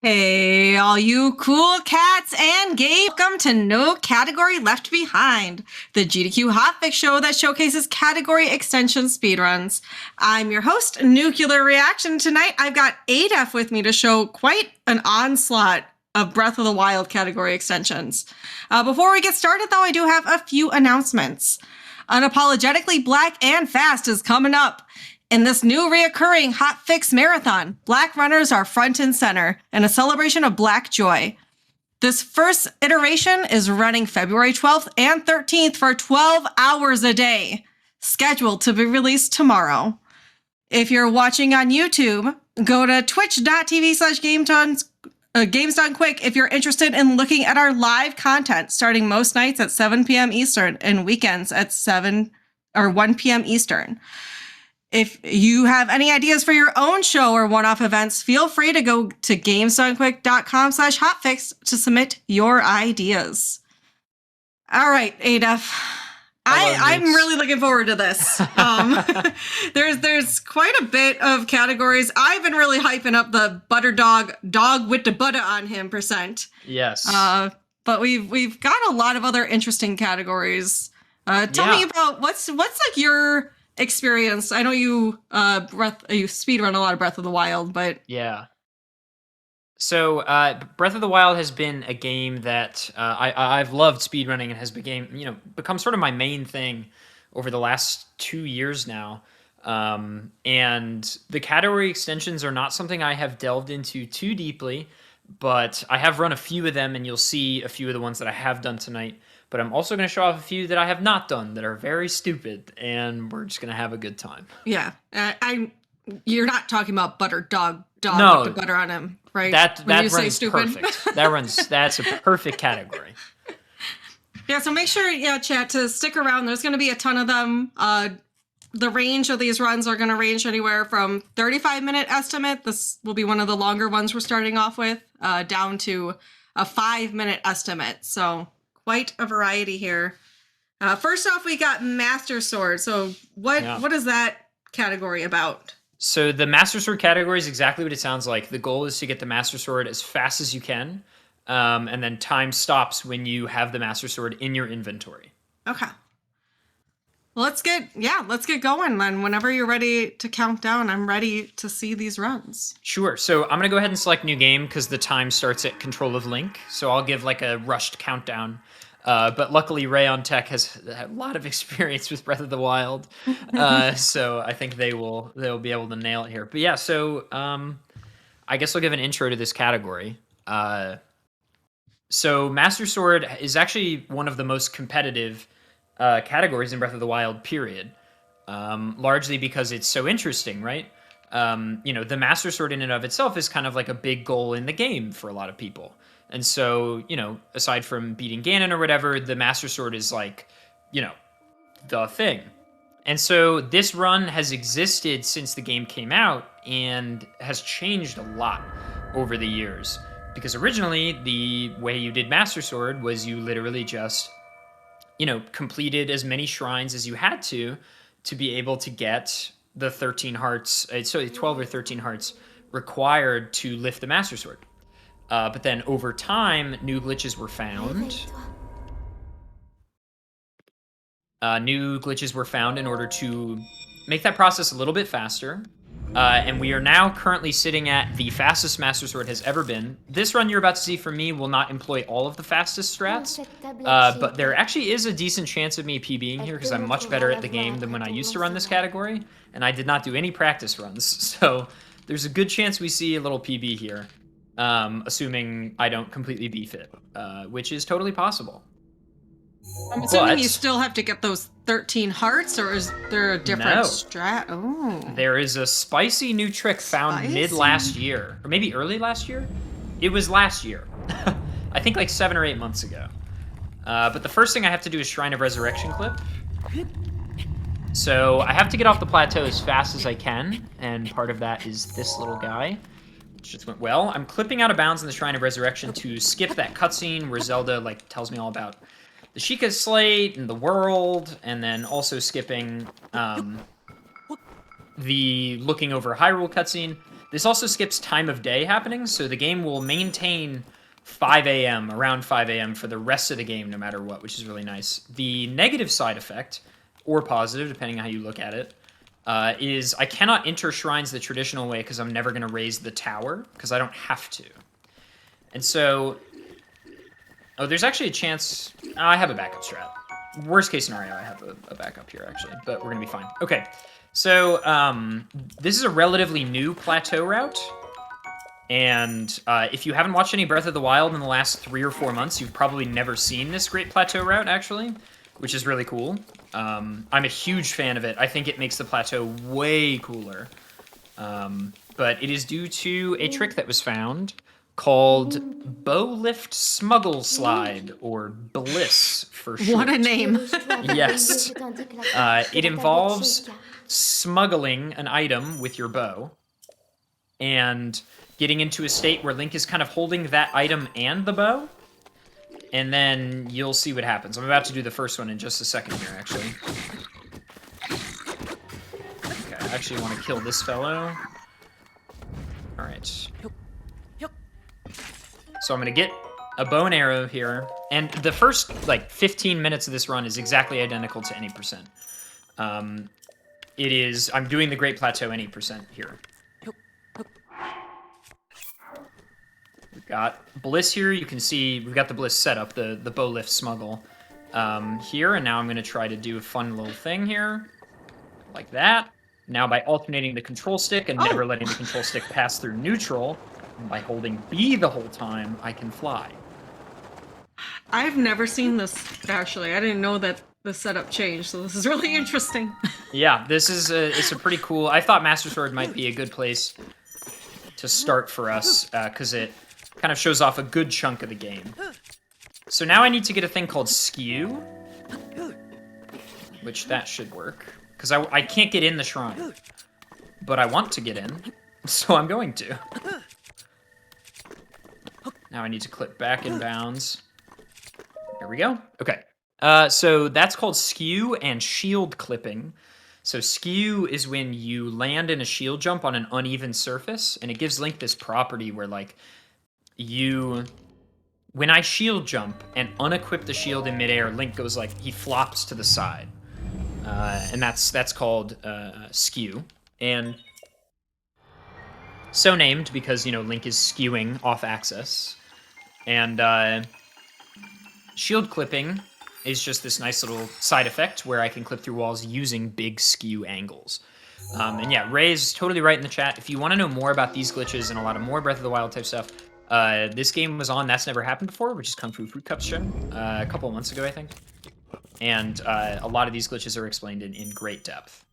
Hey, all you cool cats and gays, welcome to No Category Left Behind, the GDQ Hotfix show that showcases category extension speedruns. I'm your host, Nuclear Reaction. Tonight, I've got ADEF with me to show quite an onslaught of Breath of the Wild category extensions. Before we get started, though, I do have a few announcements. Unapologetically Black and Fast is coming up. In this new reoccurring Hotfix Marathon, Black runners are front and center in a celebration of Black joy. This first iteration is running February 12th and 13th for 12 hours a day, scheduled to be released tomorrow. If you're watching on YouTube, go to twitch.tv/GamesDoneQuick if you're interested in looking at our live content starting most nights at 7 p.m. Eastern and weekends at 1 p.m. Eastern. If you have any ideas for your own show or one-off events, feel free to go to gamesdonequick.com/hotfix to submit your ideas. All right, ADEF. I'm really looking forward to this. There's quite a bit of categories. I've been really hyping up the butter dog with the butter on him %. Yes. But we've got a lot of other interesting categories. Tell me about what's like your experience. I know you speedrun a lot of Breath of the Wild, but yeah. So Breath of the Wild has been a game that I've loved speedrunning and has become sort of my main thing over the last 2 years now. And the category extensions are not something I have delved into too deeply, but I have run a few of them, and you'll see a few of the ones that I have done tonight. But I'm also going to show off a few that I have not done that are very stupid, and we're just going to have a good time. Yeah. You're not talking about butter dog no, with the butter on him, right? That runs perfect. That's a perfect category. Yeah, so make sure, chat, to stick around. There's going to be a ton of them. The range of these runs are going to range anywhere from 35-minute estimate. This will be one of the longer ones we're starting off with, down to a 5-minute estimate. So quite a variety here. First off, we got Master Sword. So what is that category about? So the Master Sword category is exactly what it sounds like. The goal is to get the Master Sword as fast as you can, and then time stops when you have the Master Sword in your inventory. Okay. Well, let's get going then. Whenever you're ready to count down, I'm ready to see these runs. Sure. So I'm going to go ahead and select new game because the time starts at Control of Link. So I'll give like a rushed countdown. But luckily, Ray on Tech has a lot of experience with Breath of the Wild, so I think they'll be able to nail it here. But yeah, so I guess I'll give an intro to this category. So Master Sword is actually one of the most competitive categories in Breath of the Wild, period. Largely because it's so interesting, right? The Master Sword in and of itself is kind of like a big goal in the game for a lot of people. And so, aside from beating Ganon or whatever, the Master Sword is like, the thing. And so this run has existed since the game came out and has changed a lot over the years. Because originally, the way you did Master Sword was you literally just, completed as many shrines as you had to be able to get the 13 hearts, 12 or 13 hearts required to lift the Master Sword. But then over time, new glitches were found. New glitches were found in order to make that process a little bit faster. And we are now currently sitting at the fastest Master Sword has ever been. This run you're about to see from me will not employ all of the fastest strats, but there actually is a decent chance of me PBing here because I'm much better at the game than when I used to run this category, and I did not do any practice runs. So there's a good chance we see a little PB here. Assuming I don't completely beef it, which is totally possible. I'm assuming you still have to get those 13 hearts, or is there a different strat? Oh. There is a spicy new trick found mid-last year, or maybe early last year? It was last year. I think like 7 or 8 months ago. But the first thing I have to do is Shrine of Resurrection clip. So I have to get off the plateau as fast as I can, and part of that is this little guy. Just went well. I'm clipping out of bounds in the Shrine of Resurrection to skip that cutscene where Zelda tells me all about the Sheikah Slate and the world, and then also skipping the looking over Hyrule cutscene. This also skips time of day happening, so the game will maintain 5 a.m., around 5 a.m. for the rest of the game, no matter what, which is really nice. The negative side effect, or positive, depending on how you look at it, is I cannot enter shrines the traditional way because I'm never going to raise the tower, because I don't have to. And so... Oh, there's actually a chance... I have a backup strat. Worst case scenario, I have a backup here, actually, but we're going to be fine. Okay, so this is a relatively new plateau route. And if you haven't watched any Breath of the Wild in the last 3 or 4 months, you've probably never seen this great plateau route, actually, which is really cool. I'm a huge fan of it. I think it makes the plateau way cooler. But it is due to a trick that was found called Bow Lift Smuggle Slide, or Bliss for short. What a name. Yes. It involves smuggling an item with your bow and getting into a state where Link is kind of holding that item and the bow, and then you'll see what happens. I'm about to do the first one in just a second here, actually. Okay, I actually want to kill this fellow. Alright. So I'm going to get a bow and arrow here, and the first, like, 15 minutes of this run is exactly identical to any percent. I'm doing the Great Plateau any percent here. We've got Bliss here. You can see we've got the Bliss set up, the bow lift smuggle here, and now I'm going to try to do a fun little thing here, like that. Now by alternating the control stick and never letting the control stick pass through neutral, and by holding B the whole time, I can fly. I've never seen this, actually. I didn't know that the setup changed, so this is really interesting. Yeah, this is it's a pretty cool... I thought Master Sword might be a good place to start for us, because it kind of shows off a good chunk of the game. So now I need to get a thing called Skew, which that should work, because I can't get in the shrine, but I want to get in, so I'm going to. Now I need to click back in bounds. There we go. Okay. So that's called Skew and shield clipping. So Skew is when you land in a shield jump on an uneven surface, and it gives Link this property where, like, when I shield jump and unequip the shield in midair, Link goes, like, he flops to the side. And that's called Skew. And so named because, you know, Link is skewing off axis. And shield clipping is just this nice little side effect where I can clip through walls using big skew angles. And yeah, Ray is totally right in the chat. If you want to know more about these glitches and a lot of more Breath of the Wild type stuff, this game was on That's Never Happened Before, which is Kung Fu Fruit Cup's show, a couple of months ago, I think. And a lot of these glitches are explained in great depth.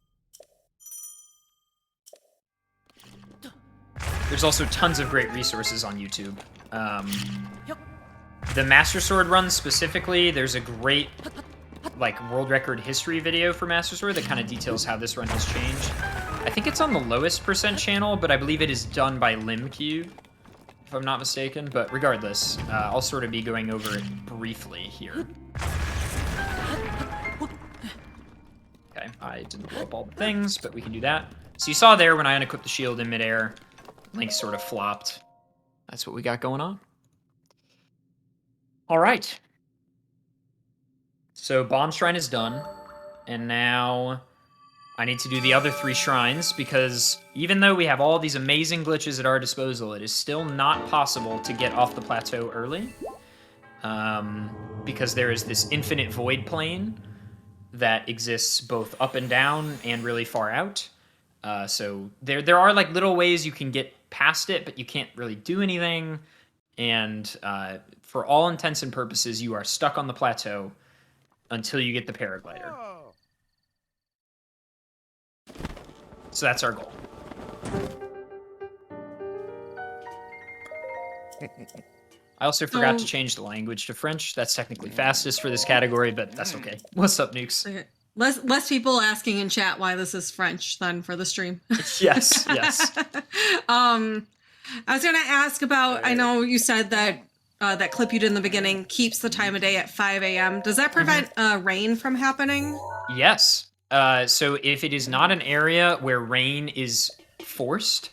There's also tons of great resources on YouTube. The Master Sword run specifically, there's a great, like, world record history video for Master Sword that kind of details how this run has changed. I think it's on the lowest percent channel, but I believe it is done by LimCube, if I'm not mistaken. But regardless, I'll sort of be going over it briefly here. Okay, I didn't blow up all the things, but we can do that. So you saw there when I unequipped the shield in midair, Link sort of flopped. That's what we got going on. All right. So Bomb Shrine is done, and now I need to do the other 3 shrines, because even though we have all these amazing glitches at our disposal, it is still not possible to get off the plateau early, because there is this infinite void plane that exists both up and down and really far out. So there are, like, little ways you can get past it, but you can't really do anything, and for all intents and purposes, you are stuck on the plateau until you get the paraglider. So that's our goal. I also forgot to change the language to French. That's technically fastest for this category, but that's okay. What's up, Nukes? Okay. Less people asking in chat why this is French than for the stream. Yes, yes. I was going to ask about, I know you said that that clip you did in the beginning keeps the time of day at 5 a.m. Does that prevent rain from happening? Yes. So if it is not an area where rain is forced,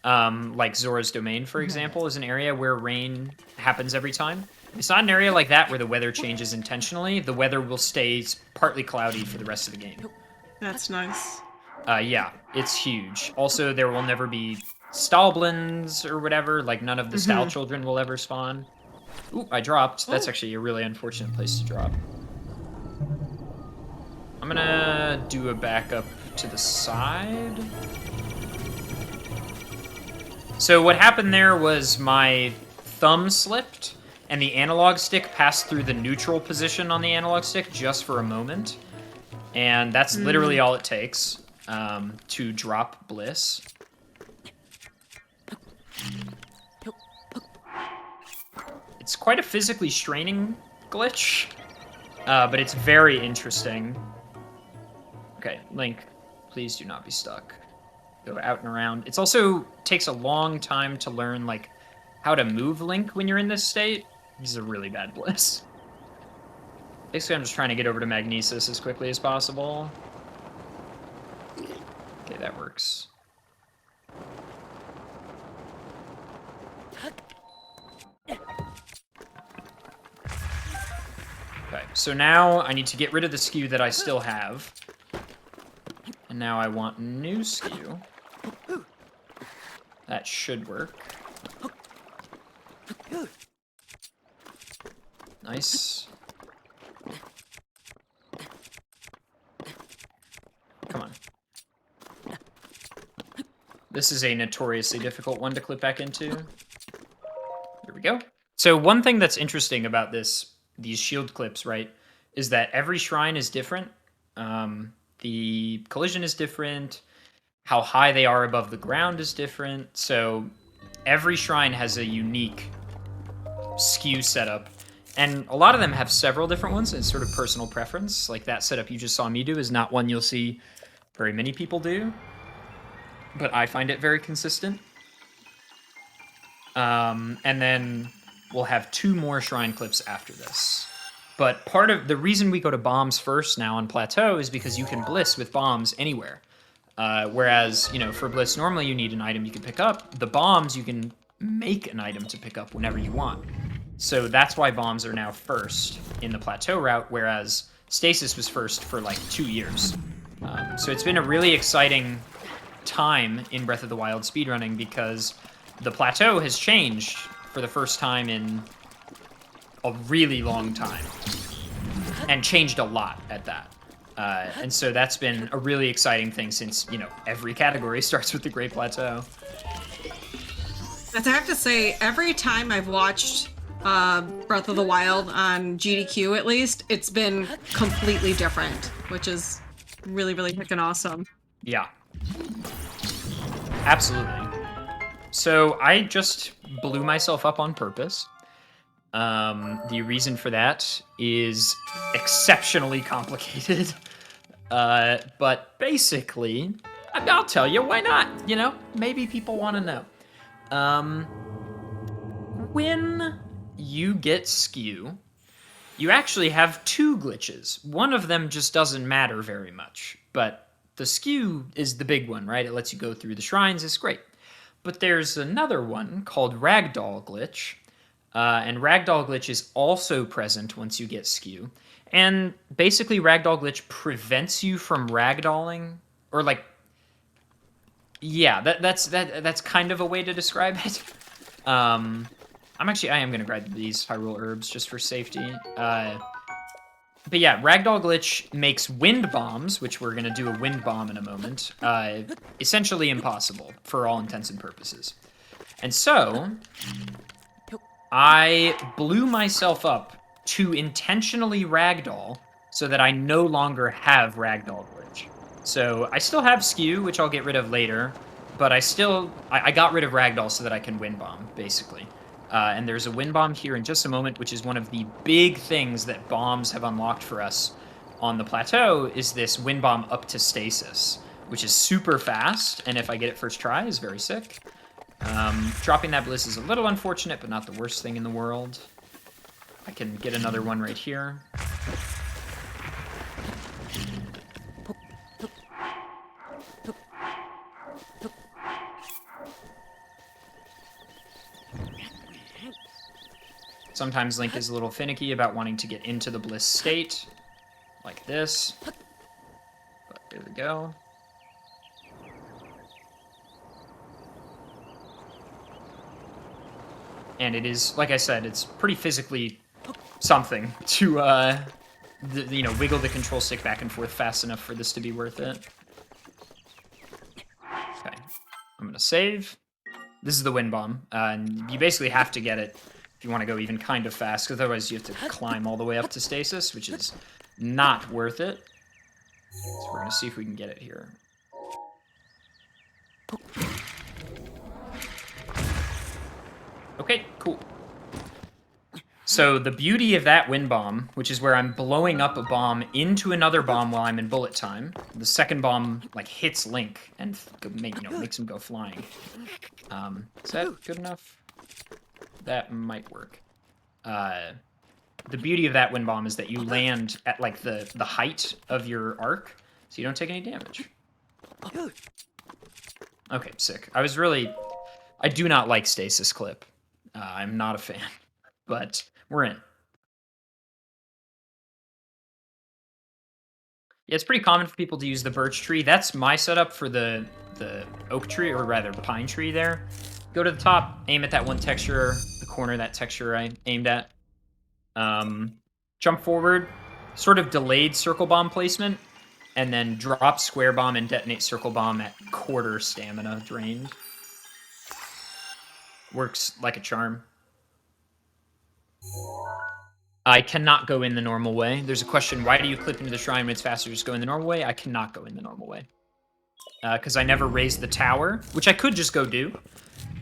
Like Zora's Domain, for example, is an area where rain happens every time. It's not an area like that where the weather changes intentionally. The weather will stay partly cloudy for the rest of the game. That's nice. Yeah, it's huge. Also, there will never be Stalblins or whatever. Like, none of the Stal children will ever spawn. Ooh, I dropped. That's actually a really unfortunate place to drop. I'm gonna do a backup to the side. So what happened there was my thumb slipped, and the analog stick passed through the neutral position on the analog stick just for a moment. And that's literally all it takes to drop Bliss. It's quite a physically straining glitch, but it's very interesting. Okay, Link, please do not be stuck. Go out and around. It's also takes a long time to learn, like, how to move Link when you're in this state. This is a really bad Bliss. Basically, I'm just trying to get over to Magnesis as quickly as possible. Okay, that works. Okay, so now I need to get rid of the skew that I still have. And now I want new skew. That should work. Nice. Come on. This is a notoriously difficult one to clip back into. There we go. So one thing that's interesting about these shield clips, right, is that every shrine is different. The collision is different. How high they are above the ground is different. So every shrine has a unique skew setup. And a lot of them have several different ones. It's sort of personal preference. Like that setup you just saw me do is not one you'll see very many people do. But I find it very consistent. And then we'll have 2 more shrine clips after this. But part of the reason we go to bombs first now on Plateau is because you can bliss with bombs anywhere. Whereas, you know, for bliss, normally you need an item you can pick up. The bombs, you can make an item to pick up whenever you want. So that's why bombs are now first in the Plateau route, whereas stasis was first for like 2 years. So it's been a really exciting time in Breath of the Wild speedrunning because the Plateau has changed for the first time in a really long time. And changed a lot at that. And so that's been a really exciting thing since, you know, every category starts with the Great Plateau. I have to say, every time I've watched Breath of the Wild on GDQ, at least, it's been completely different, which is really, really freaking awesome. Yeah. Absolutely. So I just blew myself up on purpose. The reason for that is exceptionally complicated. But basically, I'll tell you, why not? You know, maybe people want to know. When you get skew, you actually have 2 glitches. One of them just doesn't matter very much, but the skew is the big one, right? It lets you go through the shrines, it's great. But there's another one called Ragdoll Glitch, and Ragdoll Glitch is also present once you get skew. And basically, Ragdoll Glitch prevents you from ragdolling, or like, yeah, that's kind of a way to describe it. I am gonna grab these Hyrule herbs just for safety. But yeah, Ragdoll Glitch makes wind bombs, which we're gonna do a wind bomb in a moment, essentially impossible for all intents and purposes. And so, I blew myself up to intentionally ragdoll so that I no longer have Ragdoll Glitch. So I still have skew, which I'll get rid of later, but I got rid of Ragdoll so that I can wind bomb, basically. And there's a wind bomb here in just a moment, which is one of the big things that bombs have unlocked for us on the plateau, is this wind bomb up to stasis, which is super fast, and if I get it first try, is very sick. Dropping that bliss is a little unfortunate, but not the worst thing in the world. I can get another one right here. Sometimes Link is a little finicky about wanting to get into the bliss state, like this. But there we go. And it is, like I said, it's pretty physically something to, wiggle the control stick back and forth fast enough for this to be worth it. Okay, I'm gonna save. This is the wind bomb, and you basically have to get it if you want to go even kind of fast, because otherwise you have to climb all the way up to stasis, which is not worth it. So we're gonna see if we can get it here. Okay, cool. So the beauty of that wind bomb, which is where I'm blowing up a bomb into another bomb while I'm in bullet time, the second bomb like hits Link and makes him go flying. Is that good enough? That might work. The beauty of that wind bomb is that you land at like the height of your arc, so you don't take any damage. Okay, sick. I do not like stasis clip. I'm not a fan, but we're in. Yeah, it's pretty common for people to use the birch tree. That's my setup for the oak tree, or rather the pine tree there. Go to the top, aim at that one texture, the corner of that texture I aimed at. Jump forward, sort of delayed circle bomb placement, and then drop square bomb and detonate circle bomb at quarter stamina drained. Works like a charm. I cannot go in the normal way. There's a question, why do you clip into the shrine when it's faster to just go in the normal way? I cannot go in the normal way. Because I never raised the tower, which I could just go do.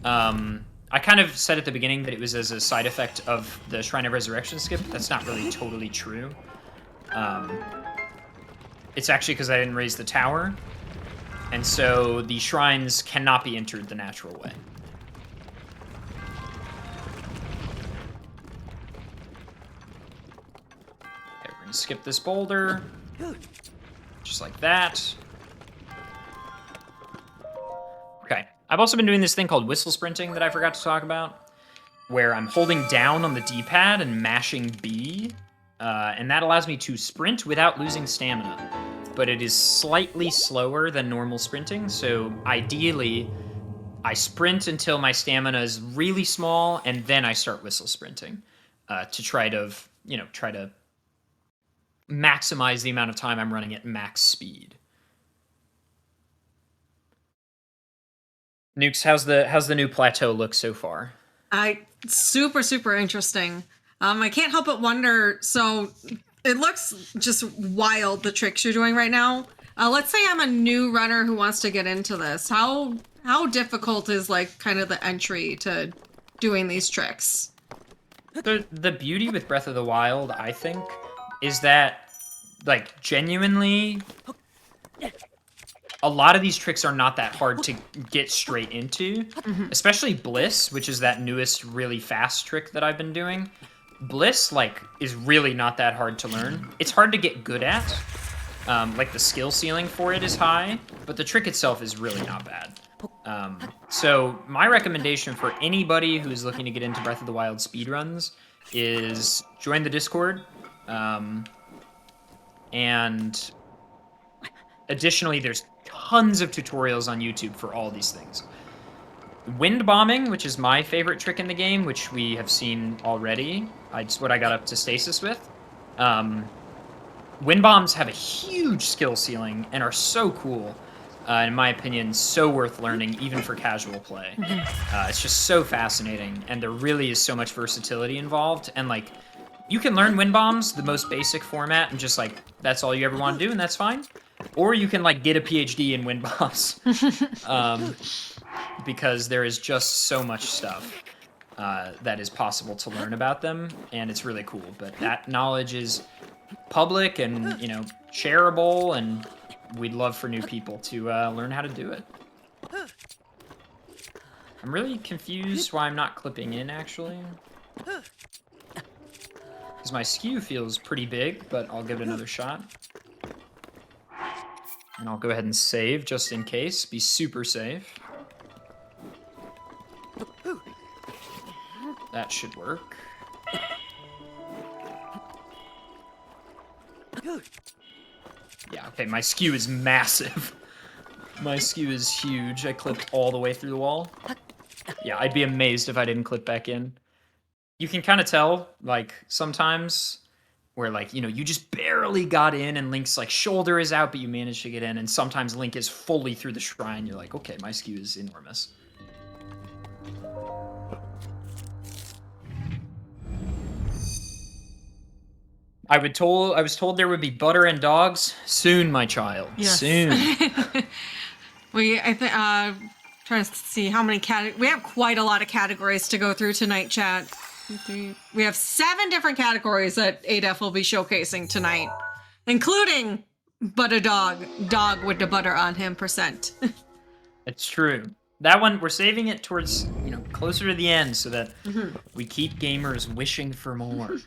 I kind of said at the beginning that it was as a side effect of the Shrine of Resurrection skip. That's not really totally true. It's actually because I didn't raise the tower. And so the shrines cannot be entered the natural way. Okay, we're gonna skip this boulder. Just like that. Okay. I've also been doing this thing called whistle sprinting that I forgot to talk about, where I'm holding down on the D-pad and mashing B, and that allows me to sprint without losing stamina. But it is slightly slower than normal sprinting, so ideally, I sprint until my stamina is really small, and then I start whistle sprinting to try to maximize the amount of time I'm running at max speed. Nukes, how's the new plateau look so far? Super interesting. I can't help but wonder. So it looks just wild, the tricks you're doing right now. Let's say I'm a new runner who wants to get into this. How difficult is like kind of the entry to doing these tricks? The beauty with Breath of the Wild, I think, is that like genuinely a lot of these tricks are not that hard to get straight into, especially Bliss, which is that newest really fast trick that I've been doing. Bliss, like, is really not that hard to learn. It's hard to get good at. Like, the skill ceiling for it is high, but the trick itself is really not bad. So my recommendation for anybody who's looking to get into Breath of the Wild speedruns is join the Discord. And additionally, there's tons of tutorials on YouTube for all these things. Wind bombing, which is my favorite trick in the game, which we have seen already. It's what I got up to stasis with. Wind bombs have a huge skill ceiling and are so cool. In my opinion, so worth learning, even for casual play. It's just so fascinating, and there really is so much versatility involved. And like, you can learn wind bombs, the most basic format, and just like, that's all you ever want to do, and that's fine. Or you can like get a PhD in wind bombs. Because there is just so much stuff that is possible to learn about them, and it's really cool. But that knowledge is public and, you know, shareable, and we'd love for new people to learn how to do it. I'm really confused why I'm not clipping in, actually. Because my skew feels pretty big, but I'll give it another shot. And I'll go ahead and save, just in case. Be super safe. That should work. Yeah, okay, my skew is massive. My skew is huge. I clipped all the way through the wall. Yeah, I'd be amazed if I didn't clip back in. You can kind of tell, like, sometimes where, like, you know, you just barely got in and Link's, like, shoulder is out, but you managed to get in, and sometimes Link is fully through the shrine. You're like, okay, my skew is enormous. I was told there would be butter and dogs. Soon, my child. Yes. Soon. I think, trying to see how many we have quite a lot of categories to go through tonight, chat. We have 7 different categories that ADEF will be showcasing tonight, including butter dog with the butter on him %. It's true. That one, we're saving it towards, you know, closer to the end so that we keep gamers wishing for more.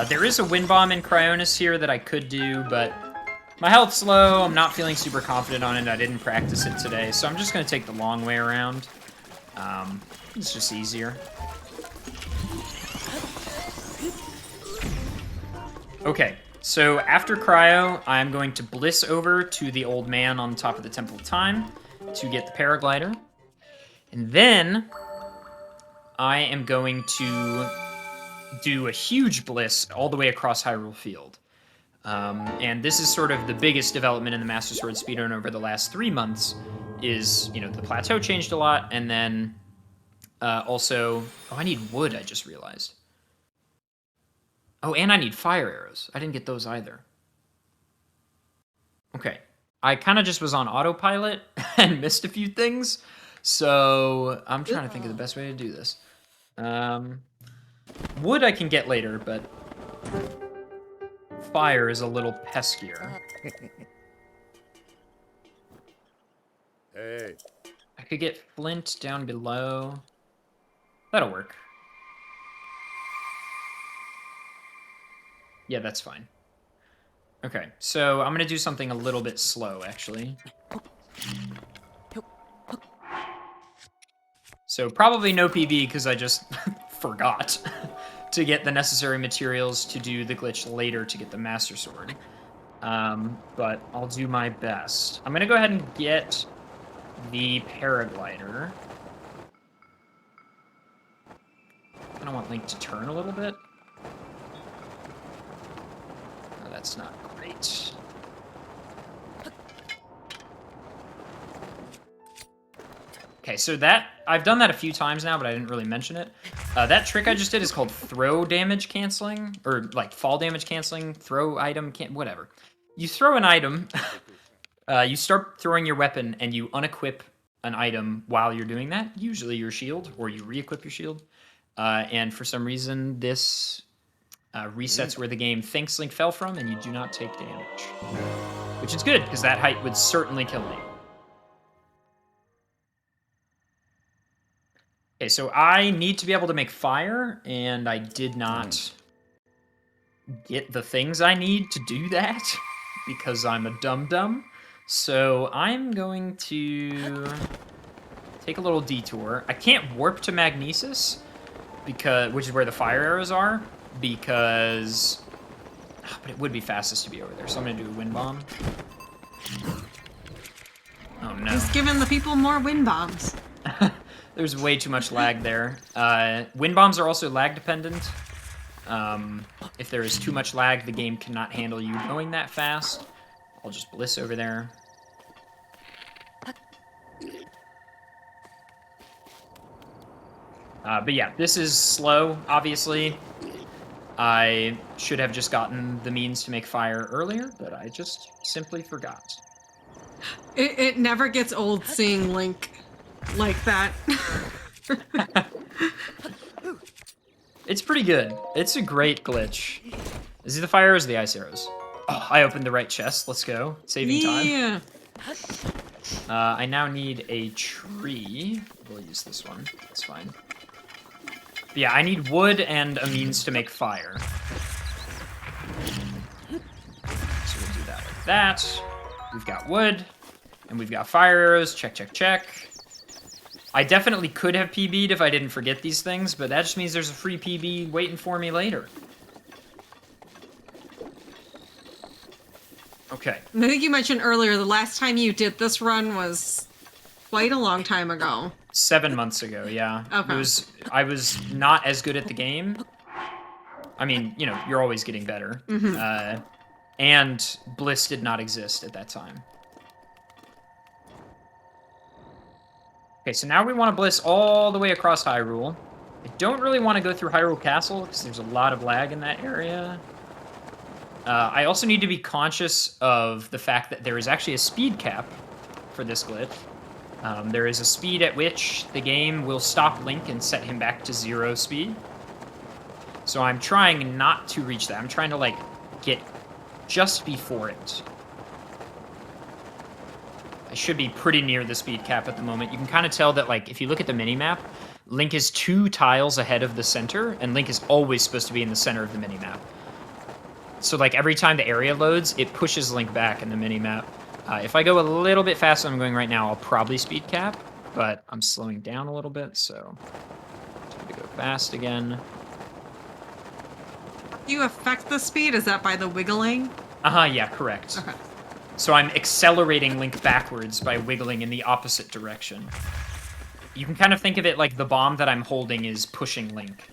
There is a wind bomb in Cryonis here that I could do, but my health's low. I'm not feeling super confident on it. I didn't practice it today, so I'm just going to take the long way around. It's just easier. Okay, so after Cryo, I'm going to bliss over to the old man on top of the Temple of Time to get the paraglider. And then I am going to do a huge bliss all the way across Hyrule Field. And this is sort of the biggest development in the Master Sword speedrun over the last 3 months is, you know, the plateau changed a lot, and then also... Oh, I need wood, I just realized. Oh, and I need fire arrows. I didn't get those either. Okay. I kind of just was on autopilot and missed a few things, so I'm trying to think of the best way to do this. Wood I can get later, but fire is a little peskier. Hey. I could get flint down below. That'll work. Yeah, that's fine. Okay, so I'm gonna do something a little bit slow, actually. So probably no PB because I just forgot to get the necessary materials to do the glitch later to get the Master Sword. But I'll do my best. I'm gonna go ahead and get the paraglider. I kind of want Link to turn a little bit. Oh, that's not great. Okay, so that, I've done that a few times now, but I didn't really mention it. That trick I just did is called throw damage canceling, or like fall damage canceling, throw item, whatever. You throw an item, you start throwing your weapon, and you unequip an item while you're doing that, usually your shield, or you re-equip your shield. And for some reason, this resets where the game thinks Link fell from, and you do not take damage. Which is good, because that height would certainly kill me. Okay, so I need to be able to make fire, and I did not get the things I need to do that, because I'm a dum-dum. So I'm going to take a little detour. I can't warp to Magnesis, which is where the fire arrows are, because... But it would be fastest to be over there, so I'm going to do a wind bomb. Oh, no. He's giving the people more wind bombs. There's way too much lag there. Wind bombs are also lag dependent. If there is too much lag, the game cannot handle you going that fast. I'll just bliss over there. But yeah, this is slow, obviously. I should have just gotten the means to make fire earlier, but I just simply forgot. It never gets old seeing Link like that. It's pretty good. It's a great glitch. Is it the fire arrows or the ice arrows? Oh, I opened the right chest. Let's go. Saving time. Yeah. I now need a tree. We'll use this one. That's fine. But yeah, I need wood and a means to make fire. So we'll do that like that. We've got wood, and we've got fire arrows. Check, check, check. I definitely could have PB'd if I didn't forget these things, but that just means there's a free PB waiting for me later. Okay. I think you mentioned earlier the last time you did this run was quite a long time ago. 7 months ago, yeah. Okay. I was not as good at the game. I mean, you know, you're always getting better. And Bliss did not exist at that time. Okay, so now we want to Bliss all the way across Hyrule. I don't really want to go through Hyrule Castle because there's a lot of lag in that area. I also need to be conscious of the fact that there is actually a speed cap for this glitch. There is a speed at which the game will stop Link and set him back to 0 speed. So I'm trying not to reach that. I'm trying to, like, get just before it. I should be pretty near the speed cap at the moment. You can kind of tell that, like, if you look at the mini-map, Link is 2 tiles ahead of the center, and Link is always supposed to be in the center of the mini-map. So, like, every time the area loads, it pushes Link back in the mini-map. If I go a little bit faster than I'm going right now, I'll probably speed cap, but I'm slowing down a little bit, so time to go fast again. Do you affect the speed? Is that by the wiggling? Yeah, correct. Okay. So I'm accelerating Link backwards by wiggling in the opposite direction. You can kind of think of it like the bomb that I'm holding is pushing Link.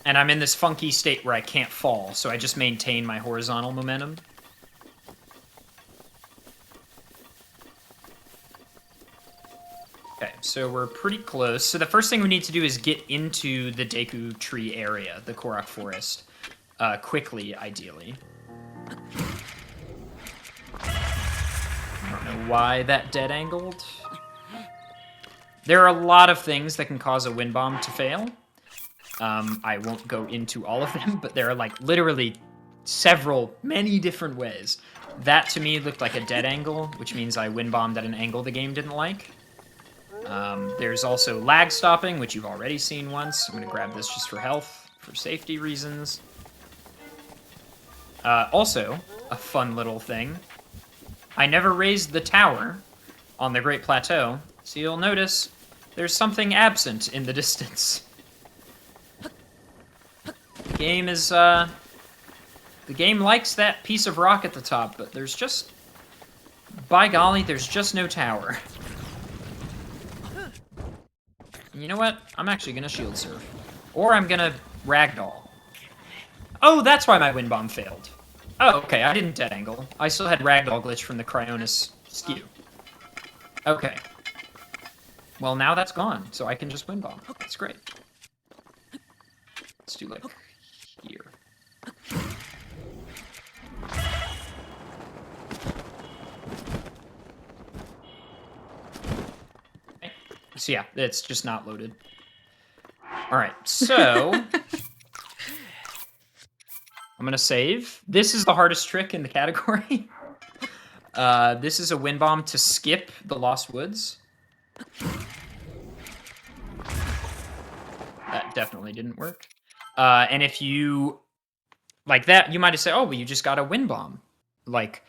And I'm in this funky state where I can't fall, so I just maintain my horizontal momentum. Okay, so we're pretty close. So the first thing we need to do is get into the Deku Tree area, the Korok Forest, quickly, ideally. I don't know why that dead-angled. There are a lot of things that can cause a wind bomb to fail. I won't go into all of them, but there are, like, literally many different ways. That, to me, looked like a dead angle, which means I wind bombed at an angle the game didn't like. There's also lag stopping, which you've already seen once. I'm going to grab this just for health, for safety reasons. Also, a fun little thing. I never raised the tower on the Great Plateau, so you'll notice there's something absent in the distance. The game likes that piece of rock at the top, but there's just, by golly, there's just no tower. You know what? I'm actually gonna shield surf. Or I'm gonna ragdoll. Oh, that's why my wind bomb failed. Oh, okay, I didn't dead angle. I still had ragdoll glitch from the Cryonis skew. Okay. Well, now that's gone, so I can just wind bomb. That's great. Let's do, like, here. Okay. So yeah, it's just not loaded. All right, so I'm gonna save. This is the hardest trick in the category. This is a wind bomb to skip the Lost Woods. That definitely didn't work. And if you like that, you might have said, "Oh, well, you just got a wind bomb." Like,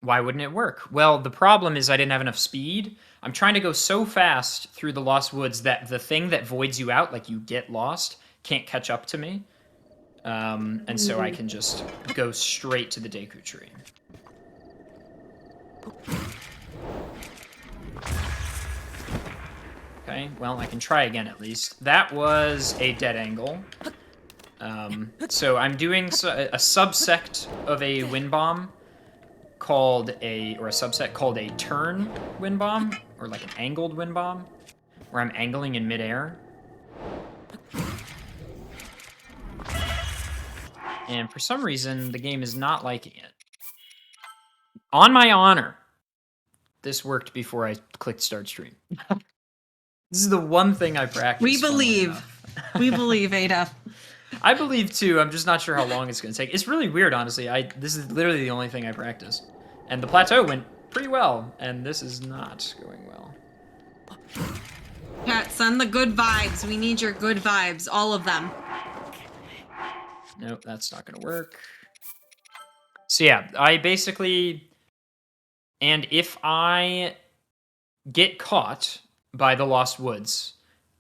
why wouldn't it work? Well, the problem is I didn't have enough speed. I'm trying to go so fast through the Lost Woods that the thing that voids you out, like you get lost, can't catch up to me. And so I can just go straight to the Deku Tree. Okay, well, I can try again at least. That was a dead angle. So I'm doing a subsect of a wind bomb called a subset called a turn wind bomb, or like an angled wind bomb, where I'm angling in midair. And for some reason, the game is not liking it. On my honor, this worked before I clicked start stream. This is the one thing I practiced. We believe. We believe, Ada. I believe too. I'm just not sure how long it's going to take. It's really weird, honestly. This is literally the only thing I practiced. And the plateau went pretty well, and this is not going well. Cat, send the good vibes. We need your good vibes, all of them. Nope, that's not going to work. So yeah, I basically... And if I get caught by the Lost Woods,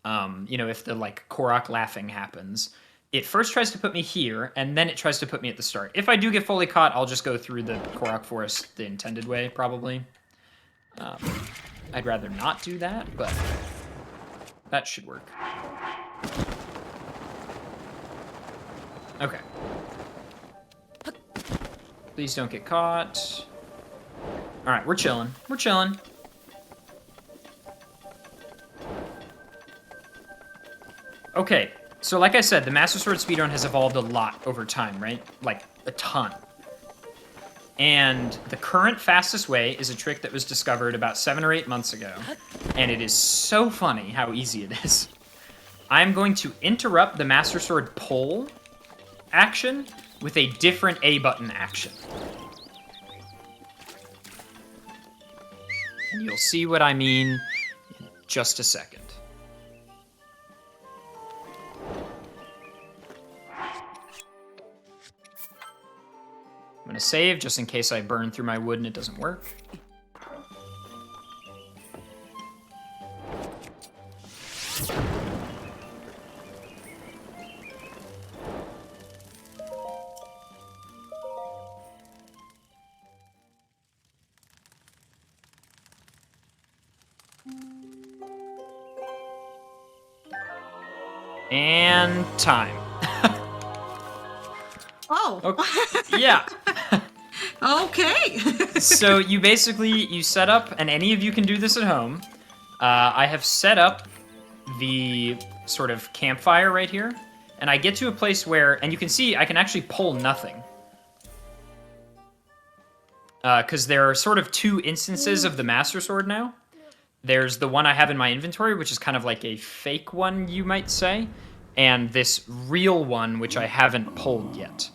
you know, if the, like, Korok laughing happens, it first tries to put me here, and then it tries to put me at the start. If I do get fully caught, I'll just go through the Korok Forest the intended way, probably. I'd rather not do that, but that should work. Okay. Please don't get caught. All right, we're chilling. We're chilling. Okay, so like I said, the Master Sword speedrun has evolved a lot over time, right? Like, a ton. And the current fastest way is a trick that was discovered about 7 or 8 months ago. And it is so funny how easy it is. I'm going to interrupt the Master Sword pull action with a different A button action. And you'll see what I mean in just a second. I'm gonna save just in case I burn through my wood and it doesn't work. And time. Oh. Okay. Yeah. Okay. So you set up, and any of you can do this at home. I have set up the sort of campfire right here, and I get to a place where, and you can see I can actually pull nothing. Because there are sort of 2 instances of the Master Sword now. There's the one I have in my inventory, which is kind of like a fake one, you might say, and this real one, which I haven't pulled yet.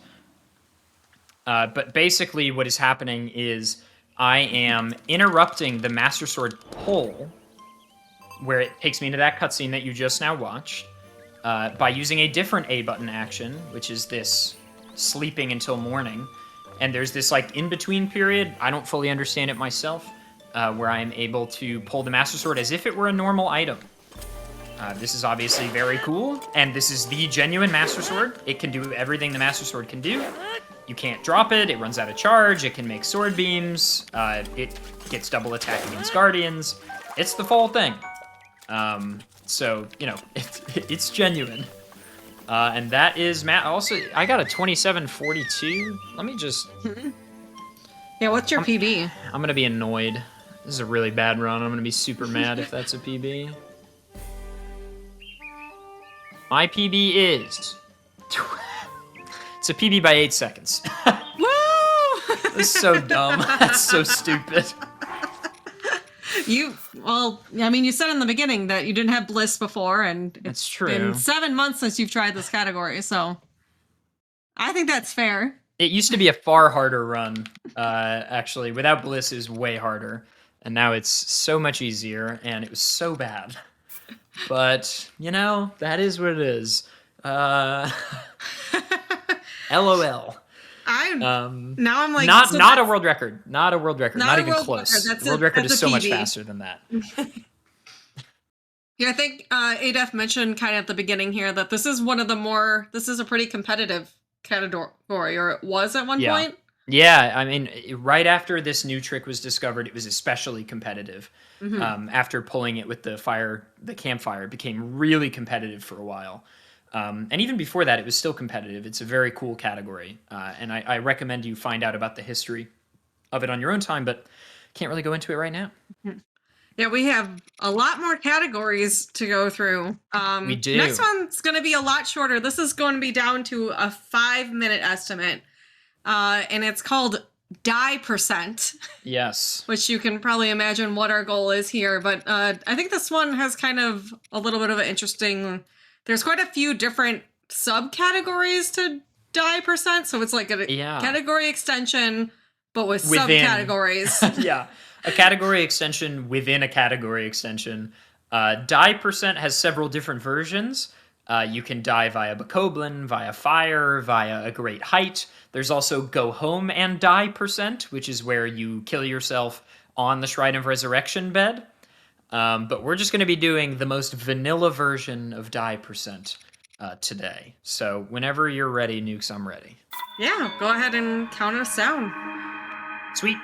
But basically what is happening is I am interrupting the Master Sword pull, where it takes me into that cutscene that you just now watched, by using a different A button action, which is this sleeping until morning. And there's this like in-between period, I don't fully understand it myself, where I am able to pull the Master Sword as if it were a normal item. This is obviously very cool, and this is the genuine Master Sword. It can do everything the Master Sword can do. You can't drop it, it runs out of charge, it can make sword beams, it gets double attack against guardians. It's the full thing. So, you know, it's genuine. And that is also, I got a 2742. Let me just... Yeah, what's your PB? I'm gonna be annoyed. This is a really bad run. I'm gonna be super mad if that's a PB. My PB is... It's a PB by 8 seconds. Woo! That's so dumb. That's so stupid. Well, I mean, you said in the beginning that you didn't have Bliss before, and That's true. It's been 7 months since you've tried this category, so I think that's fair. It used to be a far harder run, actually. Without Bliss, it was way harder. And now it's so much easier, and it was so bad. But, you know, that is what it is. LOL. Now I'm like... Not a world record. Not a world record. Not even close. The world record is so much PB. faster than that. Yeah, I think Adef mentioned kind of at the beginning here that this is a pretty competitive category, or it was at one point. Yeah, I mean, right after this new trick was discovered, it was especially competitive. Mm-hmm. After pulling it with the campfire, it became really competitive for a while. And even before that, it was still competitive. It's a very cool category. And I recommend you find out about the history of it on your own time, but can't really go into it right now. Yeah, we have a lot more categories to go through. We do. Next one's going to be a lot shorter. This is going to be down to a 5-minute estimate. And it's called die percent. Yes. Which you can probably imagine what our goal is here. But I think this one has kind of a little bit of an interesting... There's quite a few different subcategories to die percent. So it's like a category extension, but with subcategories. Yeah. A category extension within a category extension. Die percent has several different versions. You can die via Bokoblin, via fire, via a great height. There's also go home and die percent, which is where you kill yourself on the Shrine of Resurrection bed. But we're just going to be doing the most vanilla version of die percent. today. So whenever you're ready, Nukes, I'm ready. Yeah, go ahead and count us down. Sweet.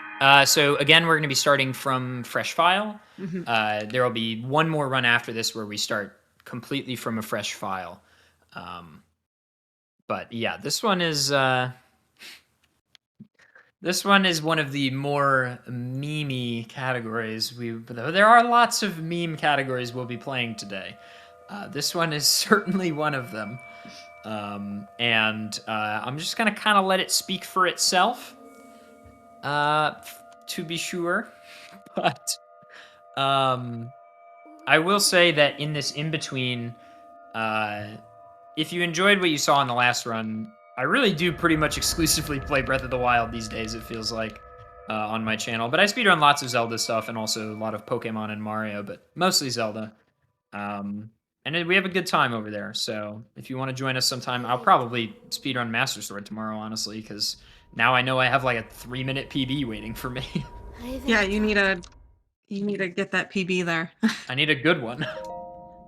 So again, we're going to be starting from fresh file. There will be one more run after this where we start completely from a fresh file. But yeah, this one is one of the more memey categories. There are lots of meme categories we'll be playing today. This one is certainly one of them. And I'm just gonna kind of let it speak for itself. To be sure, but I will say that in this in between, if you enjoyed what you saw in the last run, I really do pretty much exclusively play Breath of the Wild these days, it feels like, on my channel. But I speedrun lots of Zelda stuff and also a lot of Pokemon and Mario, but mostly Zelda. And we have a good time over there, so if you want to join us sometime, I'll probably speedrun Master Sword tomorrow, honestly, because now I know I have like a 3-minute PB waiting for me. Yeah, you need to get that PB there. I need a good one.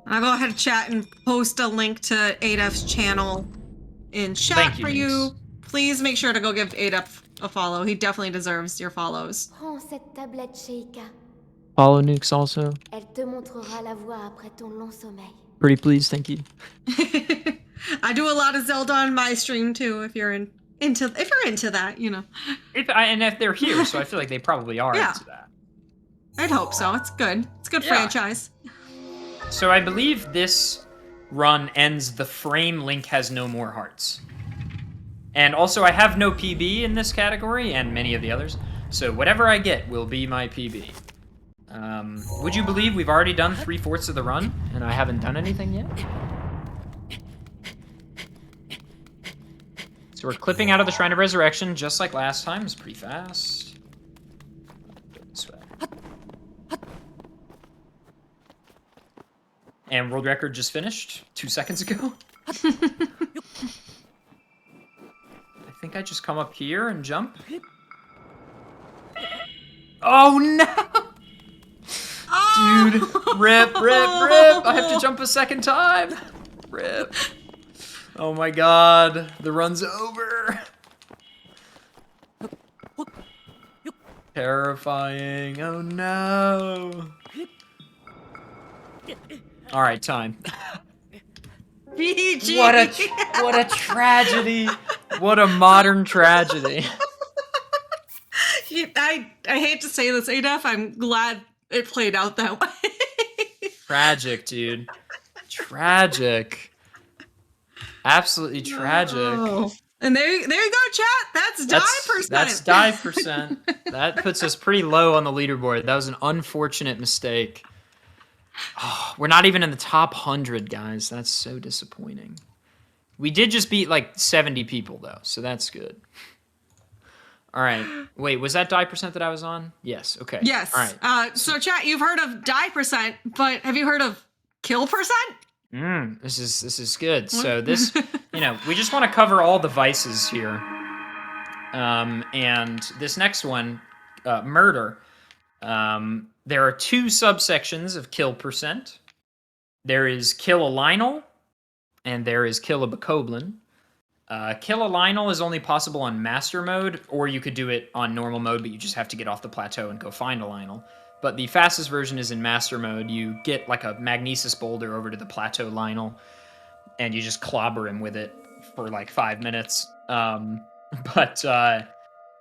I'll go ahead and chat and post a link to Adaf's channel in chat Thank you, for you. Please make sure to go give Adaf a follow. He definitely deserves your follows. Prends cette tablette, Sheikah. Follow Nukes also. Elle te montrera la voie après ton long sommeil. Pretty please, thank you. I do a lot of Zelda on my stream too. If you're into that, you know. If they're here, so I feel like they probably are Yeah. into that. I'd hope so. It's good. It's a good Yeah. franchise. So I believe this run ends the frame Link has no more hearts. And also I have no PB in this category and many of the others, so whatever I get will be my PB. Would you believe we've already done 3/4 of the run and I haven't done anything yet? So we're clipping out of the Shrine of Resurrection just like last time. It's pretty fast. This way. And world record just finished 2 seconds ago. I think I just come up here and jump. Oh no! Dude, rip. I have to jump a second time. Rip. Oh my god, the run's over. Terrifying, oh no. All right, time. BG. What a tragedy. What a modern tragedy. I hate to say this, Adaf. I'm glad it played out that way. Tragic, dude. Tragic. Absolutely tragic. Oh. And there you go, chat. That's die percent. That's die percent. That puts us pretty low on the leaderboard. That was an unfortunate mistake. Oh, we're not even in the top 100, guys. That's so disappointing. We did just beat like 70 people, though, so that's good. All right. Wait, was that die percent that I was on? Yes. Okay. Yes. All right. So, chat, you've heard of die percent, but have you heard of kill percent? This is good. So this, we just want to cover all the vices here. And this next one, murder. There are 2 subsections of kill percent. There is kill a Lionel, and there is kill a Bokoblin. Kill a Lionel is only possible on Master Mode, or you could do it on normal mode, but you just have to get off the plateau and go find a Lionel. But the fastest version is in Master Mode. You get like a Magnesis boulder over to the Plateau Lionel, and you just clobber him with it for like 5 minutes. But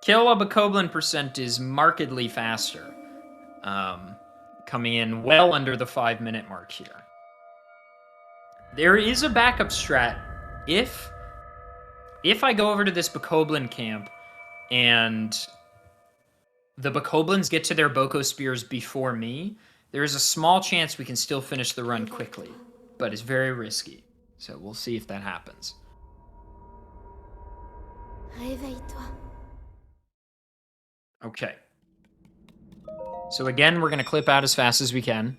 kill a Bokoblin percent is markedly faster, coming in well under the 5-minute mark here. There is a backup strat. If I go over to this Bokoblin camp and the Bokoblins get to their Boko Spears before me, there is a small chance we can still finish the run quickly, but it's very risky. So we'll see if that happens. Réveille-toi. Okay. So again, we're going to clip out as fast as we can.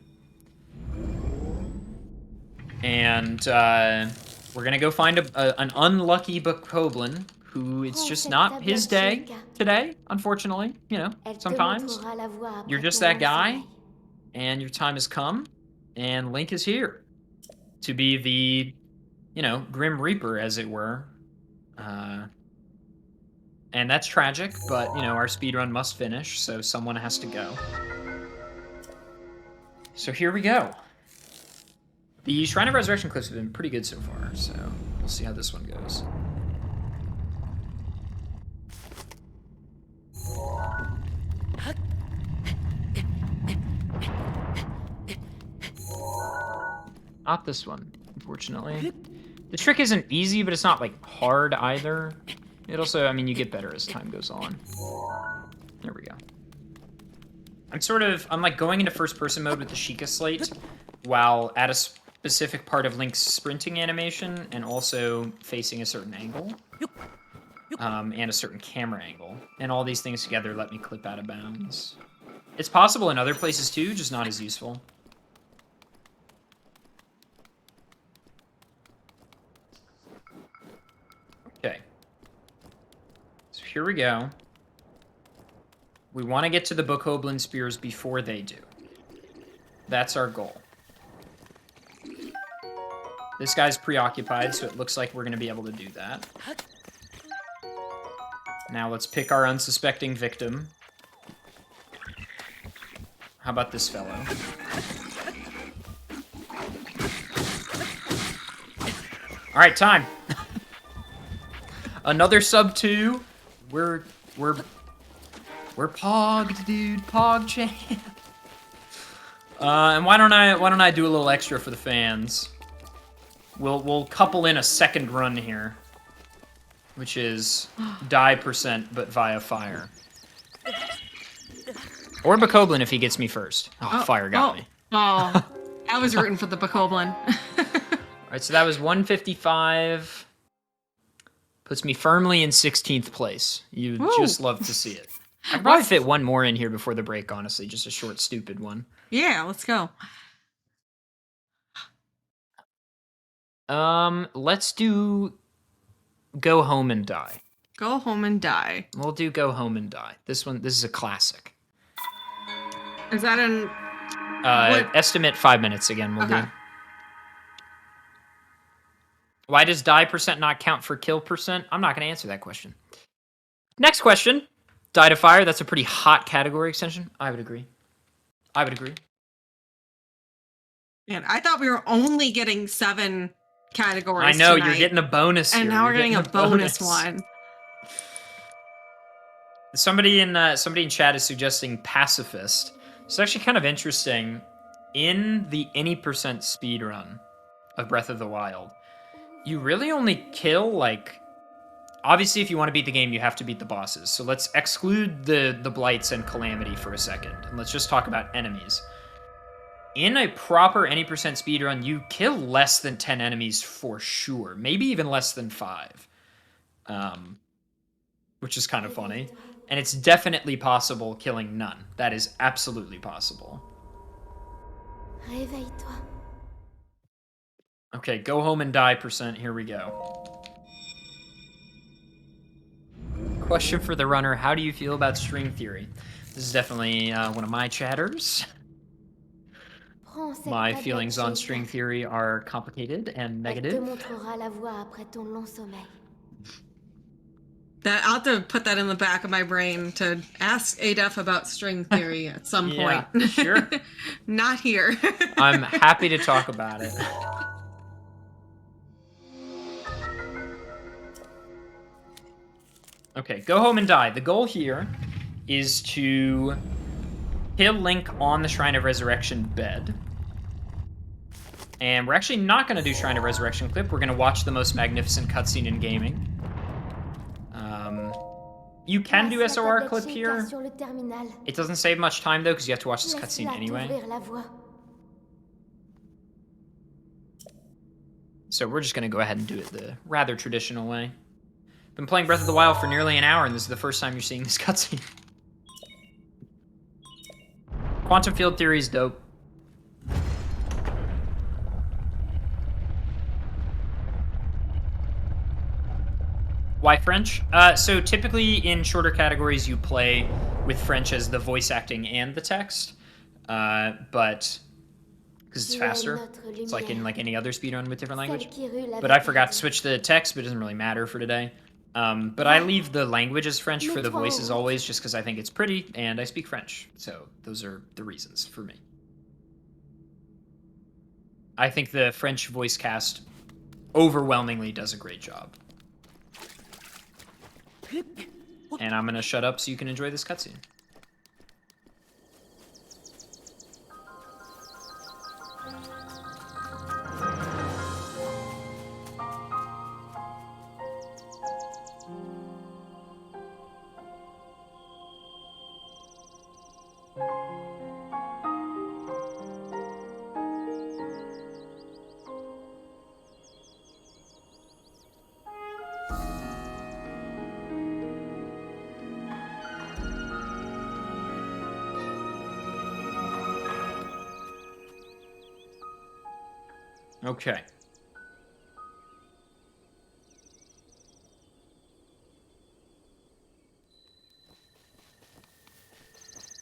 And we're going to go find an unlucky Bokoblin who it's just not his day today, unfortunately. Sometimes you're just that guy, and your time has come, and Link is here to be the you know, Grim Reaper, as it were. And that's tragic, but, you know, our speedrun must finish, so someone has to go. So here we go. The Shrine of Resurrection clips have been pretty good so far, so we'll see how this one goes. Not this one, unfortunately. The trick isn't easy, but it's not, like, hard either. It also, I mean, you get better as time goes on. There we go. I'm like going into first-person mode with the Sheikah Slate while at a specific part of Link's sprinting animation and also facing a certain angle. And a certain camera angle. And all these things together let me clip out of bounds. It's possible in other places too, just not as useful. Okay. So here we go. We want to get to the Bokoblin Spears before they do. That's our goal. This guy's preoccupied, so it looks like we're going to be able to do that. Now let's pick our unsuspecting victim. How about this fellow? All right, time. Another sub 2. We're pogged, dude. Pog champ. And why don't I do a little extra for the fans? We'll couple in a second run here, which is die % but via fire. Or Bokoblin if he gets me first. Oh, fire got me. Oh, I was rooting for the Bokoblin. All right, so that was 155. Puts me firmly in 16th place. You'd just love to see it. I could probably fit one more in here before the break, honestly. Just a short, stupid one. Yeah, let's go. Let's do Go Home and Die. Go home and die. We'll do Go Home and Die. This is a classic. Is that an... Estimate 5 minutes again, we'll do. Why does die % not count for kill %? I'm not going to answer that question. Next question. Die to Fire, that's a pretty hot category extension. I would agree. Man, I thought we were only getting 7 categories I know, tonight, you're getting a bonus here. and now we're getting a bonus one. Somebody in chat is suggesting Pacifist. It's actually kind of interesting. In the any % speedrun of Breath of the Wild, you really only kill, like... Obviously, if you want to beat the game, you have to beat the bosses. So let's exclude the Blights and Calamity for a second. And let's just talk about enemies. In a proper any % speedrun, you kill less than 10 enemies for sure. Maybe even less than 5. Which is kind of funny. And it's definitely possible killing none. That is absolutely possible. Réveille-toi. Okay, Go Home and Die %. Here we go. Question for the runner. How do you feel about string theory? This is definitely one of my chatters. My feelings on string theory are complicated and negative. I'll have to put that in the back of my brain to ask Adef about string theory at some point. Sure. Not here. I'm happy to talk about it. Okay, Go Home and Die. The goal here is to kill Link on the Shrine of Resurrection bed. And we're actually not going to do Shrine of Resurrection clip. We're going to watch the most magnificent cutscene in gaming. You can do SOR clip here. It doesn't save much time, though, because you have to watch this cutscene anyway. So we're just going to go ahead and do it the rather traditional way. Been playing Breath of the Wild for nearly an hour, and this is the first time you're seeing this cutscene. Quantum field theory is dope. Why French? So typically in shorter categories, you play with French as the voice acting and the text. But because it's Tu es faster. notre It's like in lumière, like any other speedrun with different language. celle qui rule But avec I forgot to raison. switch the text, but it doesn't really matter for today. But I leave the language as French for the Mets-toi en voices route. always, just because I think it's pretty and I speak French. So those are the reasons for me. I think the French voice cast overwhelmingly does a great job. And I'm gonna shut up so you can enjoy this cutscene. Okay.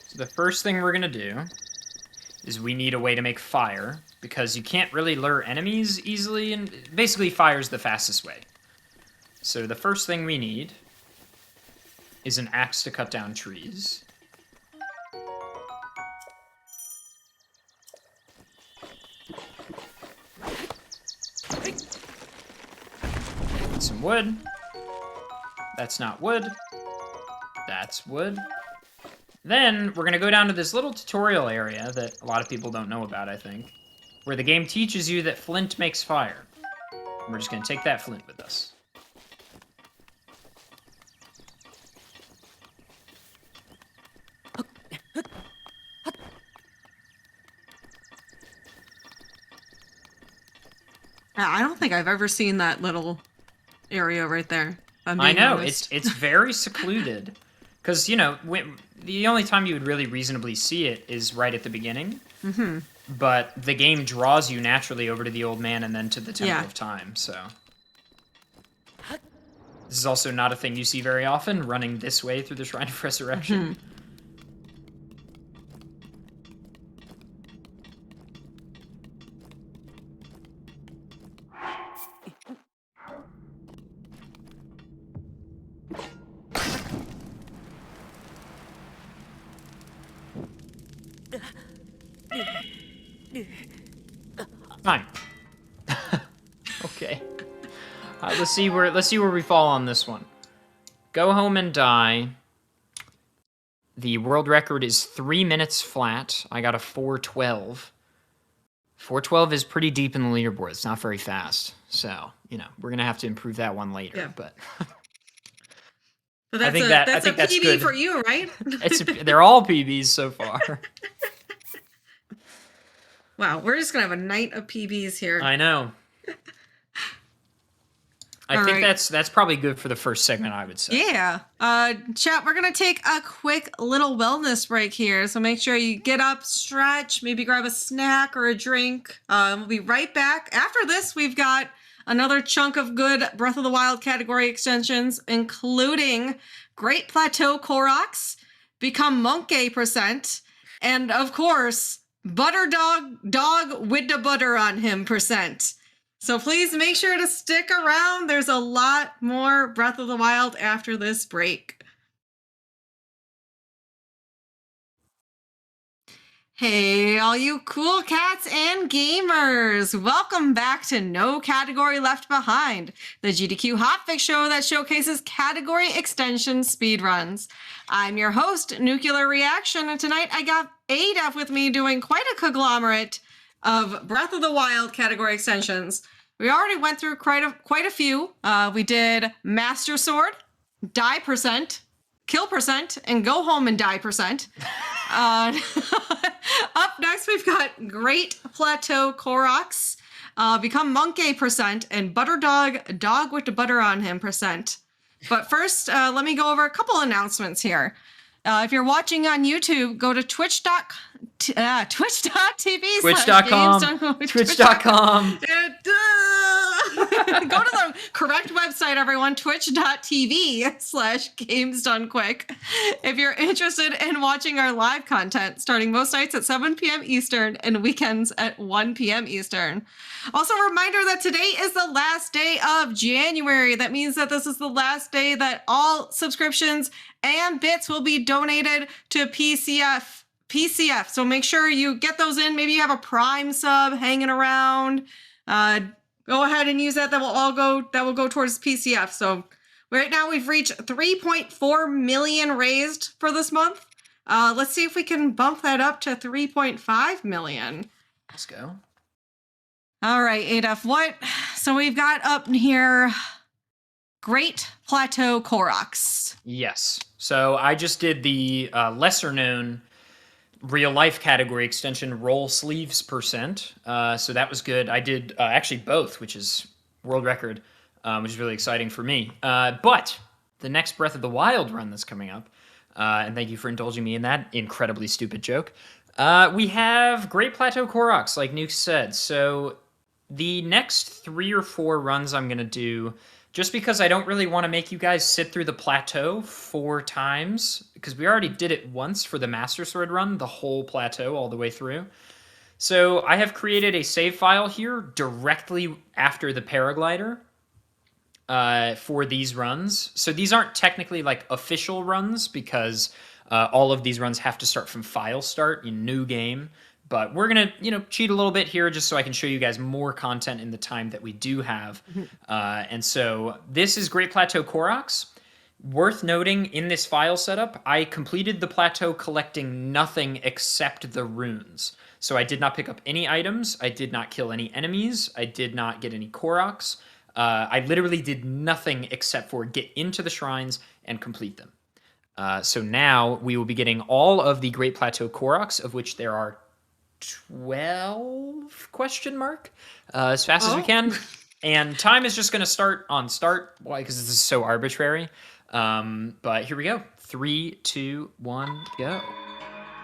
So the first thing we're gonna do is we need a way to make fire, because you can't really lure enemies easily, and basically fire's the fastest way. So the first thing we need is an axe to cut down trees. Need some wood. That's not wood. That's wood. Then we're gonna go down to this little tutorial area that a lot of people don't know about, I think, where the game teaches you that flint makes fire. And we're just gonna take that flint with us. I don't think I've ever seen that little area right there, if I'm I being know, honest. it's very secluded. Because, you know, the only time you would really reasonably see it is right at the beginning. Mm-hmm. But the game draws you naturally over to the old man and then to the Temple Yeah. of Time, so... This is also not a thing you see very often, running this way through the Shrine of Resurrection. Mm-hmm. Fine. Okay. Let's see where we fall on this one. Go home and die. The world record is 3 minutes flat. I got a 4:12. 4:12 is pretty deep in the leaderboard. It's not very fast. So, you know, we're gonna have to improve that one later. Yeah. But But that's think a that- I that's think a that's PB good. for you, right? they're all PBs so far. Wow, we're just gonna have a night of PBs here. I know. I All think right. that's probably good for the first segment, I would say. Yeah. Chat, we're going to take a quick little wellness break here. So make sure you get up, stretch, maybe grab a snack or a drink. We'll be right back. After this, we've got another chunk of good Breath of the Wild category extensions, including Great Plateau Koroks, Become Monke %, and of course, Butter Dog with the butter on him %. So please make sure to stick around. There's a lot more Breath of the Wild after this break. Hey, all you cool cats and gamers! Welcome back to No Category Left Behind, the GDQ hotfix show that showcases category extension speedruns. I'm your host, Nuclear Reaction, and tonight I got Adef with me doing quite a conglomerate of Breath of the Wild category extensions. We already went through quite a few. We did Master Sword, Die %, Kill %, and Go Home and Die %. Up next, we've got Great Plateau Koroks, Become Monke %, and Butter Dog with the butter on him %. But first, let me go over a couple announcements here. If you're watching on YouTube, go to twitch.tv. Twitch.com. Twitch.com. Go to the correct website, everyone, twitch.tv/gamesdonequick. If you're interested in watching our live content, starting most nights at 7 p.m. Eastern and weekends at 1 p.m. Eastern. Also, a reminder that today is the last day of January. That means that this is the last day that all subscriptions and bits will be donated to PCF. So make sure you get those in. Maybe you have a Prime sub hanging around. Go ahead and use that. That will go towards PCF. So right now we've reached 3.4 million raised for this month. Let's see if we can bump that up to 3.5 million. Let's go. All right, Adolf, so we've got up here Great Plateau Koroks. Yes. So I just did the lesser known real life category extension roll sleeves %. So that was good. I did actually both, which is world record, which is really exciting for me. But the next Breath of the Wild run that's coming up, and thank you for indulging me in that incredibly stupid joke, we have Great Plateau Koroks, like Nuke said. So the next 3 or 4 runs I'm going to do, just because I don't really want to make you guys sit through the plateau 4 times, because we already did it once for the Master Sword run, the whole plateau all the way through. So I have created a save file here directly after the paraglider for these runs. So these aren't technically like official runs, because all of these runs have to start from file start in new game. But we're going to, cheat a little bit here just so I can show you guys more content in the time that we do have. And so this is Great Plateau Koroks. Worth noting, in this file setup, I completed the plateau collecting nothing except the runes. So I did not pick up any items. I did not kill any enemies. I did not get any Koroks. I literally did nothing except for get into the shrines and complete them. So now we will be getting all of the Great Plateau Koroks, of which there are 12 ? As fast as we can. And time is just going to start on start. Why? Because this is so arbitrary. But here we go. 3, 2, 1, go.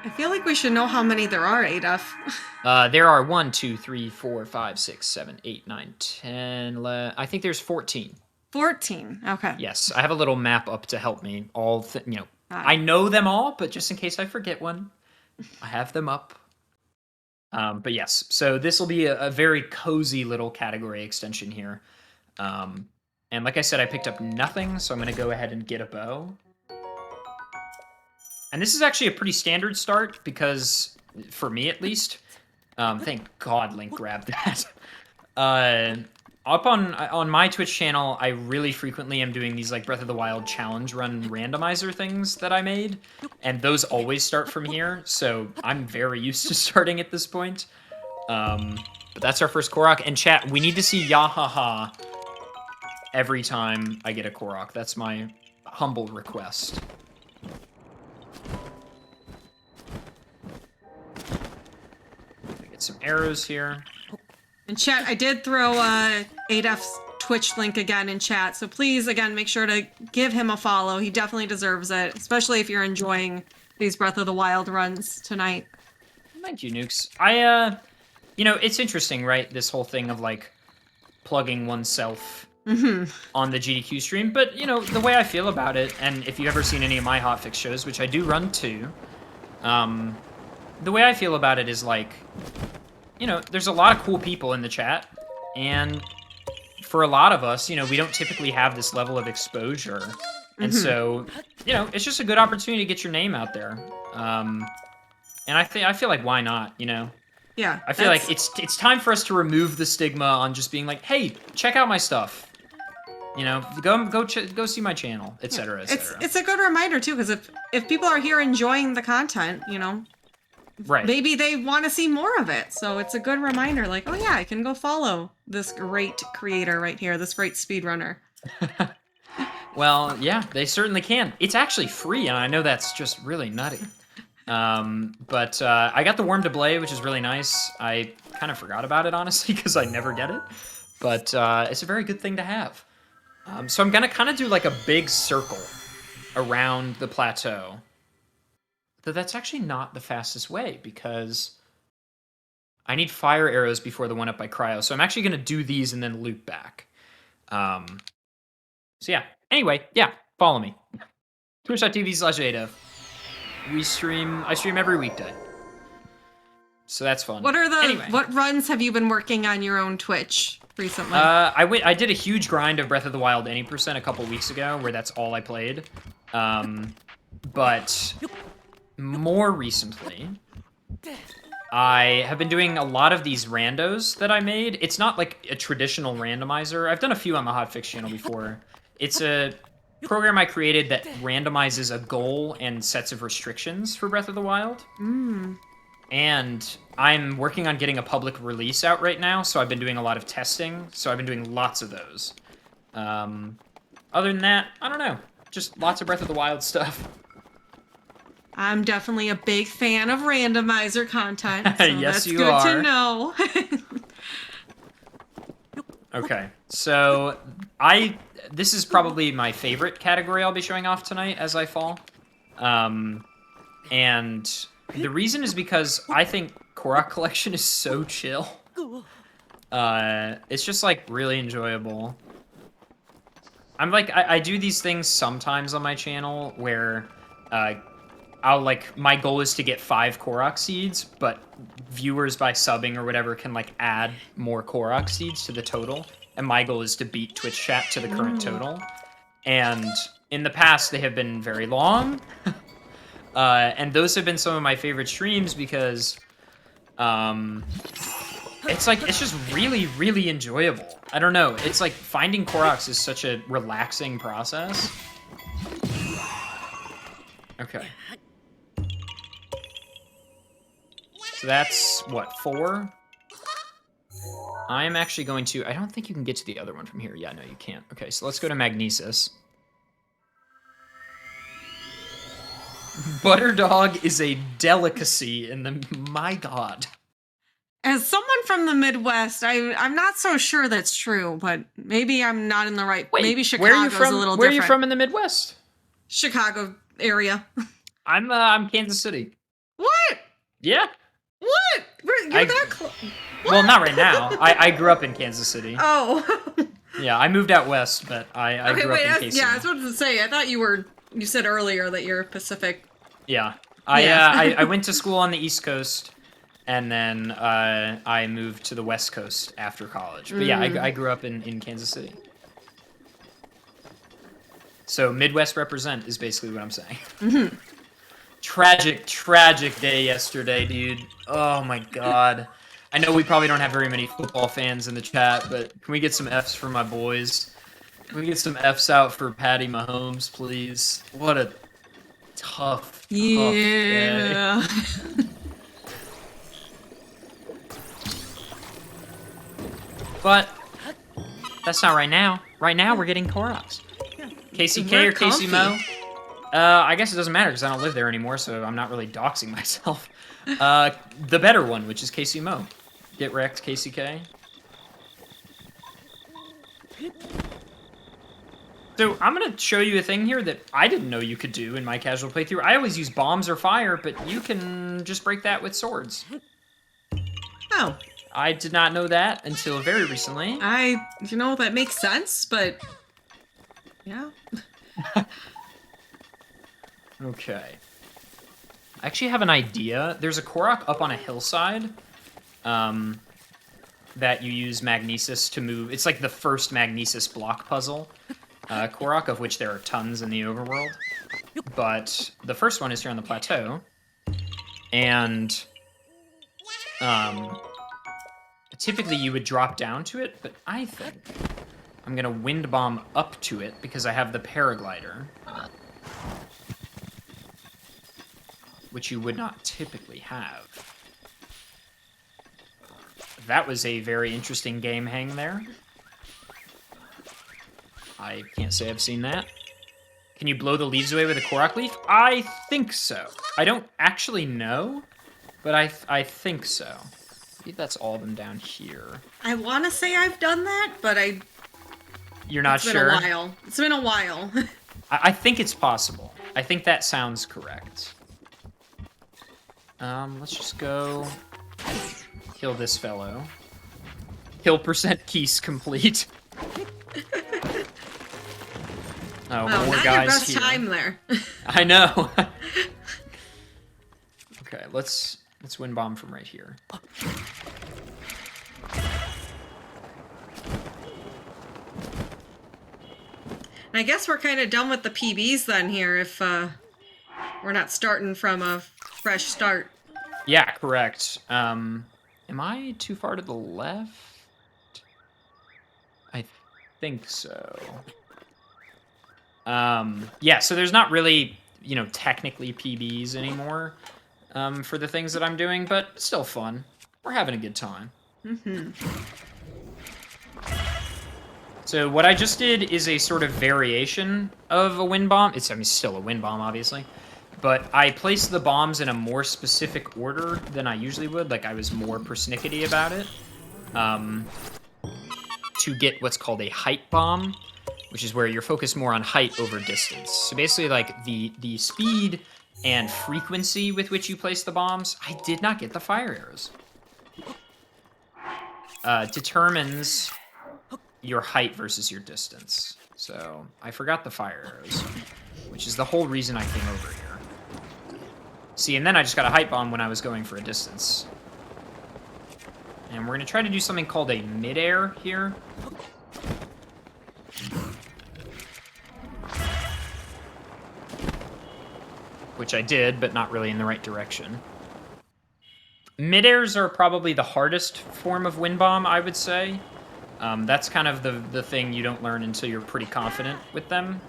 I feel like we should know how many there are, Adolf. There are 1, 2, 3, 4, 5, 6, 7, 8, 9, 10. I think there's 14. 14. Okay. Yes, I have a little map up to help me. I know them all, but just in case I forget one, I have them up. But yes, so this will be a very cozy little category extension here. And like I said, I picked up nothing, so I'm going to go ahead and get a bow. And this is actually a pretty standard start, because, for me at least, thank God Link grabbed that. Up on my Twitch channel, I really frequently am doing these like Breath of the Wild challenge run randomizer things that I made, and those always start from here, so I'm very used to starting at this point. But that's our first Korok. And chat, we need to see Yahaha every time I get a Korok. That's my humble request. Get some arrows here. And chat, I did throw Adolf's Twitch link again in chat, so please, again, make sure to give him a follow. He definitely deserves it, especially if you're enjoying these Breath of the Wild runs tonight. Thank you, Nukes. It's interesting, right? This whole thing of, like, plugging oneself on the GDQ stream. But, the way I feel about it, and if you've ever seen any of my hotfix shows, which I do run too, the way I feel about it is, like, there's a lot of cool people in the chat, and for a lot of us, we don't typically have this level of exposure. And so, it's just a good opportunity to get your name out there. And I feel like, why not, Yeah. I feel like it's time for us to remove the stigma on just being like, hey, check out my stuff. Go see my channel, etc., etc. It's a good reminder too, because if people are here enjoying the content, right, maybe they want to see more of it. So it's a good reminder, like, oh yeah, I can go follow this great creator right here, this great speedrunner. Well, yeah, they certainly can. It's actually free, and I know that's just really nutty. But I got the Worm de Blay, which is really nice. I kind of forgot about it, honestly, because I never get it. But it's a very good thing to have. So I'm going to kind of do like a big circle around the plateau. Though that's actually not the fastest way, because I need fire arrows before the one up by Cryo. So I'm actually going to do these and then loop back. So yeah. Anyway, yeah, follow me. Twitch.tv/Adev. I stream every weekday. So that's fun. What runs have you been working on your own Twitch recently? I did a huge grind of Breath of the Wild any percent a couple weeks ago, where that's all I played. But more recently, I have been doing a lot of these randos that I made. It's not like a traditional randomizer. I've done a few on the Hotfix channel before. It's a program I created that randomizes a goal and sets of restrictions for Breath of the Wild. And I'm working on getting a public release out right now, so I've been doing a lot of testing. So I've been doing lots of those. Other than that, I don't know. Just lots of Breath of the Wild stuff. I'm definitely a big fan of randomizer content, so Yes, that's you good are. to know. Okay, so this is probably my favorite category I'll be showing off tonight as I fall. And the reason is because I think Korok Collection is so chill. It's just like really enjoyable. I'm like, I do these things sometimes on my channel where my goal is to get 5 Korok seeds, but viewers by subbing or whatever can like add more Korok seeds to the total. And my goal is to beat Twitch chat to the current total. And in the past, they have been very long. And those have been some of my favorite streams because it's just really, really enjoyable. I don't know. It's like finding Koroks is such a relaxing process. Okay. So that's, what, 4? I'm actually going to... I don't think you can get to the other one from here. Yeah, no, you can't. Okay, so let's go to Magnesis. Butter dog is a delicacy in the... My God. As someone from the Midwest, I'm not so sure that's true, but maybe I'm not in the right... Wait, maybe Chicago's a little different. Where are you from in the Midwest? Chicago area. I'm Kansas City. What? Yeah. What? You're that close. Well, not right now. I grew up in Kansas City. Oh. Yeah, I moved out west, but I grew up in KC. Yeah, I was about to say, I thought you said earlier that you're Pacific. Yeah. I went to school on the East Coast, and then I moved to the West Coast after college. But yeah, I grew up in Kansas City. So Midwest represent is basically what I'm saying. Mm-hmm. Tragic day yesterday, dude. Oh my God. I know we probably don't have very many football fans in the chat, but can we get some Fs for my boys? Can we get some Fs out for Patty Mahomes, please? What a tough day. But that's not right now. Right now, we're getting Koroks. KCK or KC Mo? I guess it doesn't matter because I don't live there anymore, so I'm not really doxing myself. The better one, which is KC Mo. Get wrecked, KCK. So I'm going to show you a thing here that I didn't know you could do in my casual playthrough. I always use bombs or fire, but you can just break that with swords. Oh. I did not know that until very recently. That makes sense, but... Yeah. Okay. I actually have an idea. There's a Korok up on a hillside that you use Magnesis to move. It's like the first Magnesis block puzzle Korok, of which there are tons in the overworld. But the first one is here on the plateau. And typically you would drop down to it, but I think I'm going to wind bomb up to it because I have the paraglider. Which you would not typically have. That was a very interesting game hang there. I can't say I've seen that. Can you blow the leaves away with a Korok leaf? I think so. I don't actually know, but I think so. I believe that's all of them down here. I want to say I've done that, but You're not sure? It's been a while. It's been a while. I think it's possible. I think that sounds correct. Let's just go kill this fellow. Kill percent keys complete. Oh, Well, more not guys your best here. time there. I know. Okay, let's wind bomb from right here. I guess we're kind of done with the PBs then here if we're not starting from a fresh start. Yeah, correct. Am I too far to the left? I think so. Yeah, so there's not really, technically PBs anymore for the things that I'm doing, but it's still fun. We're having a good time. Mm-hmm. So what I just did is a sort of variation of a wind bomb. It's, still a wind bomb, obviously. But I placed the bombs in a more specific order than I usually would. Like, I was more persnickety about it. To get what's called a height bomb, which is where you're focused more on height over distance. So basically, like, the speed and frequency with which you place the bombs, I did not get the fire arrows, determines your height versus your distance. So I forgot the fire arrows, which is the whole reason I came over here. See, and then I just got a height bomb when I was going for a distance. And we're going to try to do something called a mid-air here. Which I did, but not really in the right direction. Mid-airs are probably the hardest form of wind bomb, I would say. That's kind of the thing you don't learn until you're pretty confident with them.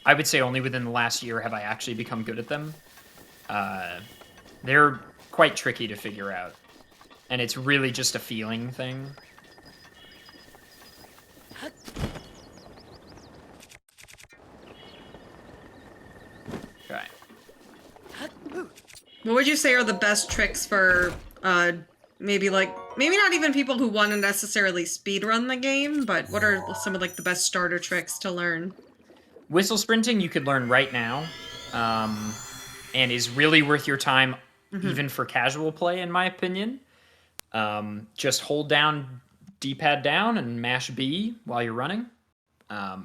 I would say only within the last year have I actually become good at them. They're quite tricky to figure out. And it's really just a feeling thing. Okay. What would you say are the best tricks for maybe not even people who want to necessarily speedrun the game, but what are some of like the best starter tricks to learn? Whistle sprinting you could learn right now, and is really worth your time, even for casual play, in my opinion. Just hold down D-pad down and mash B while you're running.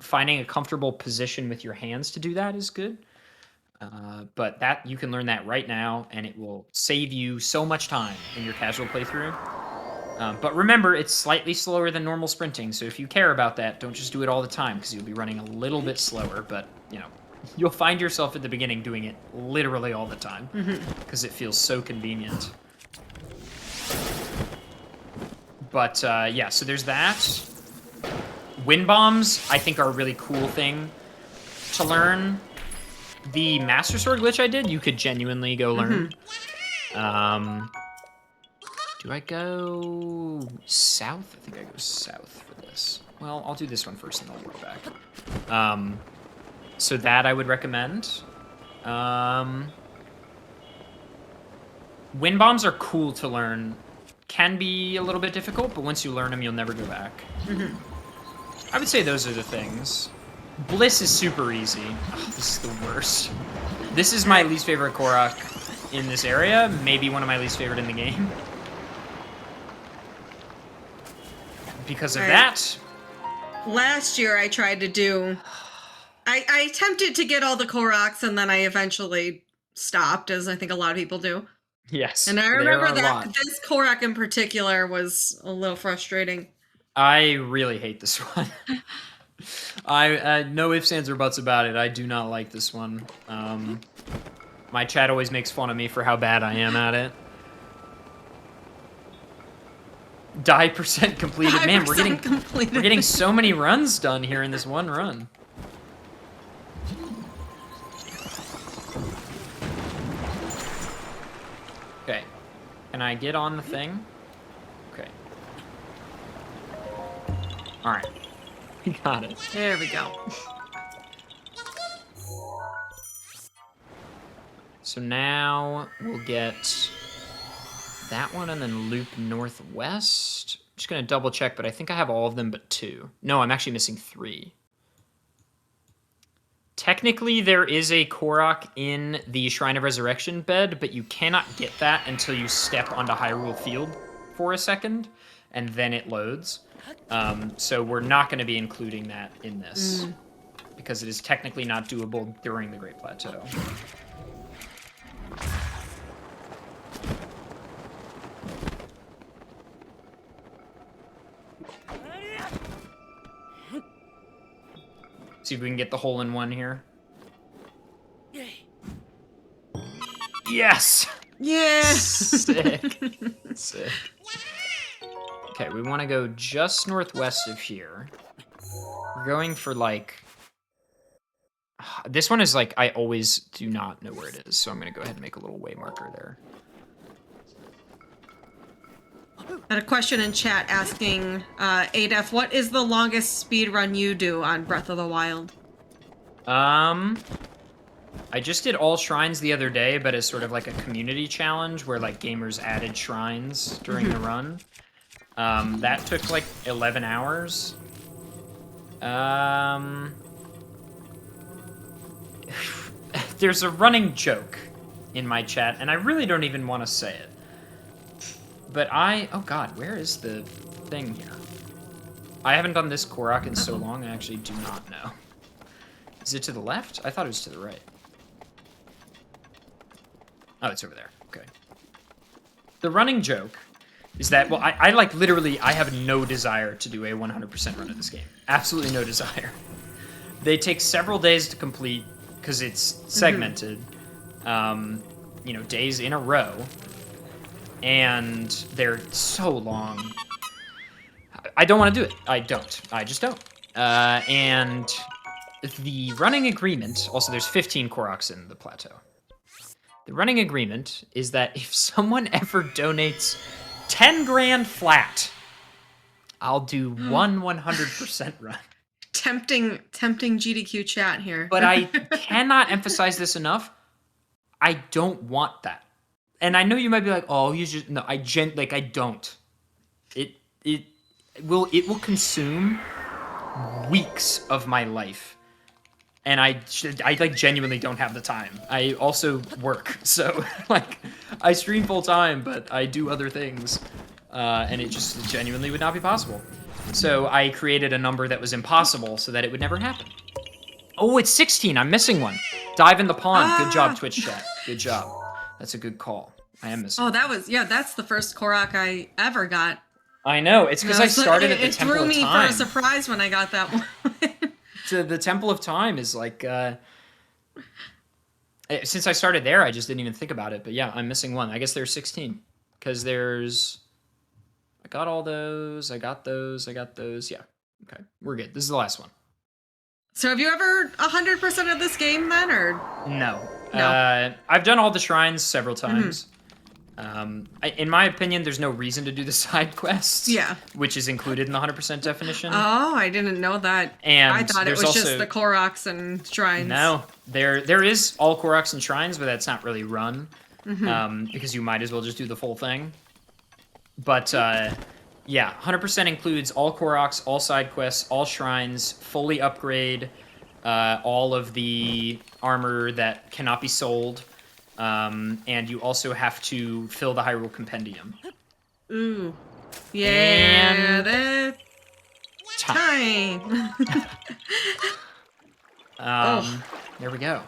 Finding a comfortable position with your hands to do that is good. But that you can learn that right now, and it will save you so much time in your casual playthrough. But remember, it's slightly slower than normal sprinting, so if you care about that, don't just do it all the time, because you'll be running a little bit slower, but, you'll find yourself at the beginning doing it literally all the time, because it feels so convenient. But, yeah, so there's that. Wind bombs, I think, are a really cool thing to learn. The Master Sword glitch I did, you could genuinely go learn. Do I go south? I think I go south for this. Well, I'll do this one first and I'll work back. So that I would recommend. Wind bombs are cool to learn. Can be a little bit difficult, but once you learn them, you'll never go back. I would say those are the things. Bliss is super easy. Oh, this is the worst. This is my least favorite Korok in this area. Maybe one of my least favorite in the game. Because of that. Last year I tried to do... I attempted to get all the Koroks, and then I eventually stopped, as I think a lot of people do. Yes. And I remember that this Korok in particular was a little frustrating. I really hate this one. No ifs, ands, or buts about it. I do not like this one. My chat always makes fun of me for how bad I am at it. Die percent completed. Man, we're getting so many runs done here in this one run. Okay. Can I get on the thing? Okay. Alright. We got it. There we go. So now we'll get that one and then loop northwest. I'm just going to double check, but I think I have all of them but 2. No, I'm actually missing 3. Technically, there is a Korok in the Shrine of Resurrection bed, but you cannot get that until you step onto Hyrule Field for a second, and then it loads. So we're not going to be including that in this. because it is technically not doable during the Great Plateau. See if we can get the hole-in-one here. Yes! Yeah. Sick. Sick. Okay, we want to go just northwest of here. We're going for, like... This one is, like, I always do not know where it is, so I'm going to go ahead and make a little way marker there. Had a question in chat asking, Adef, what is the longest speed run you do on Breath of the Wild? I just did all shrines the other day, but as sort of like a community challenge where like gamers added shrines during the run. That took like 11 hours. There's a running joke in my chat, and I really don't even want to say it. But oh god, where is the thing here? I haven't done this Korok in so long, I actually do not know. Is it to the left? I thought it was to the right. Oh, it's over there. Okay. The running joke is that, well, I like literally, I have no desire to do a 100% run of this game. Absolutely no desire. They take several days to complete because it's segmented, you know, days in a row. And they're so long. I don't want to do it. I don't. I just don't. And the running agreement, also there's 15 Koroks in the plateau. The running agreement is that if someone ever donates 10 grand flat, I'll do one 100% run. Tempting GDQ chat here. But I cannot emphasize this enough. I don't want that. And I know you might be like, oh, you just, no, I don't. It will consume weeks of my life. And I like genuinely don't have the time. I also work, so like I stream full time, but I do other things, and it just genuinely would not be possible. So I created a number that was impossible so that it would never happen. Oh, it's 16. I'm missing one. Dive in the pond. Good job, Twitch chat. Good job. That's a good call. I am missing. Oh, that's the first Korok I ever got. I know. It's because I started at the Temple of Time. It threw me for a surprise when I got that one. The Temple of Time is like, since I started there, I just didn't even think about it. But yeah, I'm missing one. I guess there's 16. Because I got all those. I got those. Yeah. Okay. We're good. This is the last one. So have you ever 100% of this game then, or? No. I've done all the shrines several times. In my opinion, there's no reason to do the side quests. Yeah. Which is included in the 100% definition. Oh, I didn't know that. And I thought it was also just the Koroks and shrines. No, there is all Koroks and shrines, but that's not really run. Because you might as well just do the full thing. But yeah, 100% includes all Koroks, all side quests, all shrines, fully upgrade all of the armor that cannot be sold. And you also have to fill the Hyrule Compendium. Ooh. Yeah, that's time. There we go.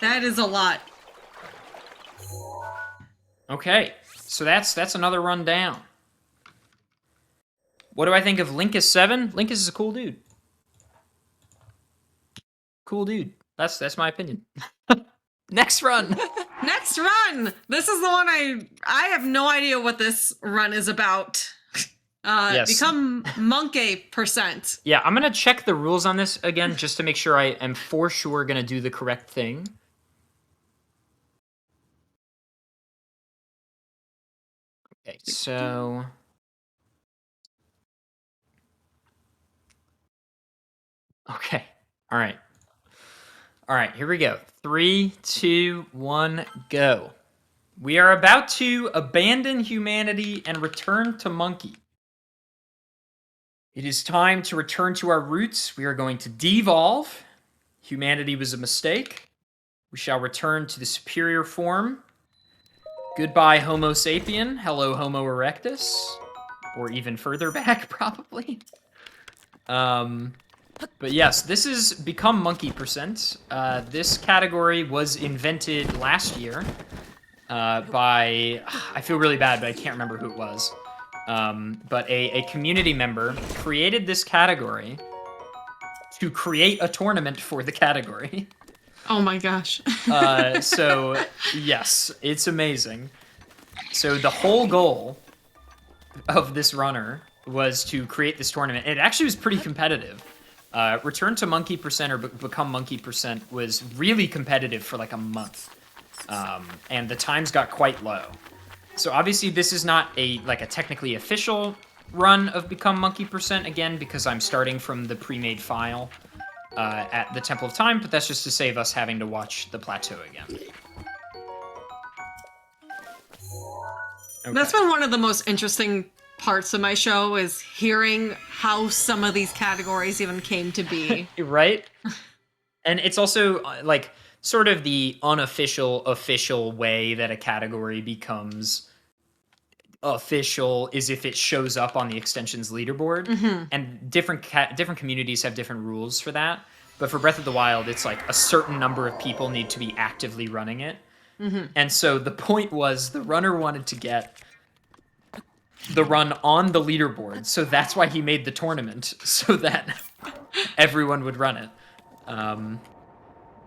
That is a lot. Okay, so that's another run down. What do I think of Linkus 7? Linkus is a cool dude. Cool dude. That's my opinion. Next run. Next run. This is the one I have no idea what this run is about. Yes. Become Monke %. Yeah, I'm gonna check the rules on this again just to make sure I am for sure gonna do the correct thing. Okay, so okay. All right, here we go. 3, 2, 1, go. We are about to abandon humanity and return to Monke. It is time to return to our roots. We are going to devolve. Humanity was a mistake. We shall return to the superior form. Goodbye, Homo sapien. Hello, Homo erectus. Or even further back, probably. But yes, this is Become Monkey Percent. This category was invented last year by, I feel really bad, but I can't remember who it was. But a community member created this category to create a tournament for the category. Oh my gosh. So, yes, it's amazing. So the whole goal of this runner was to create this tournament. It actually was pretty competitive. Return to Monkey Percent or Become Monkey Percent was really competitive for like a month. And the times got quite low. So obviously this is not a technically official run of Become Monkey Percent, again, because I'm starting from the pre-made file at the Temple of Time, but that's just to save us having to watch the plateau again. Okay. That's been one of the most interesting parts of my show, is hearing how some of these categories even came to be. Right? And it's also like sort of the unofficial official way that a category becomes official is if it shows up on the extension's leaderboard. And different communities have different rules for that. But for Breath of the Wild, it's like a certain number of people need to be actively running it. And so the point was the runner wanted to get the run on the leaderboard, so that's why he made the tournament, so that everyone would run it.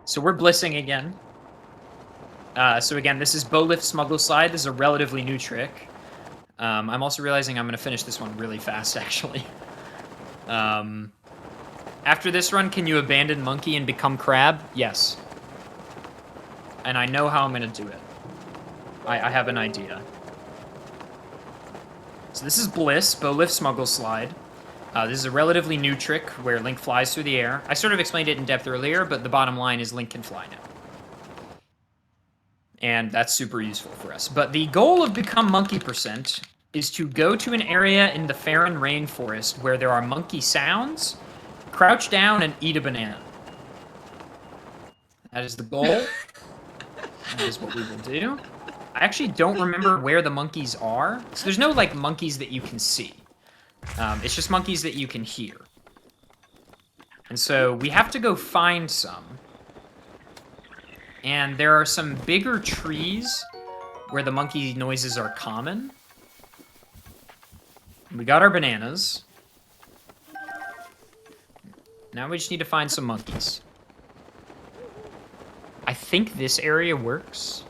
So we're blissing again. So again, this is Bow Lift Smuggle Slide. This is a relatively new trick. I'm also realizing I'm going to finish this one really fast, actually. After this run, can you abandon Monkey and become Crab? Yes. And I know how I'm going to do it. I have an idea. So this is Bliss, Bow Lift Smuggle Slide. This is a relatively new trick where Link flies through the air. I sort of explained it in depth earlier, but the bottom line is Link can fly now. And that's super useful for us. But the goal of Become Monkey Percent is to go to an area in the Farron Rainforest where there are monkey sounds, crouch down, and eat a banana. That is the goal. That is what we will do. I actually don't remember where the monkeys are. So there's no, like, monkeys that you can see. It's just monkeys that you can hear. And so we have to go find some. And there are some bigger trees where the monkey noises are common. We got our bananas. Now we just need to find some monkeys. I think this area works.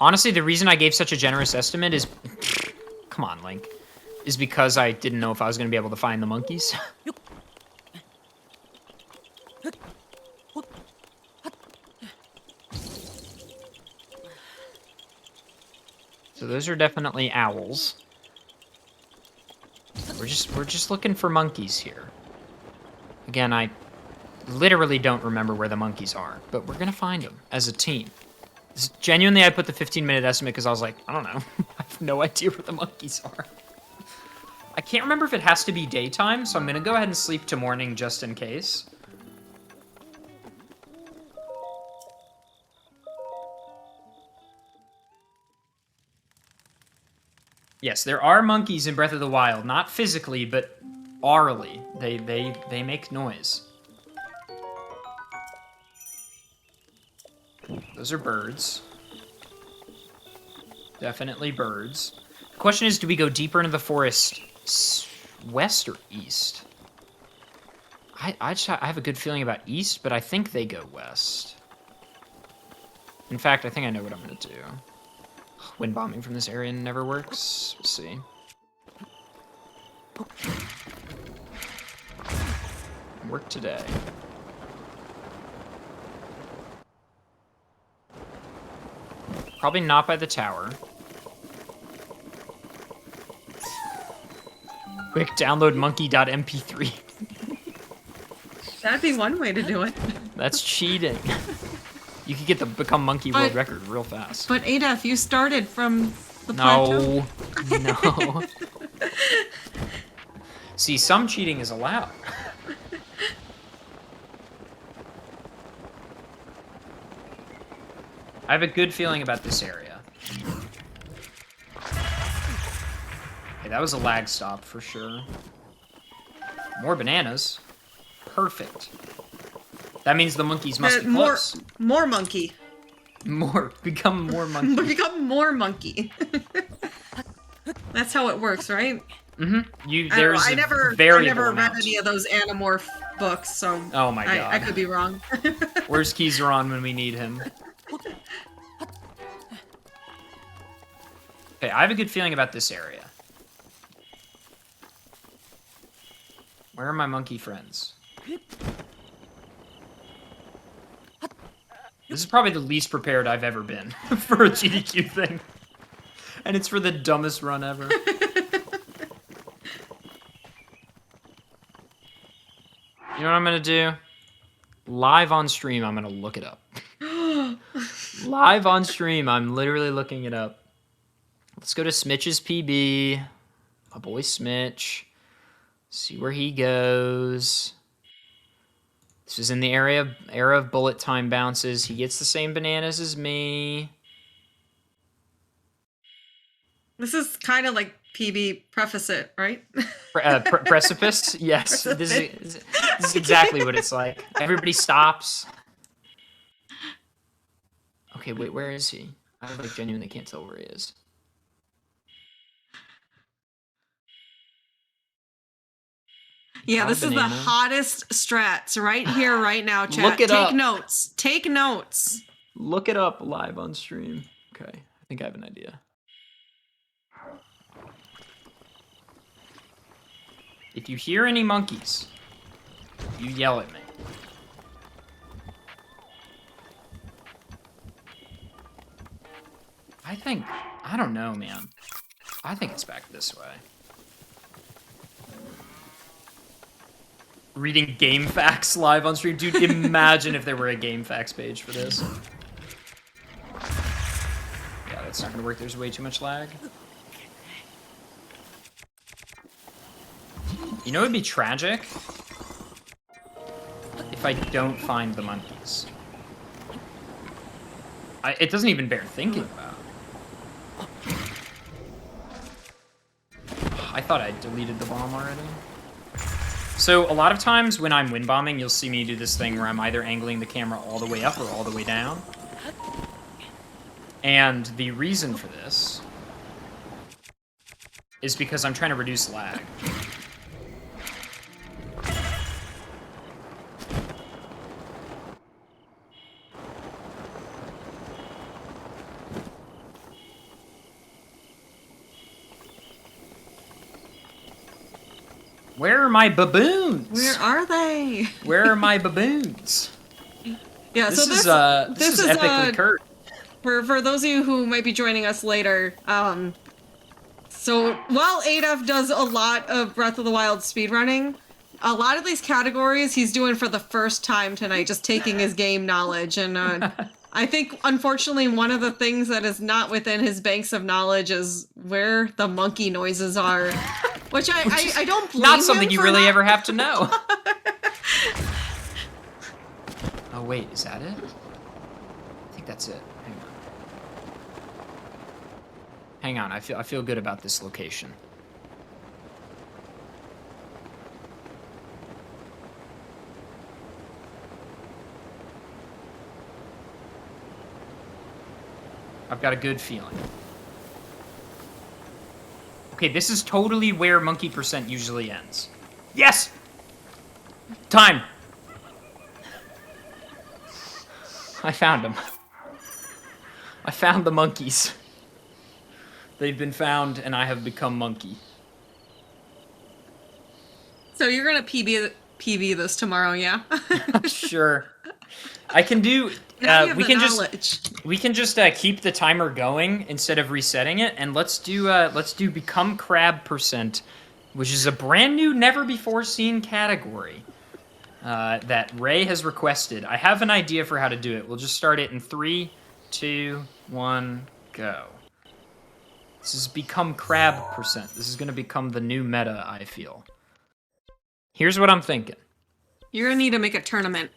Honestly, the reason I gave such a generous estimate is... Come on, Link. Is because I didn't know if I was going to be able to find the monkeys. So those are definitely owls. We're just looking for monkeys here. Again, I literally don't remember where the monkeys are, but we're gonna find them as a team. Genuinely, I put the 15-minute estimate because I was like, I don't know. I have no idea where the monkeys are. I can't remember if it has to be daytime, so I'm gonna go ahead and sleep to morning just in case. Yes, there are monkeys in Breath of the Wild, not physically, but aurally. They make noise. Those are birds. Definitely birds. The question is, do we go deeper into the forest west or east? I have a good feeling about east, but I think they go west. In fact, I think I know what I'm going to do. Wind bombing from this area never works. We'll see. Work today. Probably not by the tower. Quick, download monkey.mp3. That'd be one way to do it. That's cheating. You could get the Become Monkey world record real fast. But Adaf, you started from the plateau. No. See, some cheating is allowed. I have a good feeling about this area. Okay, that was a lag stop for sure. More bananas. Perfect. That means the monkeys must be close. More monkey. Become more monkey. Become more monkey. That's how it works, right? Mm-hmm. I never read any of those Animorph books, so oh my god, I could be wrong. Where's Kizaron when we need him? Okay, I have a good feeling about this area. Where are my monkey friends? This is probably the least prepared I've ever been for a GDQ thing. And it's for the dumbest run ever. You know what I'm gonna do? Live on stream, I'm gonna look it up. Live on stream, I'm literally looking it up. Let's go to Smitch's PB. My boy Smitch. See where he goes. This is in the era of bullet time bounces. He gets the same bananas as me. This is kind of like PB Preface It, right? Precipice? Yes. This is exactly what it's like. Everybody stops. Okay, wait, where is he? I like genuinely can't tell where he is. Yeah, this is the hottest strats right here, right now, chat. Look it up. Take notes. Take notes. Look it up live on stream. Okay, I think I have an idea. If you hear any monkeys, you yell at me. I don't know, man. I think it's back this way. Reading game facts live on stream. Dude, imagine if there were a game facts page for this. Yeah, that's not gonna work. There's way too much lag. You know, it'd be tragic if I don't find the monkeys. It doesn't even bear thinking about. I thought I deleted the bomb already. So a lot of times when I'm wind bombing, you'll see me do this thing where I'm either angling the camera all the way up or all the way down. And the reason for this is because I'm trying to reduce lag. Where are my baboons? Where are they? Where are my baboons? Yeah, this is epically cursed. For those of you who might be joining us later, so while Adaf does a lot of Breath of the Wild speedrunning, a lot of these categories he's doing for the first time tonight, just taking his game knowledge. And I think, unfortunately, one of the things that is not within his banks of knowledge is where the monkey noises are. Which I don't blame not something him you for really that. ever have to know. Oh, wait, is that it? I think that's it. Hang on, I feel good about this location. I've got a good feeling. Okay, this is totally where monkey percent usually ends. Yes! Time! I found them. I found the monkeys. They've been found, and I have become monkey. So you're gonna PB this tomorrow, yeah? Sure. I can do. We can just keep the timer going instead of resetting it, and let's do become crab percent, which is a brand new, never before seen category that Ray has requested. I have an idea for how to do it. We'll just start it in 3, 2, 1, go. This is become crab percent. This is gonna become the new meta, I feel. Here's what I'm thinking. You're gonna need to make a tournament.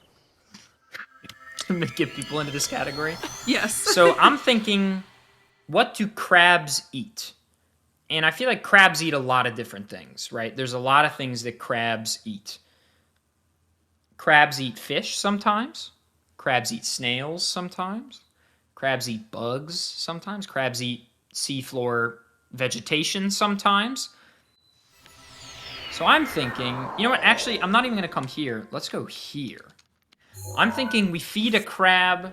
To get people into this category? Yes. So I'm thinking, what do crabs eat? And I feel like crabs eat a lot of different things, right? There's a lot of things that crabs eat. Crabs eat fish sometimes. Crabs eat snails sometimes. Crabs eat bugs sometimes. Crabs eat seafloor vegetation sometimes. So I'm thinking, you know what? Actually, I'm not even going to come here. Let's go here. I'm thinking we feed a crab,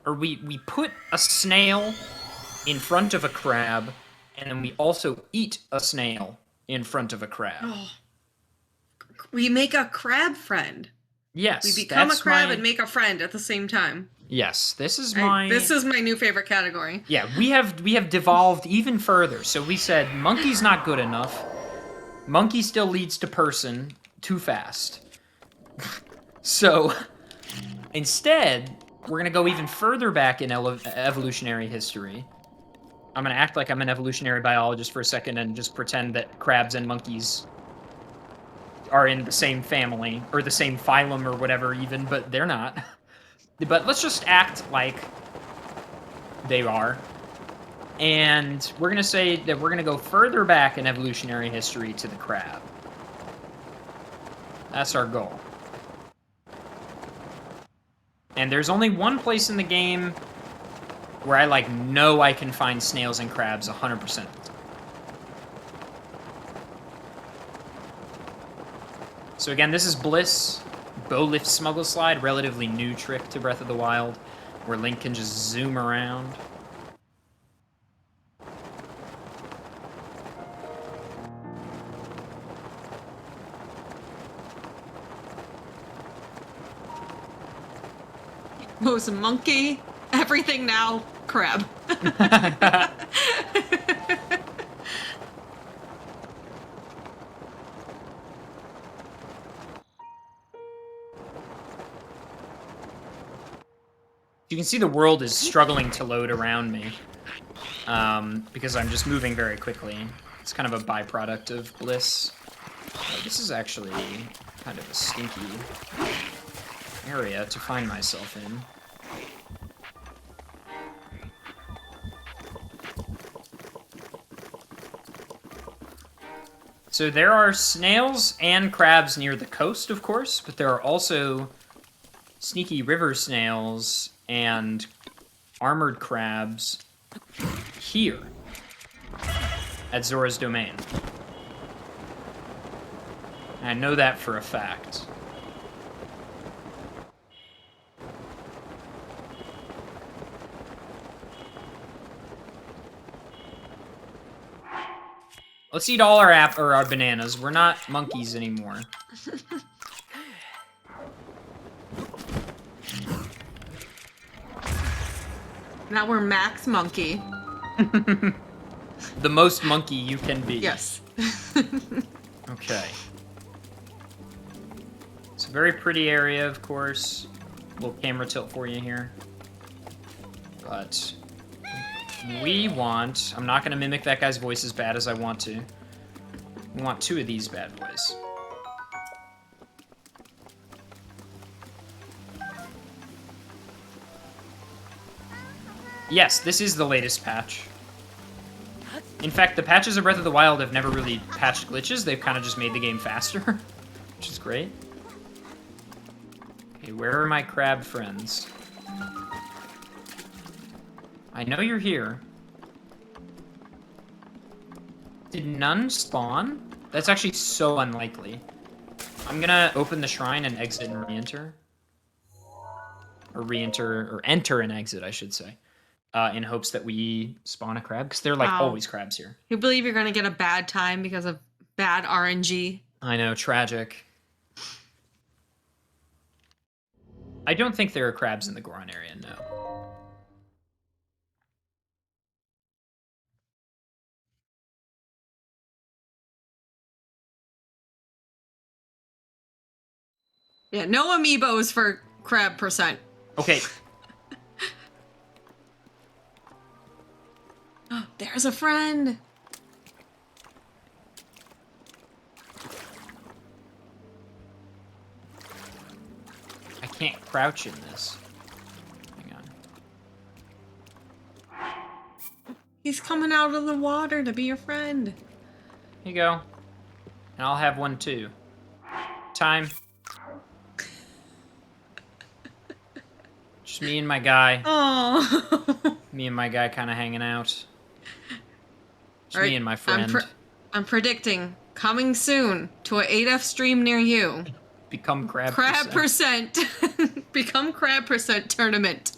or we put a snail in front of a crab, and then we also eat a snail in front of a crab. Oh. We make a crab friend. Yes, We become a crab my... and make a friend at the same time. Yes, this is my... This is my new favorite category. Yeah, we have devolved even further. So we said monkey's not good enough. Monkey still leads to person too fast. So instead, we're going to go even further back in evolutionary history. I'm going to act like I'm an evolutionary biologist for a second and just pretend that crabs and monkeys are in the same family, or the same phylum or whatever even, but they're not. But let's just act like they are. And we're going to say that we're going to go further back in evolutionary history to the crab. That's our goal. And there's only one place in the game where I, like, know I can find snails and crabs 100%. So again, this is Bliss, Bow Lift Smuggle Slide, relatively new trick to Breath of the Wild, where Link can just zoom around. Who's a monkey? Everything now, crab. You can see the world is struggling to load around me, because I'm just moving very quickly. It's kind of a byproduct of Bliss. This is actually kind of a stinky area to find myself in. So there are snails and crabs near the coast, of course, but there are also sneaky river snails and armored crabs here at Zora's Domain. And I know that for a fact. Let's eat all our bananas. We're not monkeys anymore. Now we're Max Monkey. The most monkey you can be. Yes. Okay. It's a very pretty area, of course. Little camera tilt for you here. But we want... I'm not going to mimic that guy's voice as bad as I want to. We want 2 of these bad boys. Yes, this is the latest patch. In fact, the patches of Breath of the Wild have never really patched glitches. They've kind of just made the game faster, which is great. Okay, where are my crab friends? I know you're here. Did none spawn? That's actually so unlikely. I'm gonna open the shrine and exit and re-enter. Or re-enter, or enter and exit, I should say. In hopes that we spawn a crab, because there are, like, always crabs here. You believe you're gonna get a bad time because of bad RNG? I know, tragic. I don't think there are crabs in the Goron area, no. Yeah, no amiibos for crab percent. Okay. There's a friend. I can't crouch in this. Hang on. He's coming out of the water to be your friend. Here you go. And I'll have one too. Time. Just me and my guy. Oh. Me and my guy kind of hanging out. Just All right, me and my friend. I'm predicting coming soon to an 8F stream near you. Become crab. Crab percent. Become crab percent tournament.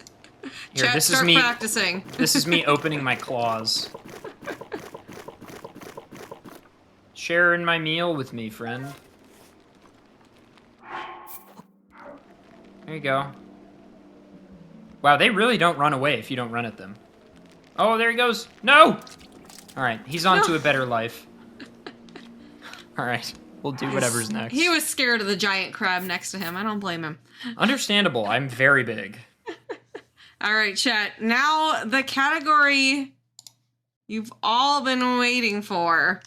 Here, Chat, this start is me practicing. This is me opening my claws. Sharing my meal with me, friend. There you go. Wow, they really don't run away if you don't run at them. Oh, there he goes. No! Alright, he's on to a better life. Alright, we'll do whatever's next. He was scared of the giant crab next to him. I don't blame him. Understandable, I'm very big. Alright, chat. Now the category you've all been waiting for.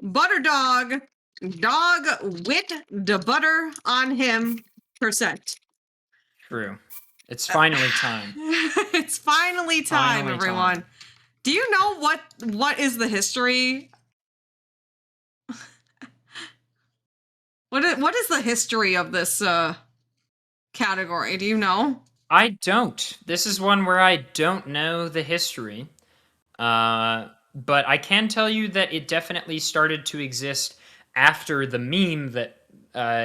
Butter dog. Dog with the butter on him percent. True. It's finally time. It's finally time, Finally everyone. time. Do you know what is the history? What is the history of this category? Do you know? I don't. This is one where I don't know the history. But I can tell you that it definitely started to exist after the meme that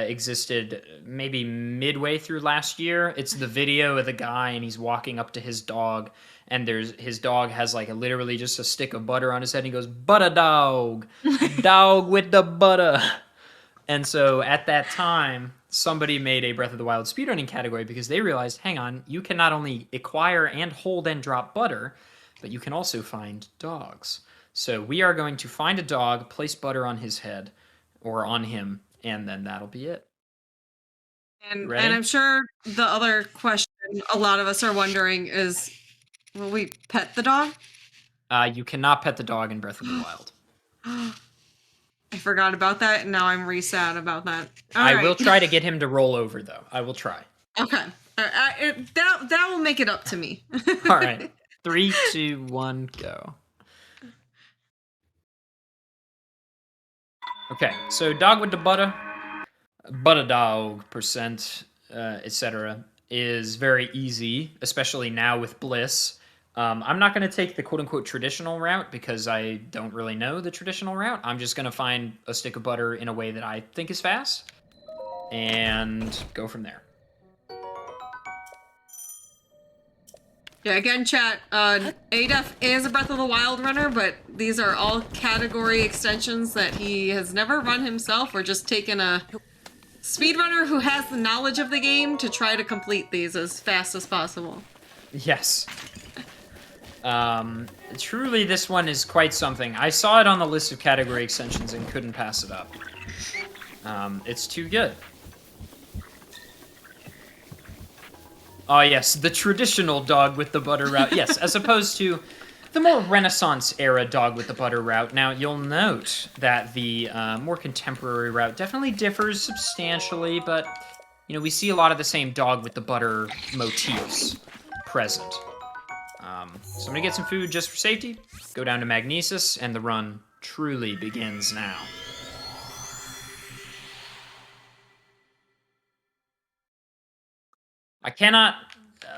existed maybe midway through last year. It's the video of the guy and he's walking up to his dog and his dog has like literally just a stick of butter on his head and he goes, "Butter dog, dog with the butter." And so at that time, somebody made a Breath of the Wild speedrunning category because they realized, hang on, you can not only acquire and hold and drop butter, but you can also find dogs. So we are going to find a dog, place butter on his head or on him, and then that'll be it. And Ready? I'm sure the other question a lot of us are wondering is, will we pet the dog? You cannot pet the dog in Breath of the Wild. I forgot about that, and now I'm sad about that. I will try to get him to roll over, though. I will try. Okay. That will make it up to me. All right. 3, 2, 1, go. Okay, so dog with the butter dog percent, etc. is very easy, especially now with Bliss. I'm not going to take the quote-unquote traditional route because I don't really know the traditional route. I'm just going to find a stick of butter in a way that I think is fast and go from there. Yeah, again, chat, Adef is a Breath of the Wild runner, but these are all category extensions that he has never run himself or just taken a speedrunner who has the knowledge of the game to try to complete these as fast as possible. Yes. Truly, this one is quite something. I saw it on the list of category extensions and couldn't pass it up. It's too good. Oh yes, the traditional dog with the butter route. Yes, as opposed to the more Renaissance era dog with the butter route. Now, you'll note that the more contemporary route definitely differs substantially, but, you know, we see a lot of the same dog with the butter motifs present. So I'm gonna get some food just for safety, go down to Magnesis, and the run truly begins now. I cannot,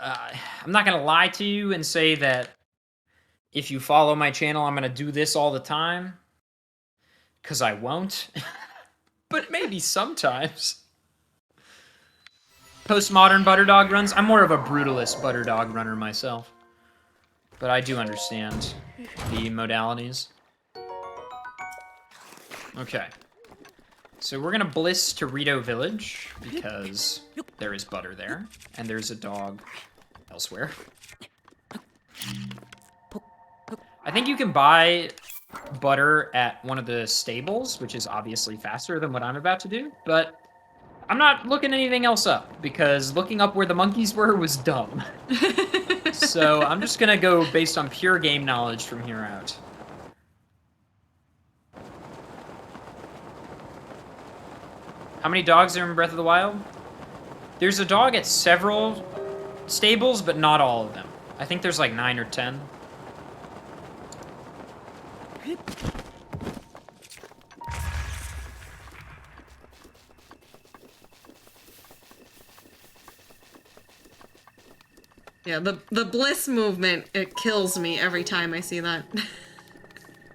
I'm not gonna lie to you and say that if you follow my channel, I'm gonna do this all the time, because I won't, but maybe sometimes. Postmodern butter dog runs, I'm more of a brutalist butter dog runner myself, but I do understand the modalities. Okay. So we're gonna bliss to Rito Village, because there is butter there, and there's a dog elsewhere. I think you can buy butter at one of the stables, which is obviously faster than what I'm about to do, but I'm not looking anything else up, because looking up where the monkeys were was dumb. So I'm just gonna go based on pure game knowledge from here out. How many dogs are in Breath of the Wild? There's a dog at several stables, but not all of them. I think there's like 9 or 10. Yeah, the bliss movement, it kills me every time I see that.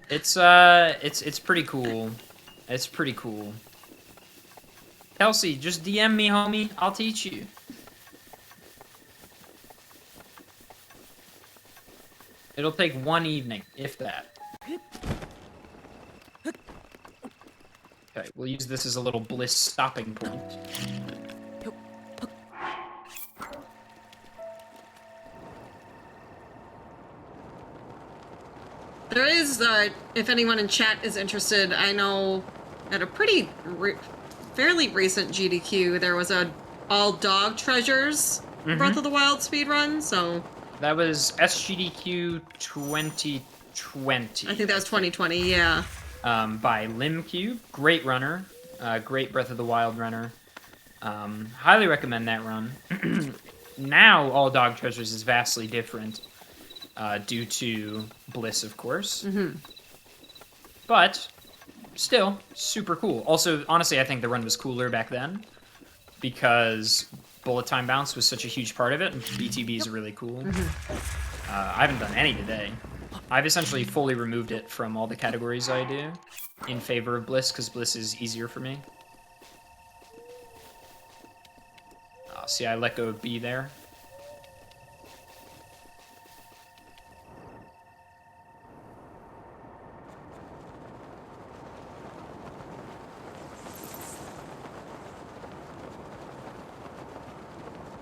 It's pretty cool. It's pretty cool. Kelsey, just DM me, homie. I'll teach you. It'll take one evening, if that. Okay, we'll use this as a little bliss stopping point. There is, if anyone in chat is interested, I know at a fairly recent GDQ, there was a all dog treasures Breath of the Wild speedrun, so... That was SGDQ 2020. I think that was 2020, yeah. By Limcube. Great runner. Great Breath of the Wild runner. Highly recommend that run. Now, All Dog Treasures is vastly different due to Bliss, of course. But still, super cool. Also, honestly, I think the run was cooler back then because bullet time bounce was such a huge part of it, and BTB is really cool. I haven't done any today. I've essentially fully removed it from all the categories I do in favor of Bliss, because Bliss is easier for me. See, I let go of B there.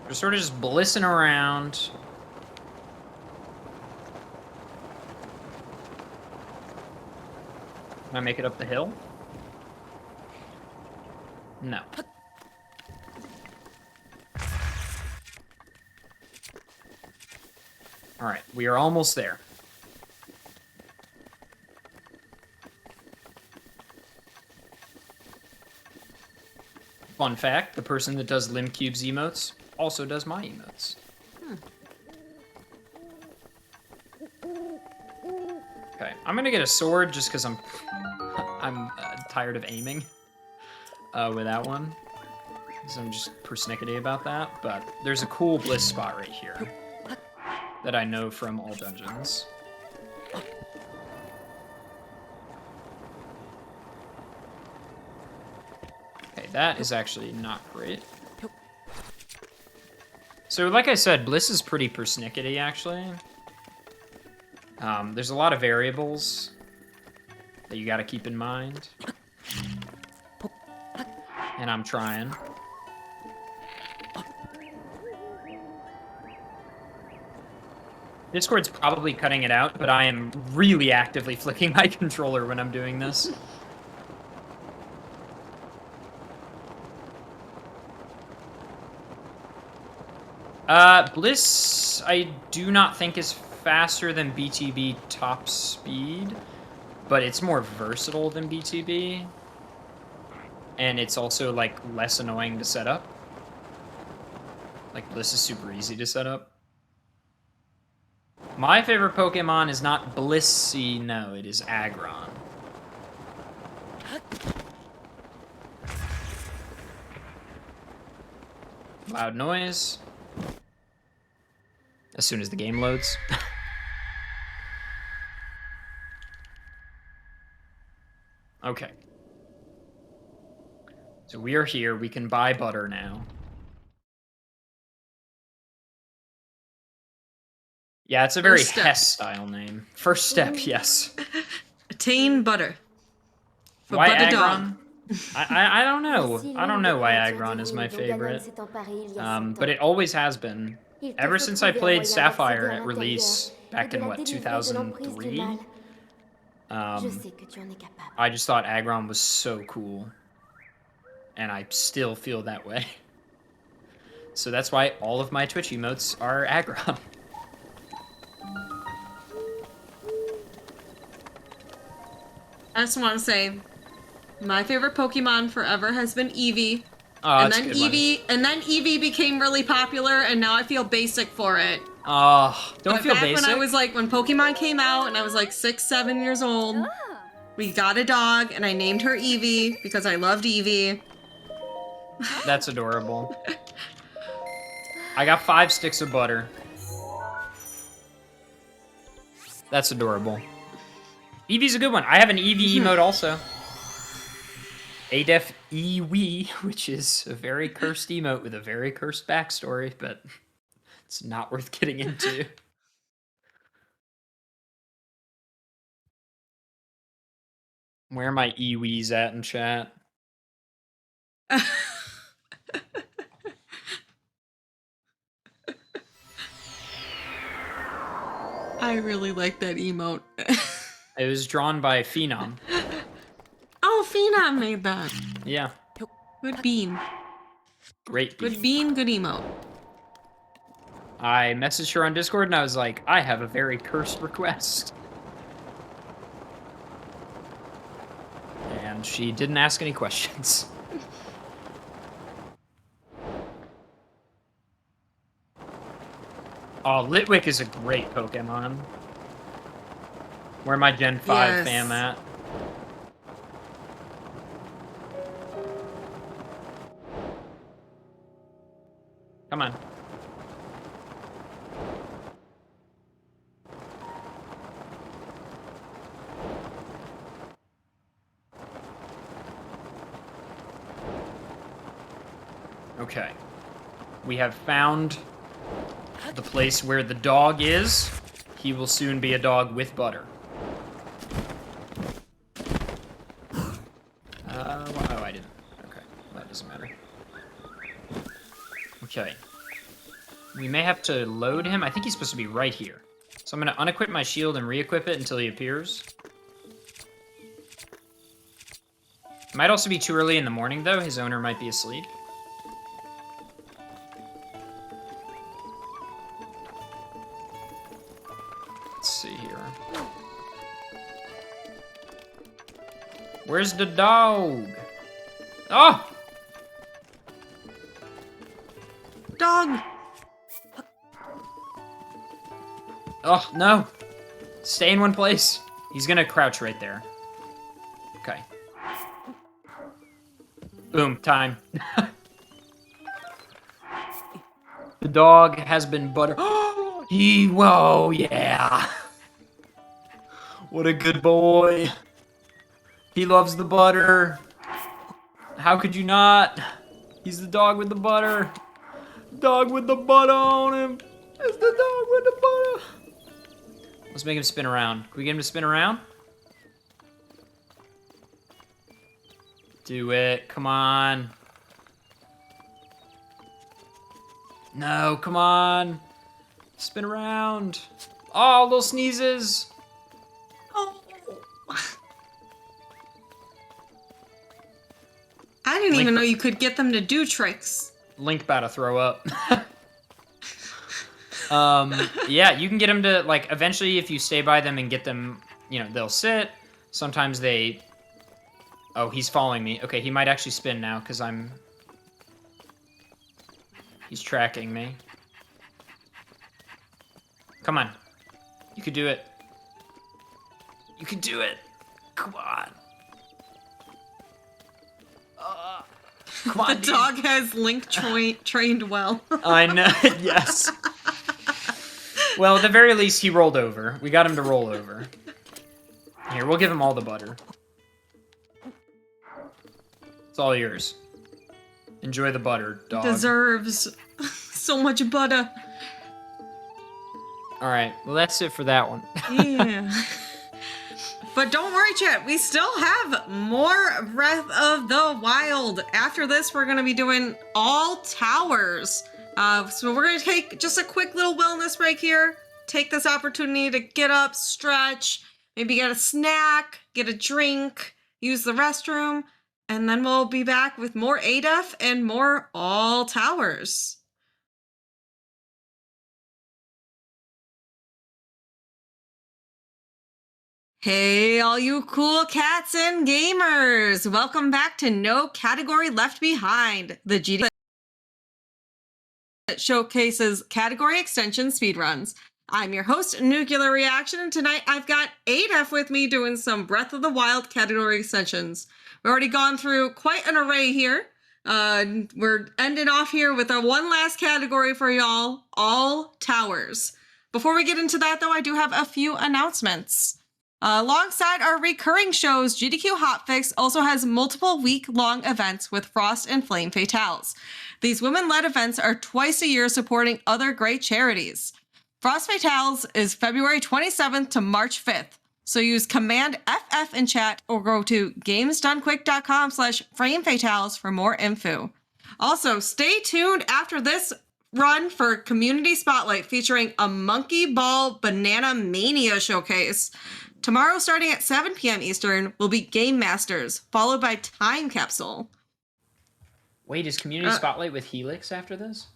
We're sort of just blissing around. Can I make it up the hill? No. Alright, we are almost there. Fun fact, the person that does Limcube's emotes also does my emotes. Okay, I'm gonna get a sword just because I'm tired of aiming with that one. So I'm just persnickety about that, but there's a cool bliss spot right here that I know from all dungeons. Okay, that is actually not great. So like I said, bliss is pretty persnickety actually. There's a lot of variables that you gotta keep in mind. And I'm trying. Discord's probably cutting it out, but I am really actively flicking my controller when I'm doing this. Bliss, I do not think is faster than BTB top speed, but it's more versatile than BTB. And it's also, like, less annoying to set up. Like, Bliss is super easy to set up. My favorite Pokemon is not Blissey, no, it is Aggron. Loud noise. As soon as the game loads. Okay. So we are here. We can buy butter now. Yeah, it's a very Hess-style name. First step, yes. Attain butter. For Why butter Aggron? dog. I don't know. I don't know why Aggron is my favorite. But it always has been. Ever since I played Sapphire at release back in, what, 2003? I just thought Aggron was so cool. And I still feel that way. So that's why all of my Twitch emotes are Aggron. I just want to say, my favorite Pokemon forever has been Eevee. Oh, and that's then a good one. Eevee became really popular, and now I feel basic for it. Oh, don't But feel back basic. when I was like, when Pokemon came out, and I was like 6, 7 years old, we got a dog, and I named her Eevee because I loved Eevee. That's adorable. I got 5 sticks of butter. That's adorable. Eevee's a good one. I have an Eevee emote also. Adef Eevee, which is a very cursed emote with a very cursed backstory, but it's not worth getting into. Where are my Eewees at in chat? I really like that emote. It was drawn by Phenom. Oh, Phenom made that. Yeah. Good bean. Great bean. Good bean, good emote. I messaged her on Discord and I was like, I have a very cursed request. And she didn't ask any questions. Oh, Litwick is a great Pokemon. Where my Gen 5 fam at? Come on. Okay. We have found the place where the dog is. He will soon be a dog with butter. Oh, I didn't. Okay, that doesn't matter. Okay. We may have to load him. I think he's supposed to be right here. So I'm going to unequip my shield and re-equip it until he appears. It might also be too early in the morning, though. His owner might be asleep. Let's see here. Where's the dog? Oh! Dog! Oh, no. Stay in one place. He's gonna crouch right there. Okay. Boom, time. The dog has been butter. Whoa, yeah. What a good boy. He loves the butter. How could you not? He's the dog with the butter. Dog with the butter on him. It's the dog with the butter. Let's make him spin around. Can we get him to spin around? Do it. Come on. No, come on. Spin around. Oh, little sneezes. Oh. I didn't even know you could get them to do tricks. Link about to throw up. Yeah, you can get them to, like, eventually if you stay by them and get them, you know, they'll sit. Sometimes they... Oh, he's following me. Okay, he might actually spin now, because I'm... He's tracking me. Come on. You could do it. You could do it. Come on. Come on, The dog has Link trained well. I know, yes. Well, at the very least, he rolled over. We got him to roll over. Here, we'll give him all the butter. It's all yours. Enjoy the butter, dog. Deserves so much butter. All right, well, that's it for that one. Yeah. But don't worry, chat. We still have more Breath of the Wild. After this, we're going to be doing all towers. So we're going to take just a quick little wellness break here. Take this opportunity to get up, stretch, maybe get a snack, get a drink, use the restroom, and then we'll be back with more ADF and more all towers. Hey, all you cool cats and gamers! Welcome back to No Category Left Behind, the GD that showcases category extension speedruns. I'm your host, Nuclear Reaction, and tonight I've got ADEF with me doing some Breath of the Wild category extensions. We've already gone through quite an array here. We're ending off here with our one last category for y'all, all towers. Before we get into that, though, I do have a few announcements. Alongside our recurring shows, GDQ Hotfix also has multiple week-long events with Frost and Flame Fatales. These women-led events are twice a year supporting other great charities. Frost Fatales is February 27th to March 5th, so use Command FF in chat or go to gamesdonequick.com/framefatales for more info. Also, stay tuned after this run for Community Spotlight featuring a Monkey Ball Banana Mania showcase. Tomorrow, starting at 7 p.m. Eastern, will be Game Masters, followed by Time Capsule. Wait, is Community Spotlight with Helix after this?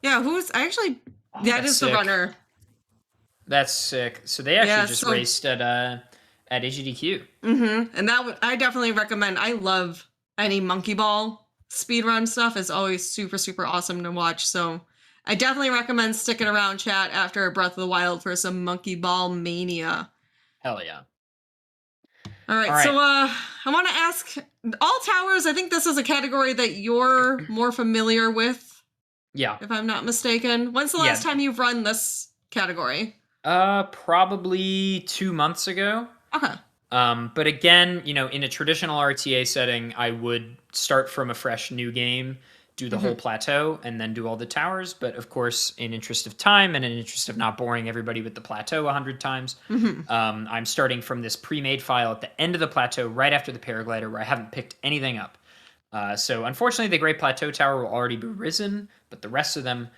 Yeah, that is sick. the runner. That's sick. So they actually raced at AGDQ. Mm-hmm. And I definitely recommend. I love any Monkey Ball speedrun stuff. It's always super, super awesome to watch. So I definitely recommend sticking around chat after Breath of the Wild for some Monkey Ball Mania. Hell yeah. All right. So I want to ask, all towers, I think this is a category that you're more familiar with. Yeah. If I'm not mistaken. When's the last time you've run this category? Probably 2 months ago. Okay. But again, in a traditional RTA setting, I would start from a fresh new game, do the whole plateau, and then do all the towers. But of course, in interest of time and in interest of not boring everybody with the plateau 100 times, I'm starting from this pre-made file at the end of the plateau, right after the paraglider, where I haven't picked anything up. So unfortunately, the Great Plateau Tower will already be risen, but the rest of them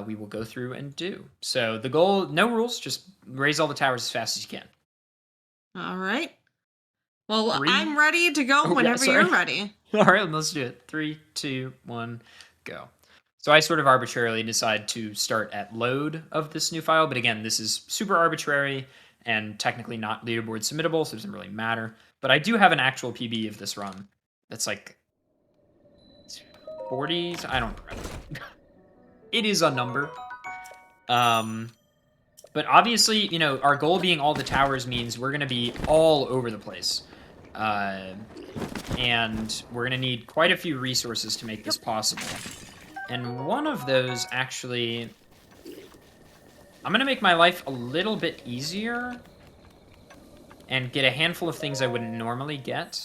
we will go through and do. So the goal, no rules, just raise all the towers as fast as you can. All right. Well, I'm ready to go whenever you're ready. All right, let's do it. 3, 2, 1, go. So I sort of arbitrarily decide to start at load of this new file, but again, this is super arbitrary and technically not leaderboard submittable, so it doesn't really matter. But I do have an actual PB of this run that's like 40s. I don't remember. It is a number. But obviously, our goal being all the towers means we're going to be all over the place. And we're going to need quite a few resources to make this possible. And one of those, actually, I'm going to make my life a little bit easier and get a handful of things I wouldn't normally get,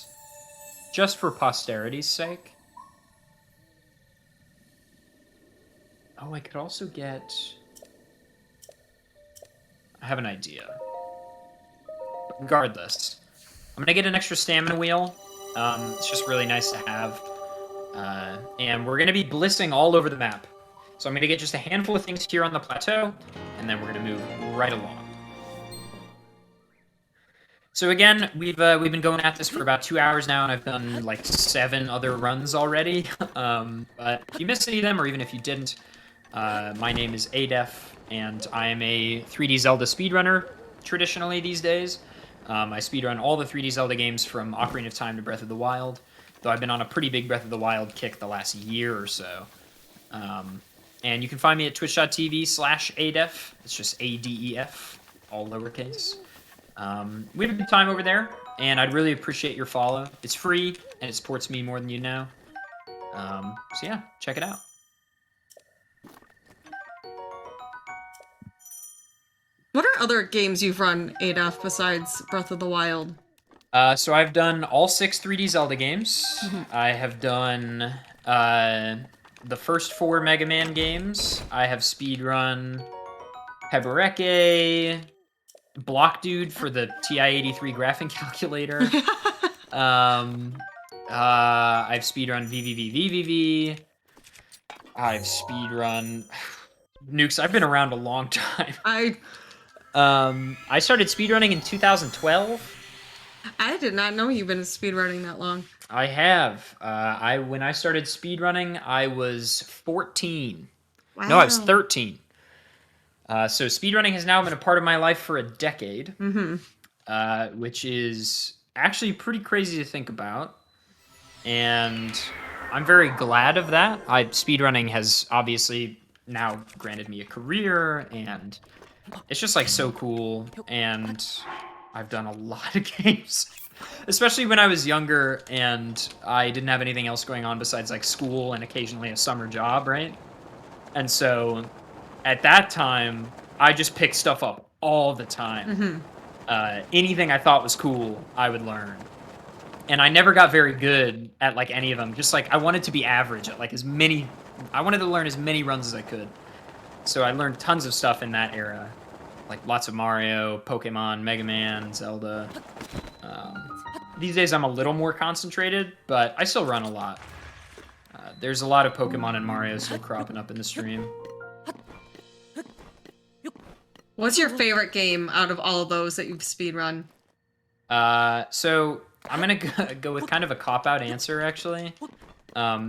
just for posterity's sake. Oh, I could also get... I have an idea. Regardless, I'm going to get an extra stamina wheel. It's just really nice to have. And we're going to be blissing all over the map. So I'm going to get just a handful of things here on the plateau, and then we're going to move right along. So again, we've been going at this for about 2 hours now, and I've done like 7 other runs already. But if you missed any of them, or even if you didn't, my name is ADEF, and I am a 3D Zelda speedrunner traditionally these days. I speedrun all the 3D Zelda games from Ocarina of Time to Breath of the Wild, though I've been on a pretty big Breath of the Wild kick the last year or so. And you can find me at twitch.tv/ADEF. It's just ADEF, all lowercase. We have a good time over there, and I'd really appreciate your follow. It's free, and it supports me more than you know. So yeah, check it out. What are other games you've run, ADEF, besides Breath of the Wild? So I've done all 6 3D Zelda games. I have done the first 4 Mega Man games. I have speedrun Hebereke, Block Dude for the TI-83 graphing calculator. I've speedrun VVVVVV. I've speedrun... Nukes, I've been around a long time. I started speedrunning in 2012. I did not know you've been speedrunning that long. I have. When I started speedrunning, I was 14. Wow. No, I was 13. So speedrunning has now been a part of my life for a decade. which is actually pretty crazy to think about. And I'm very glad of that. Speedrunning has obviously now granted me a career, and it's just like so cool. And I've done a lot of games, especially when I was younger and I didn't have anything else going on besides like school and occasionally a summer job, right? And so at that time, I just picked stuff up all the time. Anything I thought was cool, I would learn. And I never got very good at like any of them. Just like I wanted to be average at like I wanted to learn as many runs as I could. So I learned tons of stuff in that era, like lots of Mario, Pokemon, Mega Man, Zelda. These days I'm a little more concentrated, but I still run a lot. There's a lot of Pokemon and Mario still cropping up in the stream. What's your favorite game out of all of those that you've speedrun? So I'm gonna go with kind of a cop-out answer, actually,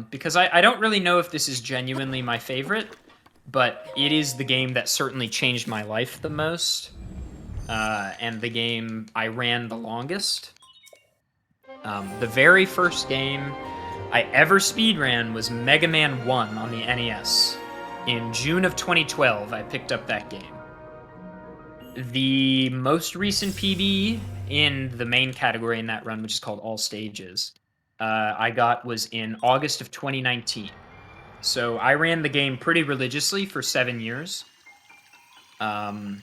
because I don't really know if this is genuinely my favorite, but it is the game that certainly changed my life the most, and the game I ran the longest. The very first game I ever speedran was Mega Man 1 on the NES. In June of 2012, I picked up that game. The most recent PB in the main category in that run, which is called All Stages, I got was in August of 2019. So I ran the game pretty religiously for 7 years. And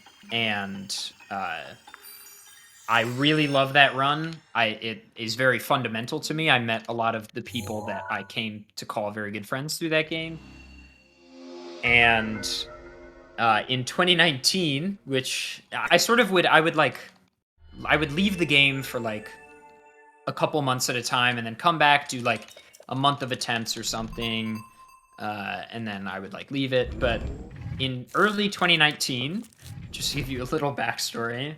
I really love that run. It is very fundamental to me. I met a lot of the people that I came to call very good friends through that game. And in 2019, which I sort of would, I would leave the game for like a couple months at a time and then come back, do like a month of attempts or something, and then I would like leave it. But in early 2019, just to give you a little backstory,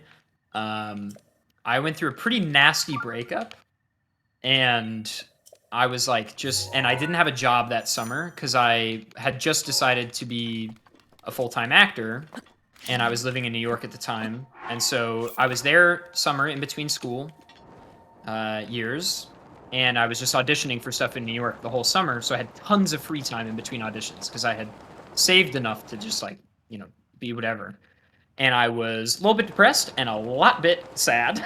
I went through a pretty nasty breakup, and I was like and I didn't have a job that summer because I had just decided to be a full-time actor, and I was living in New York at the time. And so I was there summer in between school years, and I was just auditioning for stuff in New York the whole summer. So I had tons of free time in between auditions because I had saved enough to just like, be whatever. And I was a little bit depressed and a lot bit sad.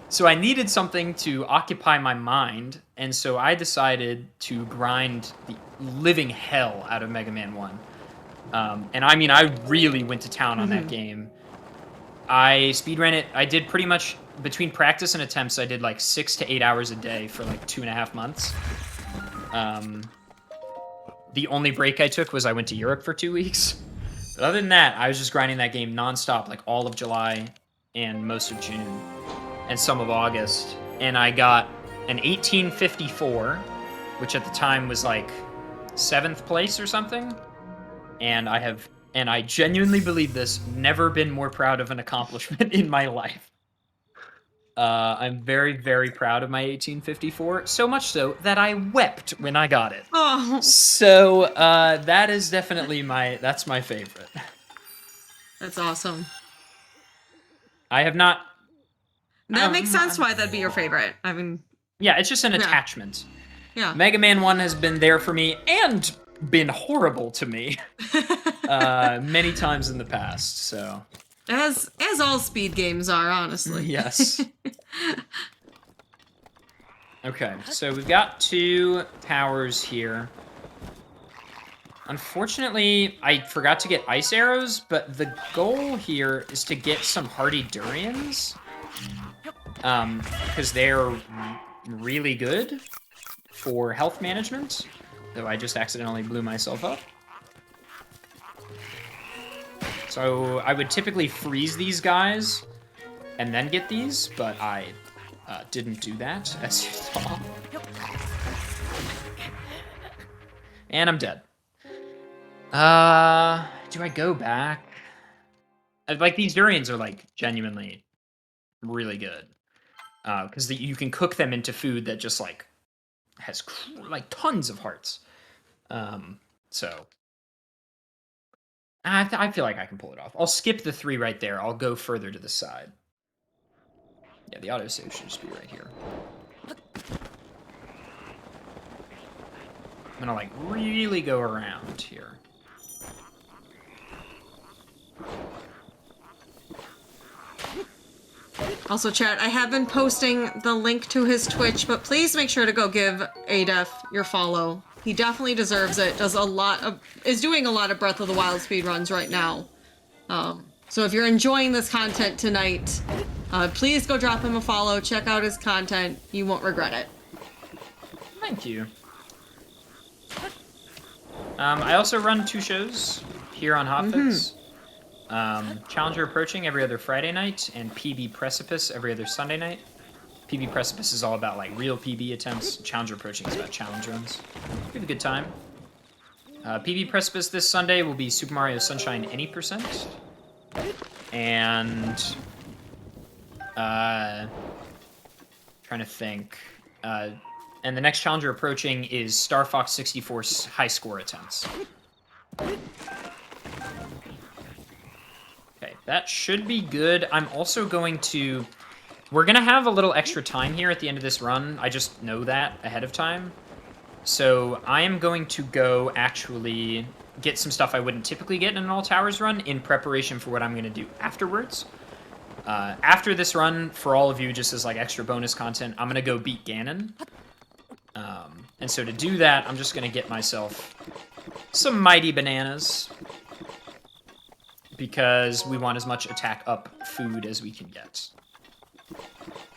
So I needed something to occupy my mind, and so I decided to grind the living hell out of Mega Man 1. And I mean, I really went to town on that game. I speedran it. I did pretty much, between practice and attempts, I did like 6 to 8 hours a day for like 2.5 months. The only break I took was I went to Europe for 2 weeks. But other than that, I was just grinding that game nonstop, like all of July and most of June and some of August. And I got an 1854, which at the time was like 7th place or something. And I genuinely believe this, never been more proud of an accomplishment in my life. I'm very, very proud of my 1854, so much so that I wept when I got it. Oh, So that is definitely that's my favorite. that's awesome. I have not. That makes sense why that'd be your favorite. I mean, Yeah, it's just an attachment. yeah. Mega Man 1 has been there for me and been horrible to me many times in the past, so. As all speed games are, honestly. Yes. Okay, so we've got 2 towers here. Unfortunately, I forgot to get ice arrows, but the goal here is to get some hardy durians. Because they're really good for health management, though I just accidentally blew myself up. So I would typically freeze these guys and then get these, but I didn't do that, as you saw. And I'm dead. Do I go back? Like, these durians are, like, genuinely really good. Because you can cook them into food that just, like, has, like, tons of hearts. So... I feel like I can pull it off. I'll skip the 3 right there. I'll go further to the side. Yeah, the autosave should just be right here. I'm gonna, like, really go around here. Also, chat, I have been posting the link to his Twitch, but please make sure to go give Adef your follow. He definitely deserves it. Is doing a lot of Breath of the Wild speedruns right now. So if you're enjoying this content tonight, please go drop him a follow, check out his content. You won't regret it. Thank you. I also run 2 shows here on Hotfix. Challenger Approaching every other Friday night, and PB Precipice every other Sunday night. PB Precipice is all about, like, real PB attempts. Challenger Approaching is about challenge runs. We have a good time. PB Precipice this Sunday will be Super Mario Sunshine Any %. And... trying to think... and the next Challenger Approaching is Star Fox 64's high score attempts. Okay, that should be good. I'm also going to... We're going to have a little extra time here at the end of this run. I just know that ahead of time. So I am going to go actually get some stuff I wouldn't typically get in an All Towers run in preparation for what I'm going to do afterwards. After this run, for all of you, just as like extra bonus content, I'm going to go beat Ganon. And so to do that, I'm just going to get myself some mighty bananas. Because we want as much attack up food as we can get.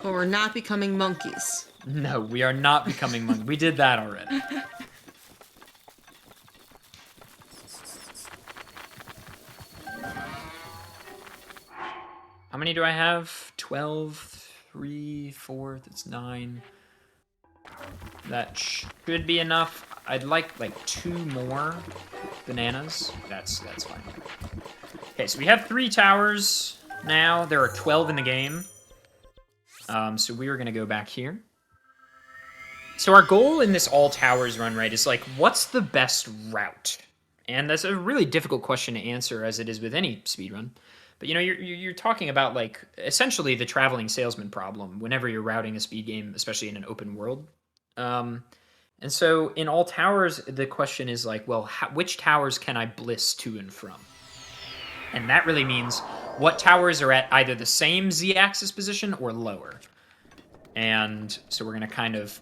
But we're not becoming monkeys. No, we are not becoming monkeys. We did that already. How many do I have? 12, 3, 4, that's 9. That should be enough. I'd like 2 more bananas. That's fine. Okay, so we have 3 towers now. There are 12 in the game. So we are going to go back here. So our goal in this all towers run, right, is like, what's the best route? And that's a really difficult question to answer, as it is with any speedrun. But, you know, you're talking about, like, essentially the traveling salesman problem whenever you're routing a speed game, especially in an open world. And so in all towers, the question is like, well, which towers can I bliss to and from? And that really means what towers are at either the same z-axis position or lower. And so we're going to kind of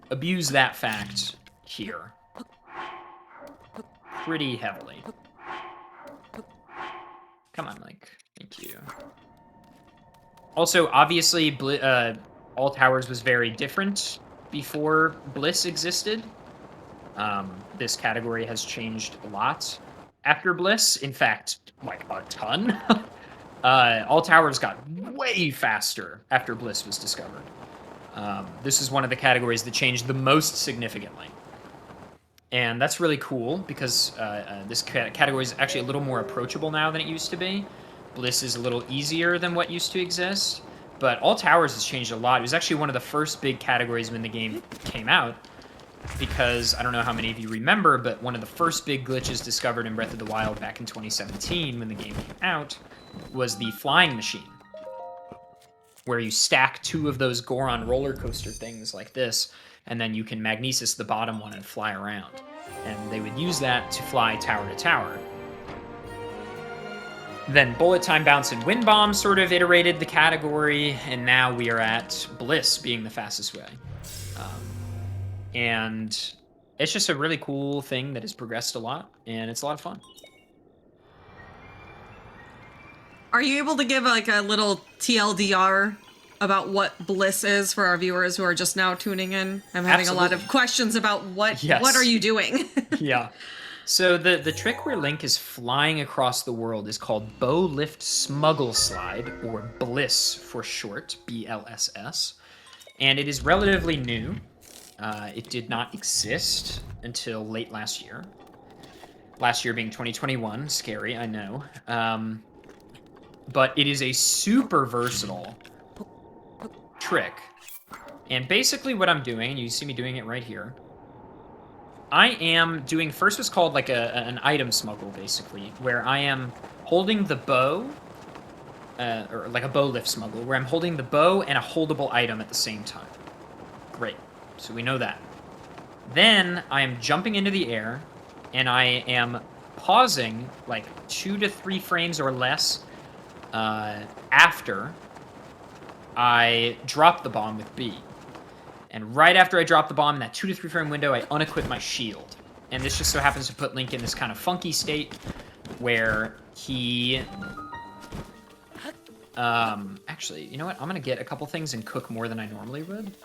abuse that fact here pretty heavily. Come on, Mike. Thank you. Also, obviously, All Towers was very different before Bliss existed. This category has changed a lot after Bliss. In fact, like a ton. All Towers got way faster after Bliss was discovered. This is one of the categories that changed the most significantly. And that's really cool because this category is actually a little more approachable now than it used to be. Bliss is a little easier than what used to exist. But All Towers has changed a lot. It was actually one of the first big categories when the game came out. Because, I don't know how many of you remember, but one of the first big glitches discovered in Breath of the Wild back in 2017 when the game came out was the flying machine. Where you stack 2 of those Goron roller coaster things like this, and then you can magnesis the bottom one and fly around. And they would use that to fly tower to tower. Then Bullet Time Bounce and Wind Bomb sort of iterated the category, and now we are at Bliss being the fastest way. And it's just a really cool thing that has progressed a lot, and it's a lot of fun. Are you able to give like a little TLDR about what Bliss is for our viewers who are just now tuning in? I'm having a lot of questions about what are you doing? Yeah. So the trick where Link is flying across the world is called Bow Lift Smuggle Slide, or Bliss for short, BLSS. And it is relatively new. It did not exist until late last year. Last year being 2021. Scary, I know. But it is a super versatile trick. And basically what I'm doing, and you see me doing it right here, I am doing first what's called like an item smuggle, basically, where I am holding the bow or like a bow lift smuggle, where I'm holding the bow and a holdable item at the same time. Great. So we know that. Then I am jumping into the air, and I am pausing like 2 to 3 frames or less after I drop the bomb with B. And right after I drop the bomb in that 2 to 3 frame window, I unequip my shield. And this just so happens to put Link in this kind of funky state where he... actually, you know what? I'm gonna get a couple things and cook more than I normally would.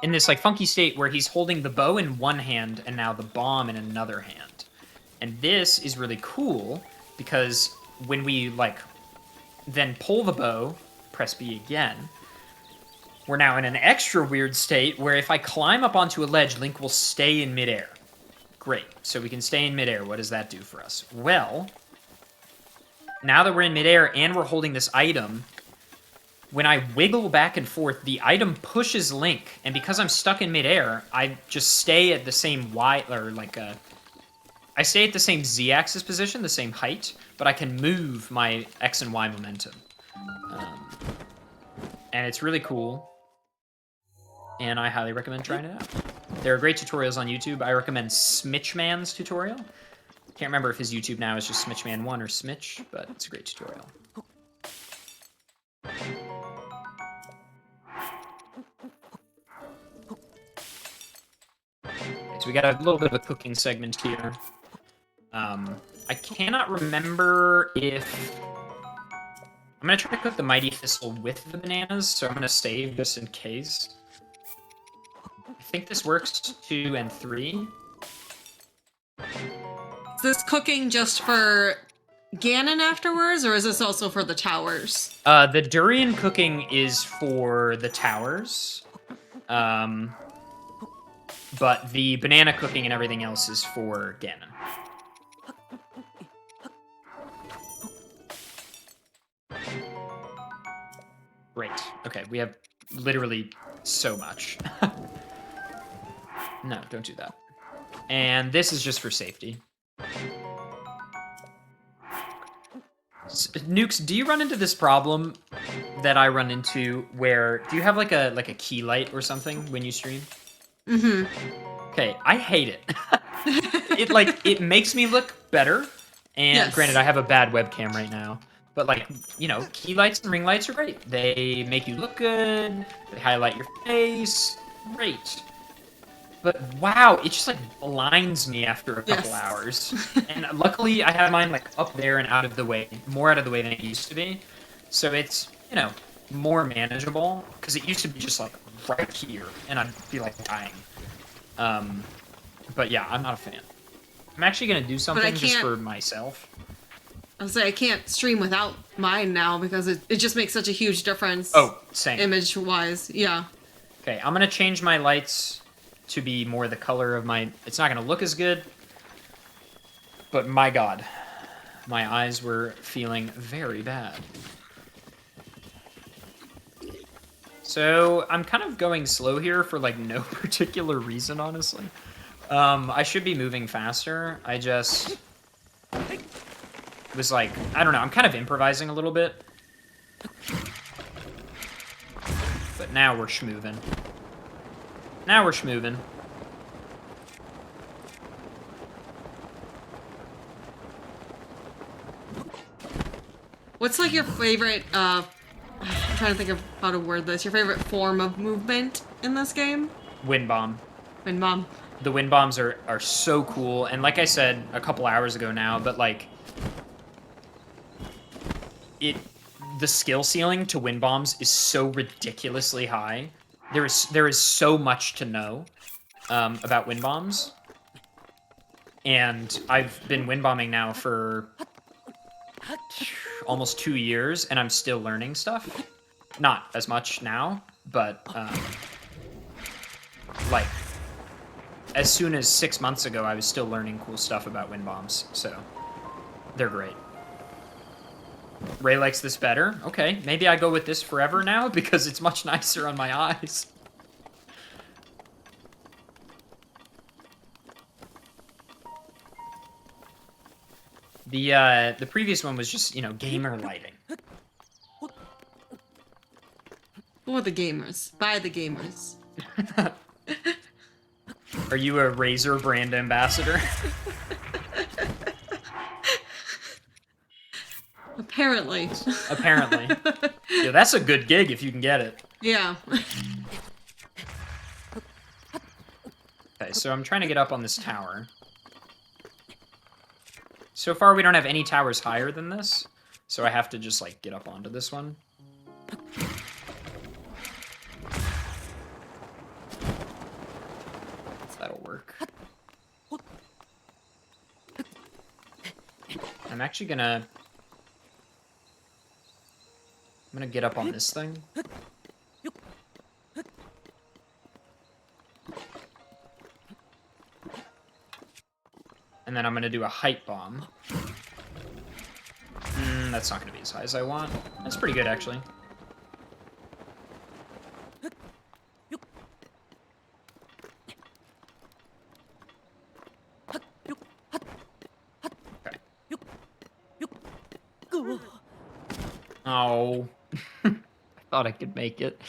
In this, like, funky state where he's holding the bow in one hand and now the bomb in another hand. And this is really cool because when we, like, then pull the bow, press B again, we're now in an extra weird state where if I climb up onto a ledge, Link will stay in midair. Great. So we can stay in midair. What does that do for us? Well, now that we're in midair and we're holding this item, when I wiggle back and forth, the item pushes Link, and because I'm stuck in midair, I just stay at the same Y, or like I stay at the same Z-axis position, the same height, but I can move my X and Y momentum. And it's really cool, and I highly recommend trying it out. There are great tutorials on YouTube. I recommend Smitchman's tutorial. Can't remember if his YouTube now is just Smitchman1 or Smitch, but it's a great tutorial. So we got a little bit of a cooking segment here. I cannot remember if... I'm going to try to cook the Mighty Thistle with the bananas, so I'm going to save just in case. I think this works 2 and 3. Is this cooking just for Ganon afterwards, or is this also for the towers? The durian cooking is for the towers. But the banana cooking and everything else is for Ganon. Great. Okay, we have literally so much. No, don't do that. And this is just for safety. Nukes, do you run into this problem that I run into where... Do you have like a key light or something when you stream? Mm-hmm. Okay, I hate it. It makes me look better. And yes. Granted, I have a bad webcam right now. But like, you know, key lights and ring lights are great. They make you look good. They highlight your face. Great. But wow, it just like blinds me after a couple hours. And luckily I have mine like up there and out of the way, more out of the way than it used to be. So it's, you know, more manageable, because it used to be just like right here and I'd be like dying. But yeah, I'm not a fan. I'm actually gonna do something just for myself. I was say I can't stream without mine now because it just makes such a huge difference. Oh, same. Image wise, yeah. Okay, I'm gonna change my lights to be more the color of my... It's not gonna look as good, but my god, my eyes were feeling very bad. So I'm kind of going slow here for like no particular reason, honestly. I should be moving faster. I just was like, I don't know, I'm kind of improvising a little bit. But now we're schmoovin'. Now we're schmoovin'. What's like your favorite, I'm trying to think of how to word this, your favorite form of movement in this game? Wind bomb. Wind bomb. The wind bombs are so cool, and like I said a couple hours ago now, but like the skill ceiling to wind bombs is so ridiculously high. There is so much to know about wind bombs, and I've been wind bombing now for almost 2 years, and I'm still learning stuff. Not as much now, but like as soon as 6 months ago, I was still learning cool stuff about wind bombs, so they're great. Ray likes this better. Okay, maybe I go with this forever now because it's much nicer on my eyes. The previous one was just, you know, gamer lighting. For the gamers. By the gamers. Are you a Razer brand ambassador? Apparently. Apparently. Yeah, that's a good gig if you can get it. Yeah. Okay, so I'm trying to get up on this tower. So far, we don't have any towers higher than this, so I have to just, like, get up onto this one. That'll work. I'm actually gonna... I'm gonna get up on this thing. And then I'm gonna do a height bomb. That's not gonna be as high as I want. That's pretty good, actually. Okay. Oh. I thought I could make it.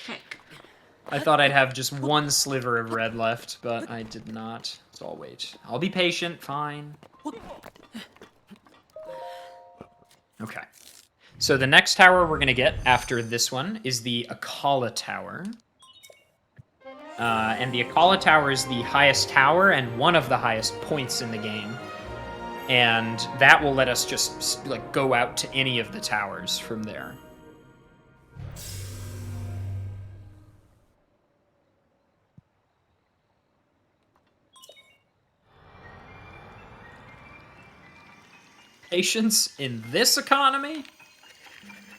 I thought I'd have just one sliver of red left, but I did not. So I'll wait. I'll be patient, fine. Okay. So the next tower we're gonna get after this one is the Akala Tower. And the Akala Tower is the highest tower and one of the highest points in the game. And that will let us just, like, go out to any of the towers from there. Patience in this economy?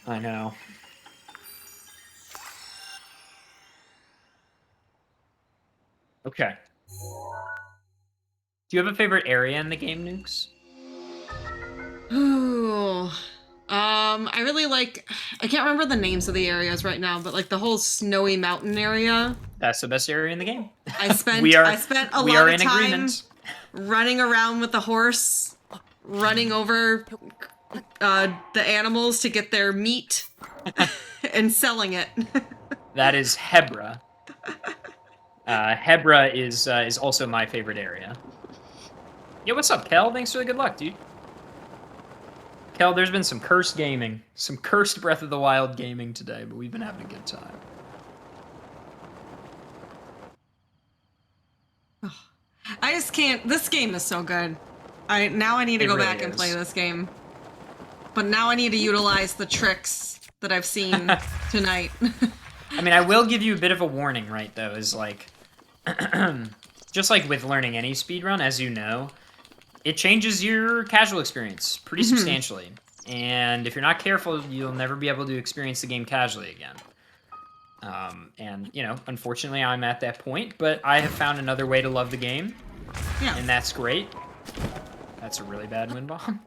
I know. Okay. Do you have a favorite area in the game, Nukes? Ooh. I really like, I can't remember the names of the areas right now, but like the whole snowy mountain area. That's the best area in the game. I spent I spent a we lot are of in time agreement. running around with the horse, running over the animals to get their meat and selling it. That is Hebra. Hebra is also my favorite area. Yo, what's up, Kel? Thanks for the good luck, dude. Kel, there's been some cursed gaming. Some cursed Breath of the Wild gaming today, but we've been having a good time. I just can't, this game is so good. Now I need to It go really back and is. play this game. But now I need to utilize the tricks that I've seen tonight. I mean, I will give you a bit of a warning, right, though, is like... just like with learning any speedrun, as you know, it changes your casual experience pretty substantially. And if you're not careful, you'll never be able to experience the game casually again. And, you know, unfortunately, I'm at that point, but I have found another way to love the game, Yeah. and that's great. That's a really bad wind bomb.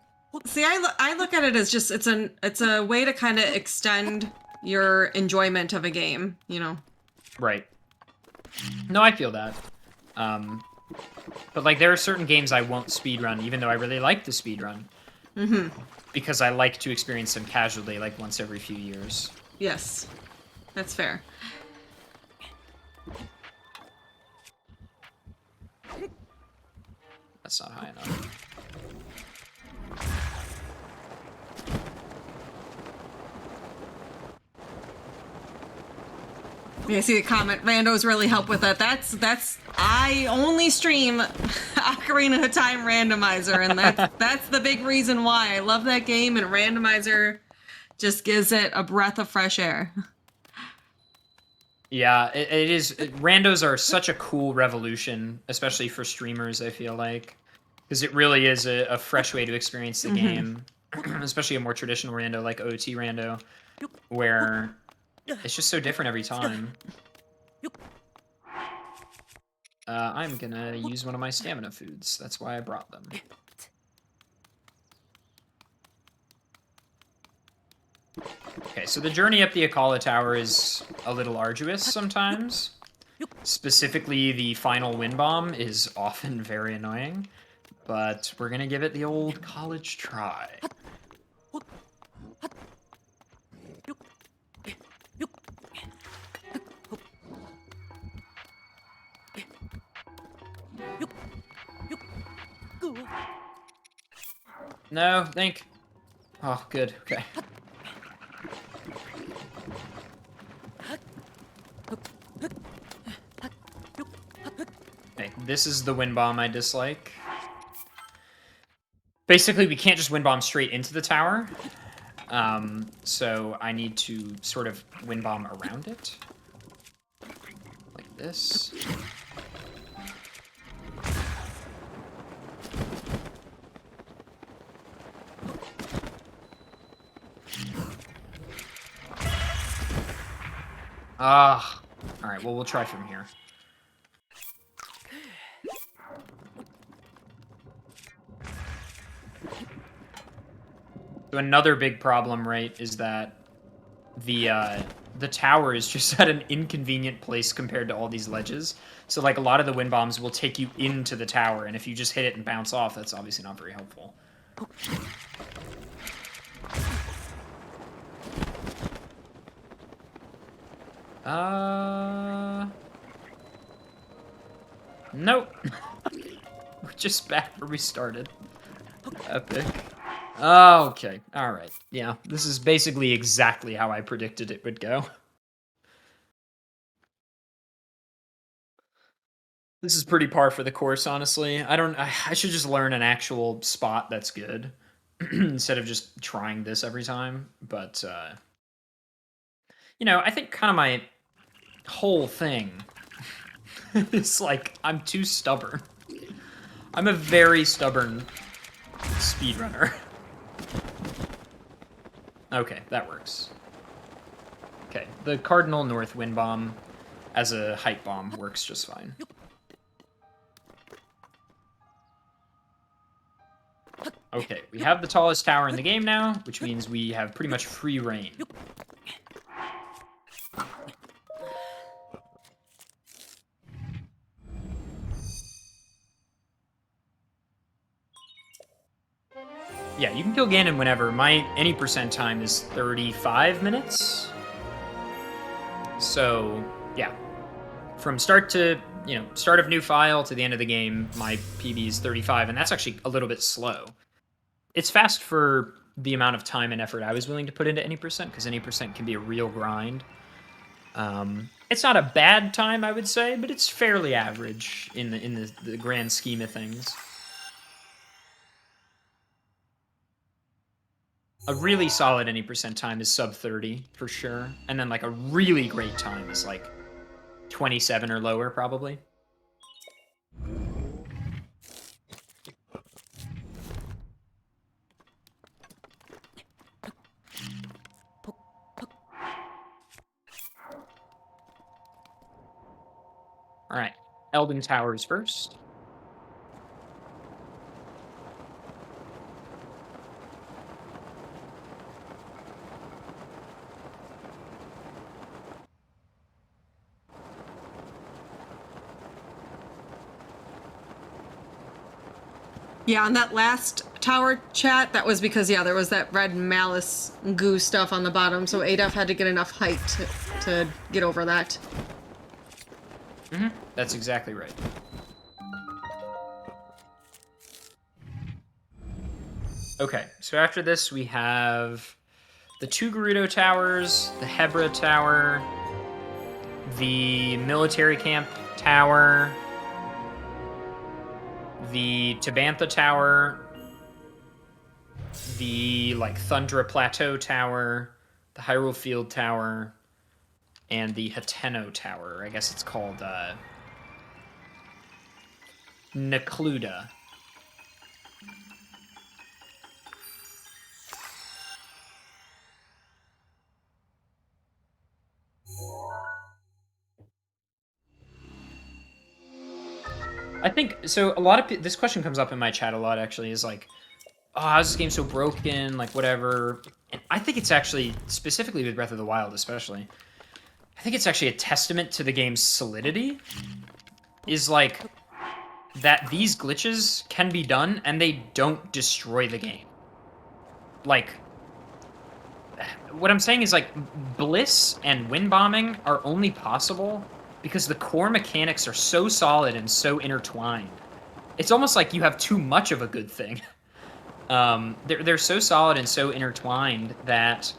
See, I look at it as just it's a way to kind of extend your enjoyment of a game, you know. Right. No, I feel that. But, like, there are certain games I won't speedrun, even though I really like the speedrun. Because I like to experience them casually, like, once every few years. Yes. That's fair. That's not high enough. Yeah, I see the comment. Randos really help with that. That's I only stream Ocarina of Time Randomizer, and that's the big reason why I love that game. And Randomizer just gives it a breath of fresh air. Yeah, it is. Randos are such a cool revolution, especially for streamers, I feel like. Because it really is a fresh way to experience the game. Especially a more traditional rando like OT rando, where it's just so different every time. I'm gonna use one of my stamina foods. That's why I brought them. Okay, so the journey up the Akala Tower is a little arduous sometimes. Specifically, the final wind bomb is often very annoying. but we're gonna give it the old college try. No, think. Oh, good. Okay. Okay, this is the wind bomb I dislike. Basically, we can't just wind bomb straight into the tower. So I need to sort of wind bomb around it. Like this. Ah. Alright, well, we'll try from here. So another big problem, right, is that the tower is just at an inconvenient place compared to all these ledges. So, like, a lot of the wind bombs will take you into the tower, and if you just hit it and bounce off, that's obviously not very helpful. Nope. We're just back where we started. Epic. Okay, alright. Yeah, this is basically exactly how I predicted it would go. This is pretty par for the course, honestly. I should just learn an actual spot that's good instead of just trying this every time. But, you know, I think kind of my whole thing is like, I'm too stubborn. I'm a very stubborn speedrunner. Okay, that works. Okay, the Cardinal North Wind Bomb as a height bomb works just fine. Okay, we have the tallest tower in the game now, which means we have pretty much free reign. Yeah, you can kill Ganon whenever. My any percent time is 35 minutes. So, yeah. From start to, you know, start of new file to the end of the game, my PB is 35, and that's actually a little bit slow. It's fast for the amount of time and effort I was willing to put into any percent, because any percent can be a real grind. It's not a bad time, I would say, but it's fairly average in the grand scheme of things. A really solid any percent time is sub 30 for sure, and then like a really great time is like 27 or lower probably. All right, Elden Towers first. Yeah, on that last tower chat, that was because, yeah, there was that red malice goo stuff on the bottom, so Adolf had to get enough height to get over that. Mm-hmm. That's exactly right. Okay, so after this we have the two Gerudo Towers, the Hebra Tower, the Military Camp Tower, the Tabantha Tower, the, like, Thundra Plateau Tower, the Hyrule Field Tower, and the Hateno Tower. I guess it's called, Necluda. I think, so a lot of, this question comes up in my chat a lot, actually, is like, oh, how's this game so broken, like, whatever. And I think it's actually, specifically with Breath of the Wild especially, I think it's actually a testament to the game's solidity. Is like, that these glitches can be done and they don't destroy the game. Like, what I'm saying is, like, bliss and wind bombing are only possible because the core mechanics are so solid and so intertwined. It's almost like you have too much of a good thing. They're so solid and so intertwined that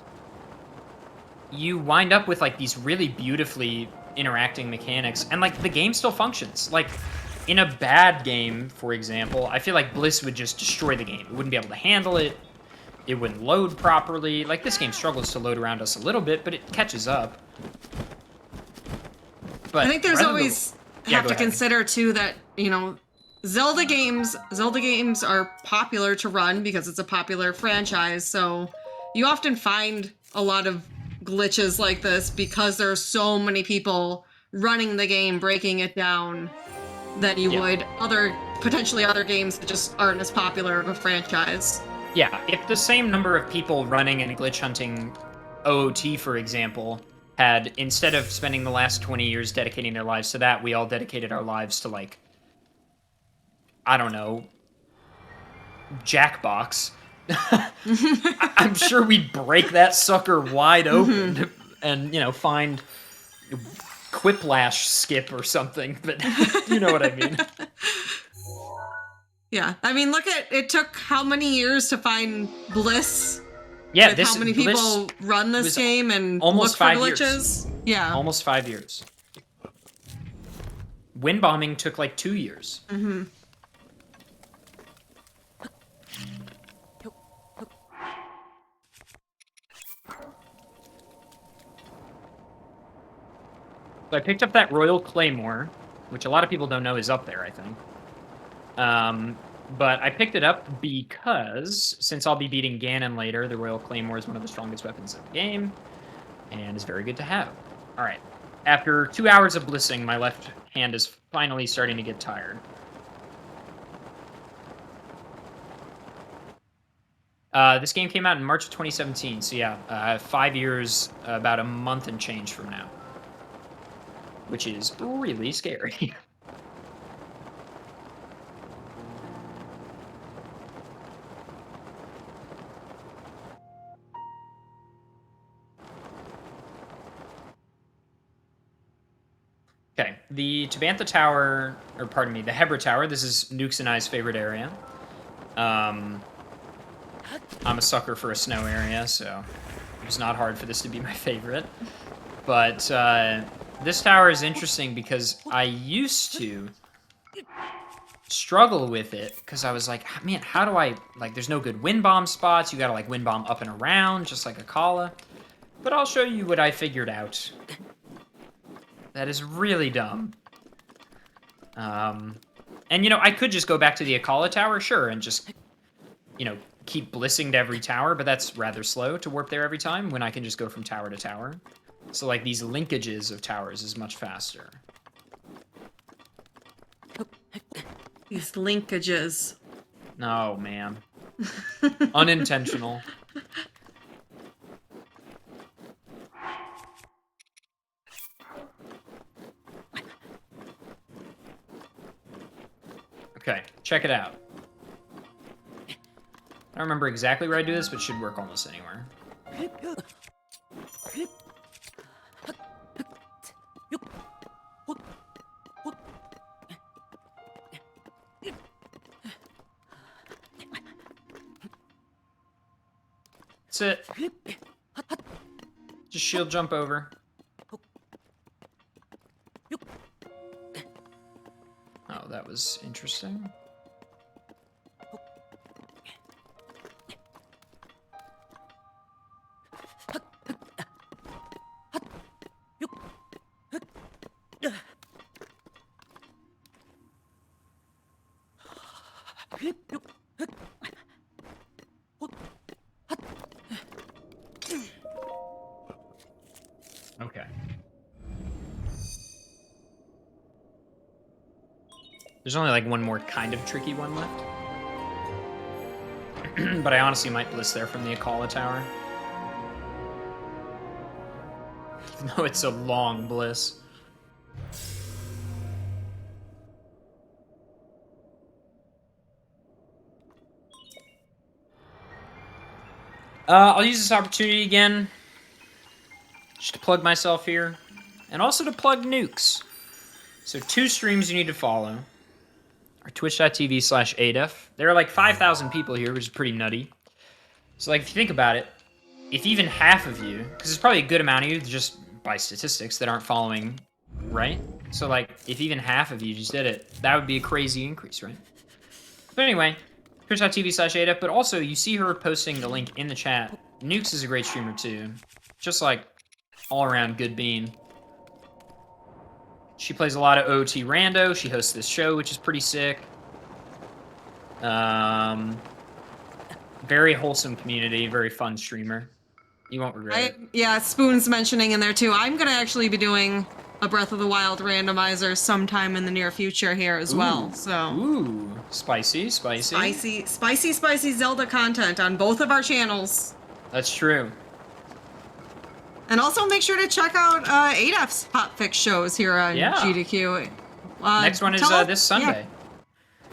you wind up with, like, these really beautifully interacting mechanics, and, like, the game still functions. Like, in a bad game, for example, I feel like bliss would just destroy the game. It wouldn't be able to handle it. It wouldn't load properly. Like, this game struggles to load around us a little bit, but it catches up. But I think there's always Yeah, have go to ahead. consider too that, you know, Zelda games are popular to run because it's a popular franchise. So you often find a lot of glitches like this because there are so many people running the game, breaking it down, than you Yeah. would potentially other games that just aren't as popular of a franchise. Yeah, if the same number of people running and glitch hunting OOT, for example, had, instead of spending the last 20 years dedicating their lives to that, we all dedicated our lives to, like, I don't know, Jackbox, I'm sure we'd break that sucker wide open and, you know, find Quiplash skip or something, but you know what I mean. Yeah, I mean, look at it took how many years to find Bliss. Yeah, with this how many Bliss people run this was game and almost look for 5 years. glitches. Yeah. Almost 5 years. Wind bombing took like 2 years. Mm-hmm. So I picked up that Royal Claymore, which a lot of people don't know is up there, I think. But I picked it up because, since I'll be beating Ganon later, the Royal Claymore is one of the strongest weapons in the game, and is very good to have. Alright. After 2 hours of blissing, my left hand is finally starting to get tired. This game came out in March of 2017, so yeah, 5 years, about a month and change from now. Which is really scary. Okay, the Tabantha Tower, or pardon me, the Hebra Tower, this is Nukes and I's favorite area. I'm a sucker for a snow area, so it was not hard for this to be my favorite. But this tower is interesting because I used to struggle with it because I was like, man, how do I, like, there's no good wind bomb spots. You gotta, like, wind bomb up and around, just like Akala. But I'll show you what I figured out. That is really dumb. And, you know, I could just go back to the Akala Tower, sure, and just, you know, keep blissing to every tower, but that's rather slow to warp there every time when I can just go from tower to tower. So, like, these linkages of towers is much faster. These linkages. Oh, man. Unintentional. Okay, check it out. I don't remember exactly where I do this, but it should work almost anywhere. That's it. Just shield jump over. Oh, that was interesting. Okay. There's only like one more kind of tricky one left. But I honestly might bliss there from the Akala Tower. Even though it's a long bliss. I'll use this opportunity again just to plug myself here, and also to plug Nukes. So 2 streams you need to follow are twitch.tv/adef. There are like 5,000 people here, which is pretty nutty. So like, if you think about it, if even half of you, because there's probably a good amount of you just by statistics that aren't following, right? So like, if even half of you just did it, that would be a crazy increase, right? But anyway, twitch.tv/adef, but also you see her posting the link in the chat. Nukes is a great streamer too. Just like all around good bean. She plays a lot of OT Rando. She hosts this show, which is pretty sick. Very wholesome community, very fun streamer. You won't regret it. Yeah, Spoon's mentioning in there too. I'm gonna actually be doing a Breath of the Wild randomizer sometime in the near future here as well. So Ooh, spicy. spicy Zelda content on both of our channels. That's true. And also make sure to check out ADEF's hotfix shows here on GDQ. Next one is this Sunday.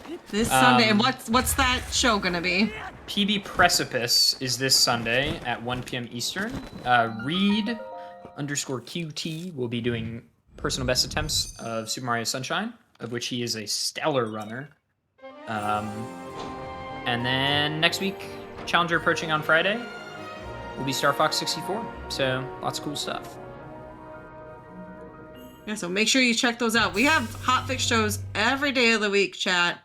Yeah. This Sunday. And what's that show gonna be? PB Precipice is this Sunday at 1 p.m. Eastern. Reed_QT will be doing personal best attempts of Super Mario Sunshine, of which he is a stellar runner. And then next week, Challenger approaching on Friday, will be Star Fox 64. So lots of cool stuff. Yeah, so make sure you check those out. We have hotfix shows every day of the week, chat.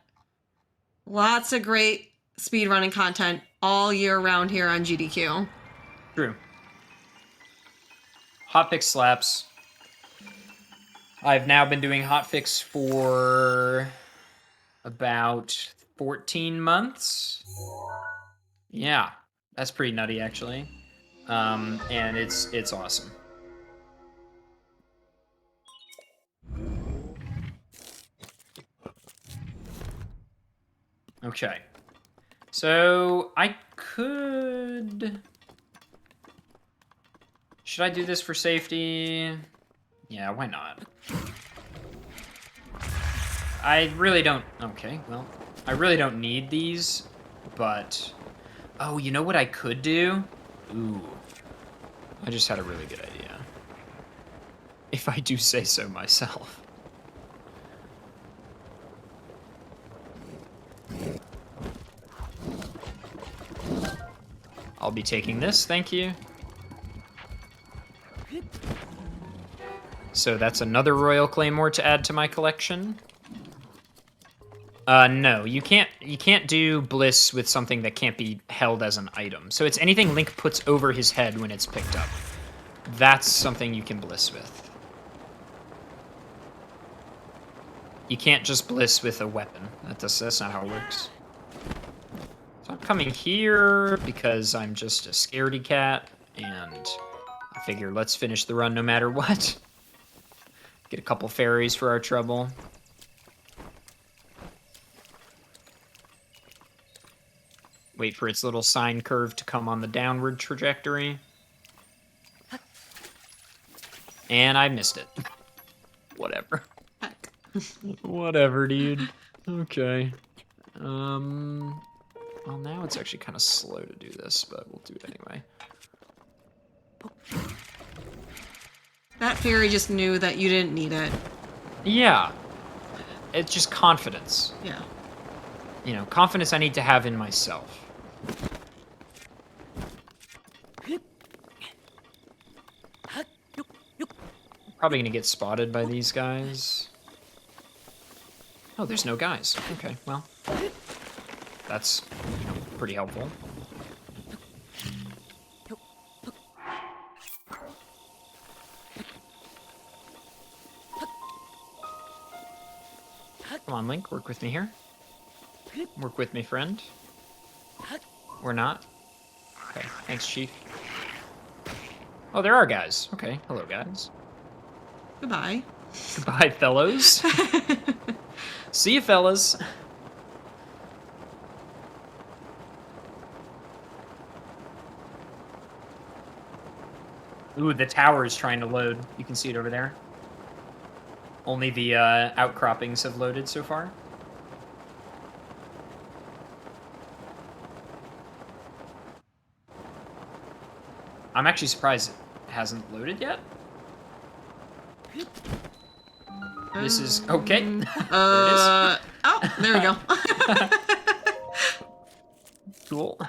Lots of great speedrunning content all year round here on GDQ. True. Hotfix slaps. I've now been doing hotfix for about 14 months. Yeah, that's pretty nutty actually. And it's awesome. Okay. So I could... Should I do this for safety? Yeah, why not? I really don't... Okay, well, I really don't need these, but... Oh, you know what I could do? Ooh. I just had a really good idea. If I do say so myself. I'll be taking this, thank you. So that's another Royal Claymore to add to my collection. No, you can't do Bliss with something that can't be held as an item. So it's anything Link puts over his head when it's picked up. That's something you can Bliss with. You can't just Bliss with a weapon. That's not how it works. So I'm coming here because I'm just a scaredy cat, and I figure let's finish the run no matter what. Get a couple fairies for our trouble. Wait for its little sine curve to come on the downward trajectory. And I missed it. Whatever. Whatever, dude. Okay. Well, now it's actually kind of slow to do this, but we'll do it anyway. That fairy just knew that you didn't need it. Yeah. It's just confidence. Yeah. You know, confidence I need to have in myself. Probably gonna get spotted by these guys. Oh, there's no guys. Okay, well. That's, you know, pretty helpful. Come on, Link, work with me here. Work with me, friend. Or not. Okay, thanks, Chief. Oh, there are guys. Okay, hello, guys. Goodbye. Goodbye, fellows. See you, fellas. Ooh, the tower is trying to load. You can see it over there. Only the outcroppings have loaded so far. I'm actually surprised it hasn't loaded yet. This is okay. There it is. Oh, there we go. Cool.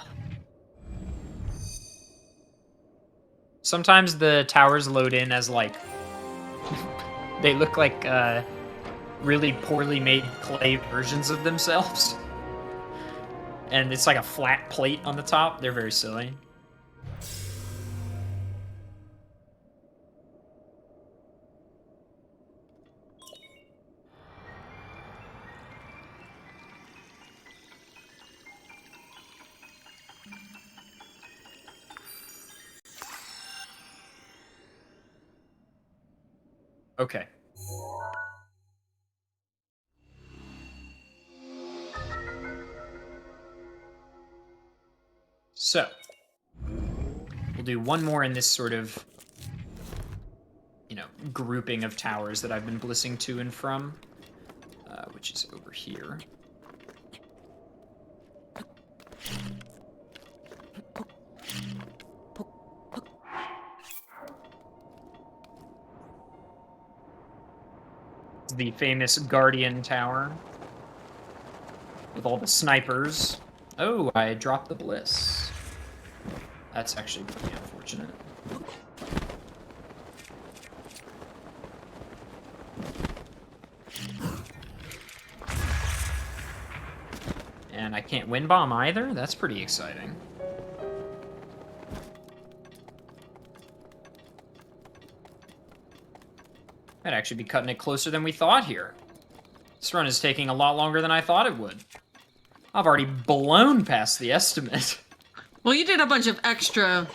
Sometimes the towers load in as like they look like really poorly made clay versions of themselves. And it's like a flat plate on the top. They're very silly. Okay. So, we'll do one more in this sort of, grouping of towers that I've been blissing to and from, which is over here. The famous Guardian Tower with all the snipers. Oh, I dropped the bliss. That's actually pretty unfortunate. And I can't win bomb either? That's pretty exciting. Might actually be cutting it closer than we thought here. This run is taking a lot longer than I thought it would. I've already blown past the estimate. Well, you did a bunch of extra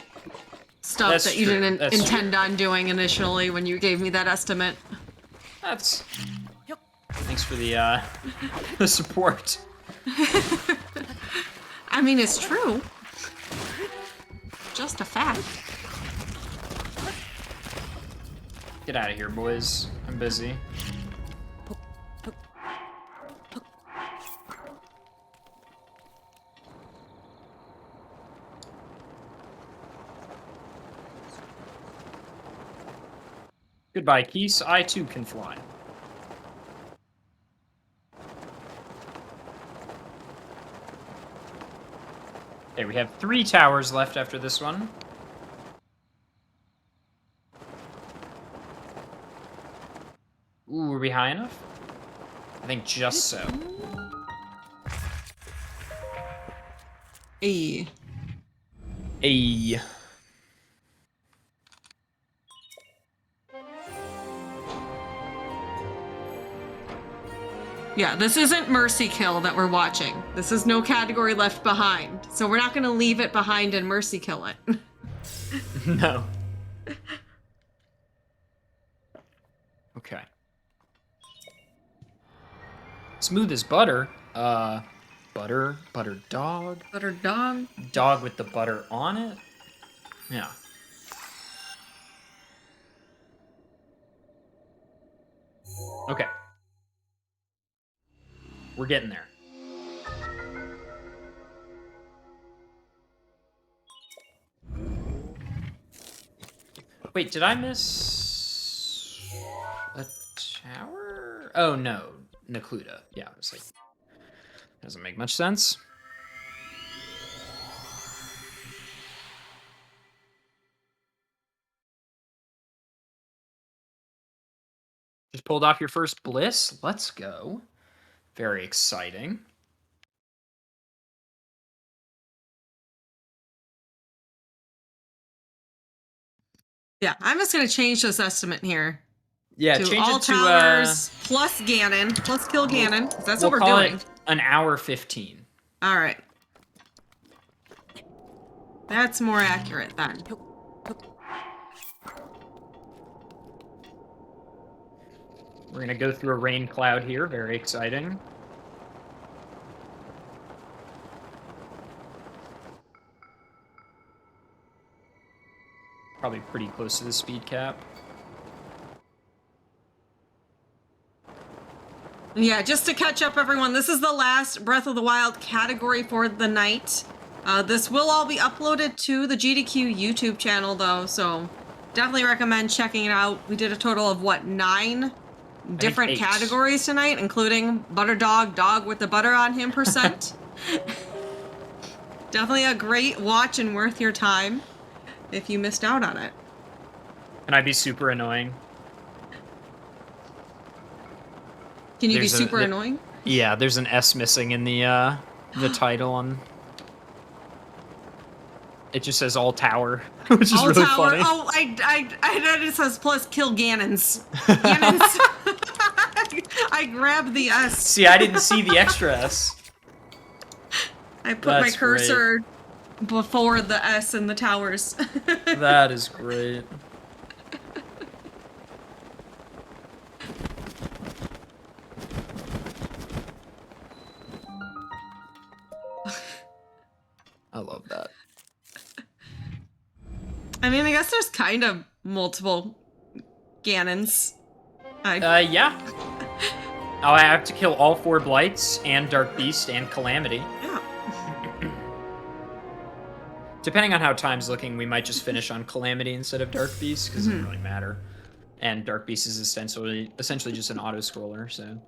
stuff That's that you true. didn't That's intend on doing initially when you gave me that estimate. That's... Thanks for the the support. I mean, it's true. Just a fact. Get out of here, boys. I'm busy. Goodbye, Keese. I too can fly. Okay, we have 3 towers left after this one. Ooh, are we high enough? I think just so. Hey. Ayy. Yeah, this isn't Mercy Kill that we're watching. This is no category left behind. So we're not going to leave it behind and Mercy Kill it. No. Okay. Smooth as butter. Butter dog? Butter dog. Dog with the butter on it? Yeah. Okay. We're getting there. Wait, did I miss a tower? Oh no, Nakluda. Yeah, I was like, doesn't make much sense. Just pulled off your first bliss. Let's go. Very exciting. Yeah, I'm just going to change this estimate here. Yeah, to change all it to towers plus Ganon, plus kill Ganon. 'Cause that's what we're call doing. it an hour 15. All right. That's more accurate then. We're gonna go through a rain cloud here. Very exciting. Probably pretty close to the speed cap. Yeah, just to catch up, everyone, this is the last Breath of the Wild category for the night. This will all be uploaded to the GDQ YouTube channel, though, so definitely recommend checking it out. We did a total of, what, 9 different 8. categories tonight, including butter dog, dog with the butter on him percent. Definitely a great watch and worth your time if you missed out on it. Can I be super annoying? Can you be super annoying? Yeah, there's an S missing in the title on. It just says all tower, which is all really tower. funny. Oh, I know it says plus kill Ganons. Ganons. I grabbed the S. See, I didn't see the extra S. I put my cursor before the S in the towers. That is great. I love that. I mean, I guess there's kind of multiple Ganons. Yeah. Oh, I have to kill all 4 Blights and Dark Beast and Calamity. Yeah. Depending on how time's looking, we might just finish on Calamity instead of Dark Beast, because it doesn't really matter. And Dark Beast is essentially just an auto-scroller, so...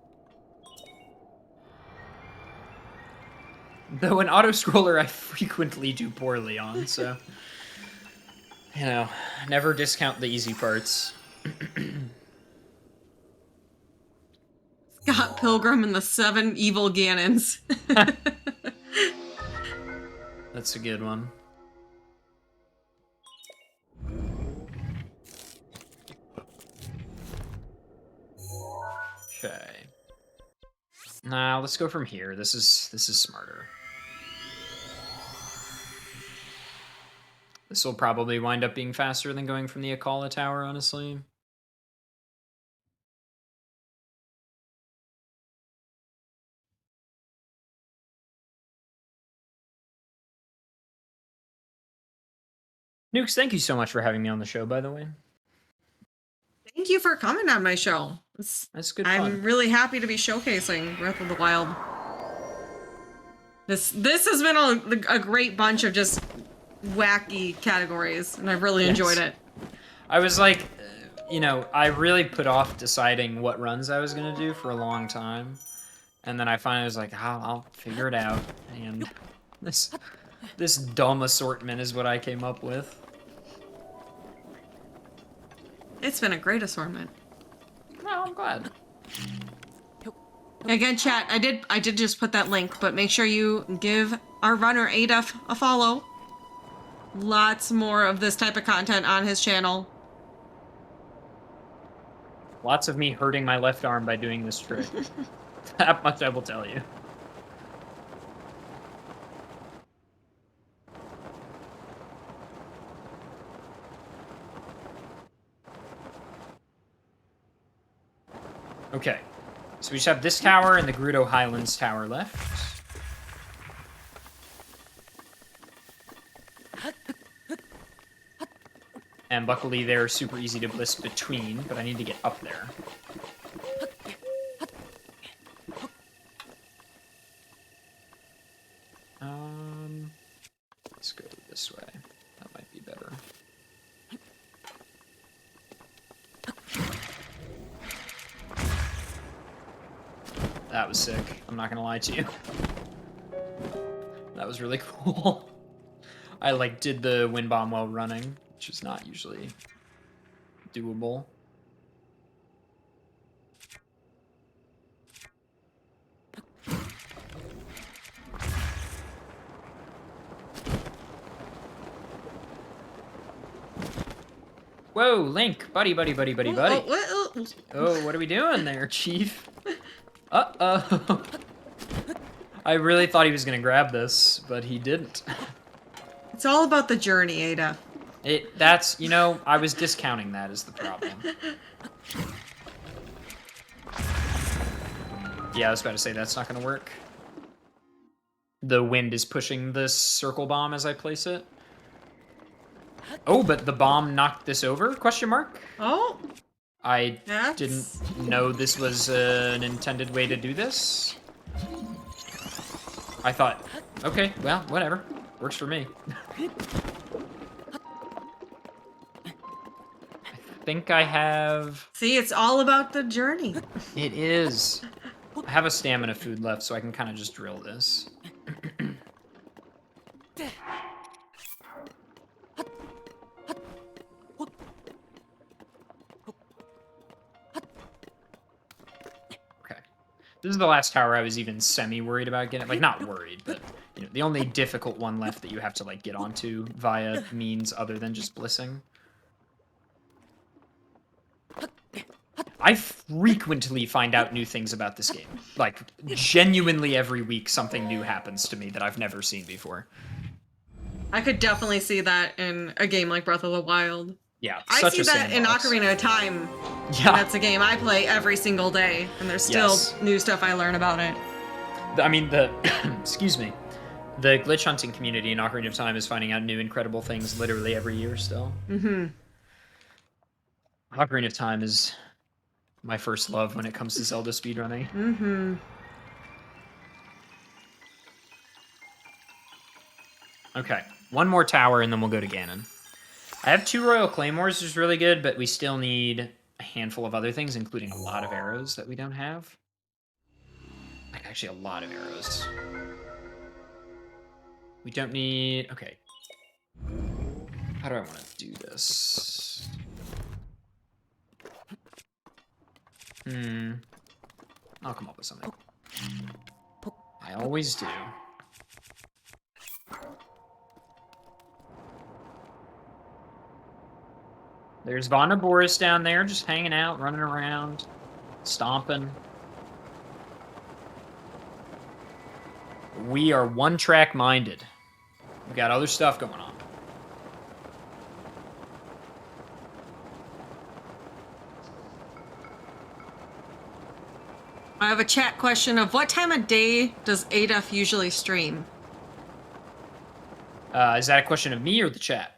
Though an auto-scroller I frequently do poorly on, so... You know, never discount the easy parts. Scott Pilgrim and the 7 evil Ganons. That's a good one. Okay. Now let's go from here. This is smarter. This will probably wind up being faster than going from the Akala Tower, honestly. Nukes, thank you so much for having me on the show, by the way. Thank you for coming on my show. That's good fun. I'm really happy to be showcasing Breath of the Wild. This has been a great bunch of just wacky categories, and I've really enjoyed it. I was like, you know, I really put off deciding what runs I was going to do for a long time. And then I finally was like, I'll figure it out. And this dumb assortment is what I came up with. It's been a great assortment. Well, I'm glad. Again, chat, I did just put that link, but make sure you give our runner Adaf a follow. Lots more of this type of content on his channel. Lots of me hurting my left arm by doing this trick. That much I will tell you. Okay, so we just have this tower and the Gerudo Highlands tower left. And luckily they're super easy to bliss between, but I need to get up there. Let's go this way. That might be better. That was sick. I'm not gonna lie to you. That was really cool. I like did the wind bomb while running, which is not usually doable. Whoa, Link, buddy. Oh, what are we doing there, Chief? Uh-oh. I really thought he was gonna grab this, but he didn't. It's all about the journey, Ada. That's, you know, I was discounting that as the problem. Yeah, I was about to say that's not gonna work. The wind is pushing this circle bomb as I place it. Oh, but the bomb knocked this over? Question mark? Oh. I didn't know this was an intended way to do this. I thought, okay, well, whatever. Works for me. I think I have... See, it's all about the journey. It is. I have a stamina food left, so I can kind of just drill this. Okay. This is the last tower I was even semi-worried about getting. Like, not worried, but, you know, the only difficult one left that you have to, like, get onto via means other than just blissing. I frequently find out new things about this game. Like, genuinely every week something new happens to me that I've never seen before. I could definitely see that in a game like Breath of the Wild. Yeah, I such see a that in sandbox. Ocarina of Time. Yeah. That's a game I play every single day, and there's still Yes. new stuff I learn about it. I mean, the... excuse me. The glitch hunting community in Ocarina of Time is finding out new incredible things literally every year still. Mm-hmm. Ocarina of Time is my first love when it comes to Zelda speedrunning. Mm-hmm. Okay, one more tower and then we'll go to Ganon. I have 2 Royal Claymores, which is really good, but we still need a handful of other things, including a lot of arrows that we don't have. Like, actually, a lot of arrows. We don't need... Okay. How do I want to do this? I'll come up with something. I always do. There's Boris down there, just hanging out, running around, stomping. We are one-track minded. We got other stuff going on. I have a chat question of what time of day does Adaf usually stream? Is that a question of me or the chat?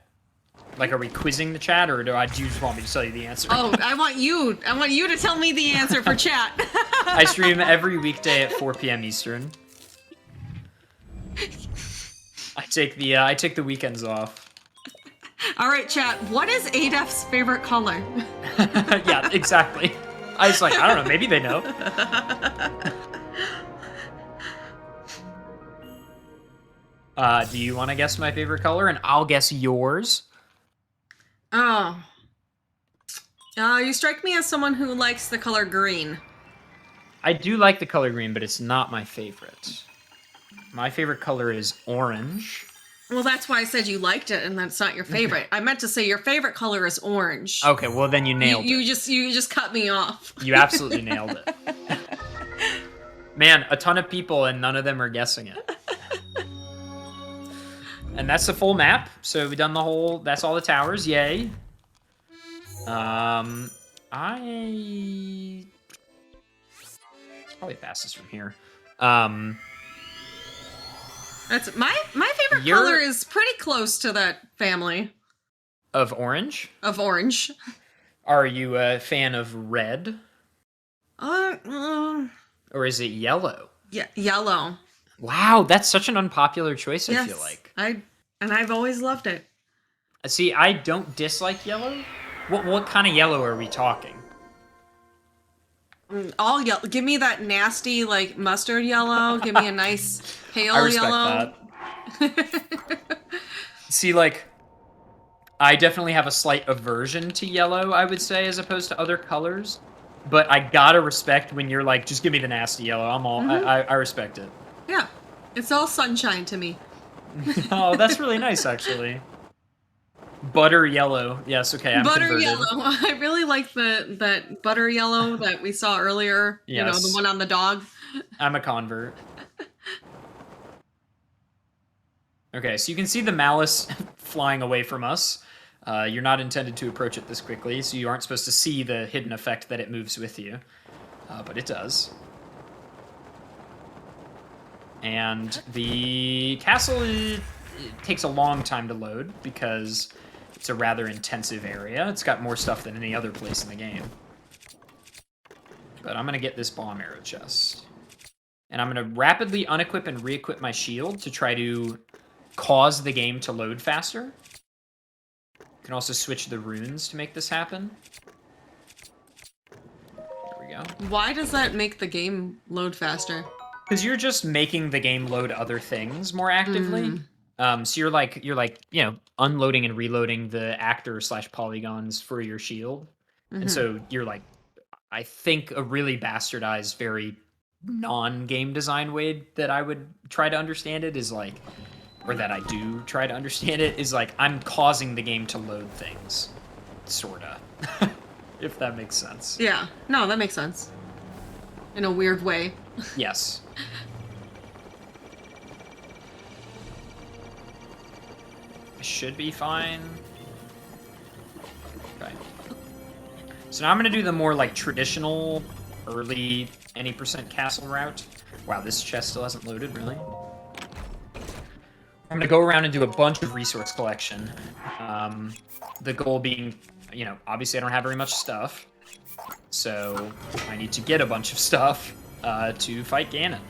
Like, are we quizzing the chat, or do you just want me to tell you the answer? Oh, I want you to tell me the answer for chat. I stream every weekday at 4 p.m. Eastern. I take the weekends off. All right, chat. What is Adaf's favorite color? Yeah, exactly. I was like, I don't know, maybe they know. Do you want to guess my favorite color? And I'll guess yours. Oh. You strike me as someone who likes the color green. I do like the color green, but it's not my favorite. My favorite color is orange. Well, that's why I said you liked it, and that's not your favorite. I meant to say your favorite color is orange. Okay, well then you nailed it. You just cut me off. You absolutely nailed it. Man, a ton of people and none of them are guessing it. And that's the full map. So we've done the whole, that's all the towers, yay. It's probably fastest from here. That's my favorite color is pretty close to that family. Of orange? Of orange. Are you a fan of red? Or is it yellow? Yeah, yellow. Wow, that's such an unpopular choice, Yes, I feel like. I've always loved it. See, I don't dislike yellow. What kind of yellow are we talking? All yellow. Give me that nasty, like, mustard yellow. Give me a nice pale yellow. That. See, like, I definitely have a slight aversion to yellow, I would say, as opposed to other colors. But I gotta respect when you're like, just give me the nasty yellow. I'm all, I respect it. Yeah, it's all sunshine to me. Oh, that's really nice, actually. Butter yellow. Yes, okay, I'm butter converted. yellow. I really like that butter yellow that we saw earlier. Yes. You know, the one on the dog. I'm a convert. Okay, so you can see the malice flying away from us. You're not intended to approach it this quickly, so you aren't supposed to see the hidden effect that it moves with you. But it does. And the castle it takes a long time to load because it's a rather intensive area. It's got more stuff than any other place in the game. But I'm going to get this bomb arrow chest. And I'm going to rapidly unequip and re-equip my shield to try to cause the game to load faster. You can also switch the runes to make this happen. There we go. Why does that make the game load faster? Because you're just making the game load other things more actively. So you're like, you know, unloading and reloading the actor/polygons for your shield. And so you're like, I think a really bastardized, very non-game design way that I would try to understand it is like, or that I do try to understand it, is like, I'm causing the game to load things. Sorta. If that makes sense. Yeah. No, that makes sense. In a weird way. Yes. I should be fine. Okay. So now I'm gonna do the more like traditional early any % castle route. Wow, this chest still hasn't loaded, really? I'm gonna go around and do a bunch of resource collection. The goal being, you know, obviously I don't have very much stuff, so I need to get a bunch of stuff to fight Ganon.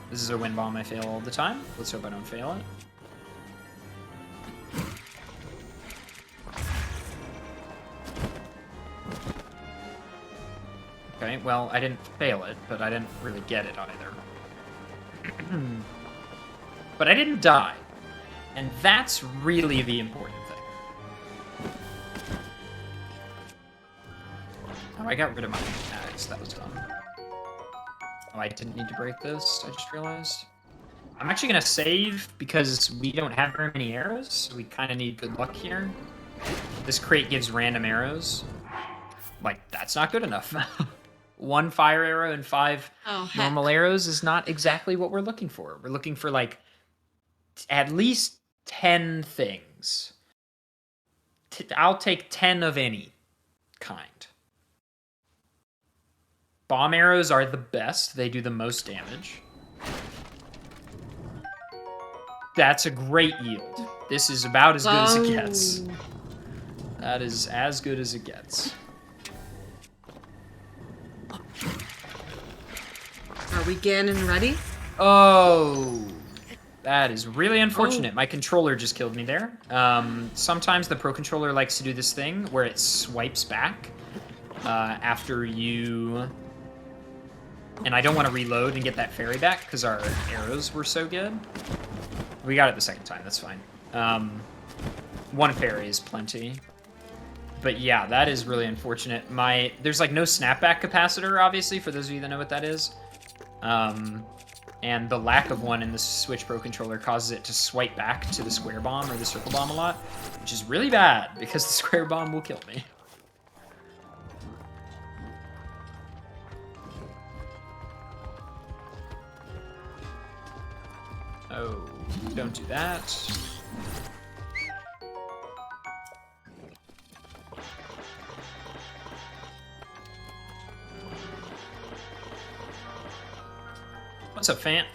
This is a wind bomb I fail all the time. Let's hope I don't fail it. Okay, well, I didn't fail it, but I didn't really get it either. But I didn't die. And that's really the important thing. Oh, I got rid of my axe. That was dumb. Oh, I didn't need to break this, I just realized. I'm actually gonna save because we don't have very many arrows, so we kind of need good luck here. This crate gives random arrows. Like, that's not good enough. 1 fire arrow and 5 normal arrows is not exactly what we're looking for. We're looking for, like, at least 10 things. I'll take 10 of any kind. Bomb arrows are the best. They do the most damage. That's a great yield. This is about as good as it gets. That is as good as it gets. Are we Ganon ready? Oh, that is really unfortunate. My controller just killed me there. Sometimes the Pro Controller likes to do this thing where it swipes back after you... And I don't want to reload and get that fairy back because our arrows were so good. We got it the second time, that's fine. 1 fairy is plenty. But yeah, that is really unfortunate. There's like no snapback capacitor, obviously, for those of you that know what that is. And the lack of one in the Switch Pro Controller causes it to swipe back to the square bomb or the circle bomb a lot, which is really bad because the square bomb will kill me. Oh, don't do that. What's up, Fant?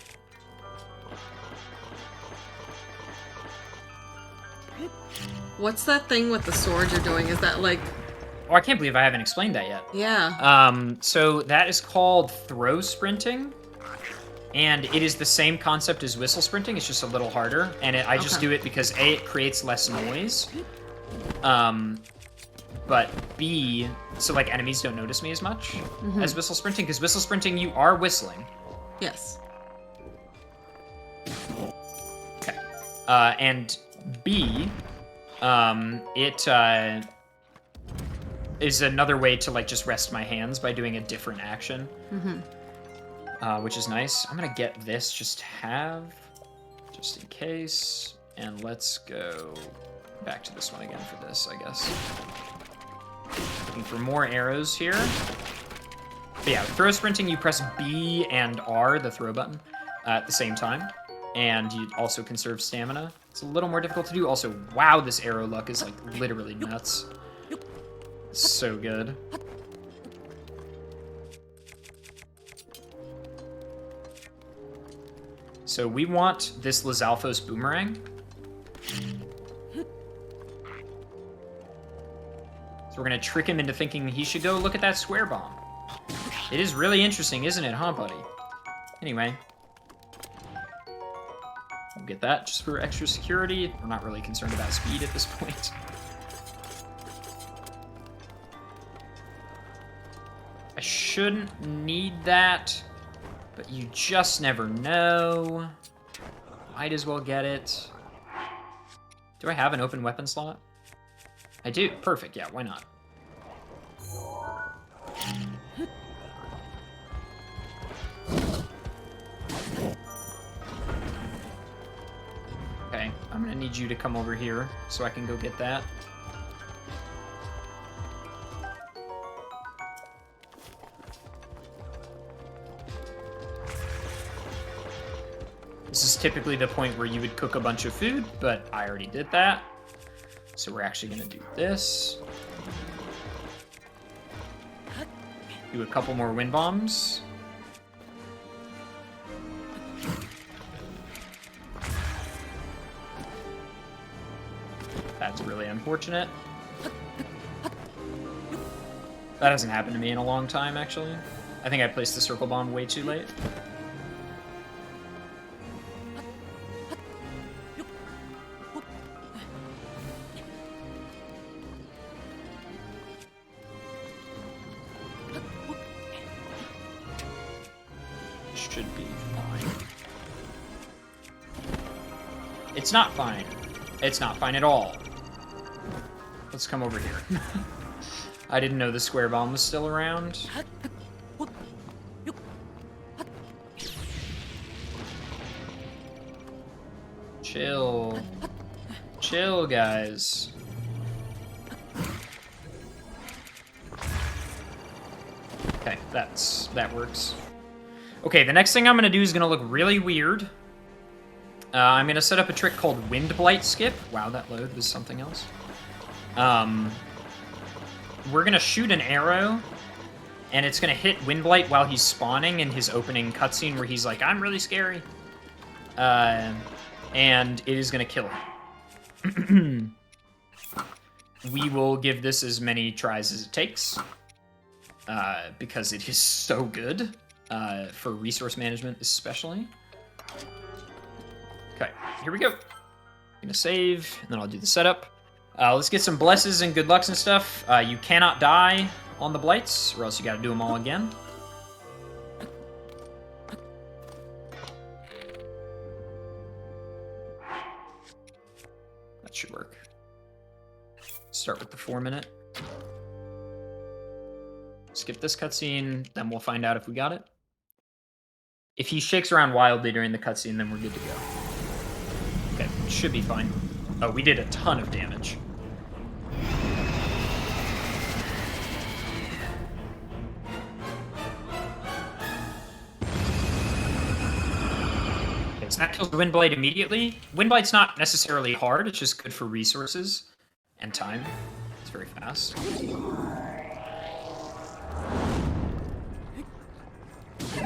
What's that thing with the sword you're doing? Is that like... Oh, I can't believe I haven't explained that yet. Yeah. So that is called throw sprinting. And it is the same concept as whistle sprinting, it's just a little harder. And I just do it because A, it creates less noise. But B, so like enemies don't notice me as much as whistle sprinting, because whistle sprinting, you are whistling. Yes. Okay. And B, it is another way to like just rest my hands by doing a different action. Which is nice. I'm gonna get this just in case. And let's go back to this one again for this, I guess. Looking for more arrows here. But yeah, throw sprinting, you press B and R, the throw button, at the same time. And you also conserve stamina. It's a little more difficult to do. Also, wow, this arrow luck is like literally nuts. It's so good. So we want this Lizalfos boomerang. So we're gonna trick him into thinking he should go look at that square bomb. It is really interesting, isn't it, huh, buddy? Anyway. We'll get that just for extra security. We're not really concerned about speed at this point. I shouldn't need that, but you just never know. Might as well get it. Do I have an open weapon slot? I do. Perfect. Yeah, why not? Okay, I'm gonna need you to come over here so I can go get that. This is typically the point where you would cook a bunch of food, but I already did that. So we're actually gonna do this. Do a couple more wind bombs. That's really unfortunate. That hasn't happened to me in a long time, actually. I think I placed the circle bomb way too late. Should be fine. It's not fine. It's not fine at all. Let's come over here. I didn't know the square bomb was still around. Chill. Chill, guys. Okay, that works. Okay, the next thing I'm gonna do is gonna look really weird. I'm gonna set up a trick called Wind Blight Skip. Wow, that load was something else. We're gonna shoot an arrow, and it's gonna hit Wind Blight while he's spawning in his opening cutscene where he's like, I'm really scary. And it is gonna kill him. We will give this as many tries as it takes, because it is so good, for resource management especially. Okay, here we go. I'm gonna save, and then I'll do the setup. Let's get some blesses and good lucks and stuff. You cannot die on the blights, or else you gotta do them all again. That should work. Start with the 4-minute. Skip this cutscene, then we'll find out if we got it. If he shakes around wildly during the cutscene, then we're good to go. Okay, should be fine. Oh, we did a ton of damage. Okay, so that kills the Windblade immediately. Windblade's not necessarily hard, it's just good for resources and time. It's very fast.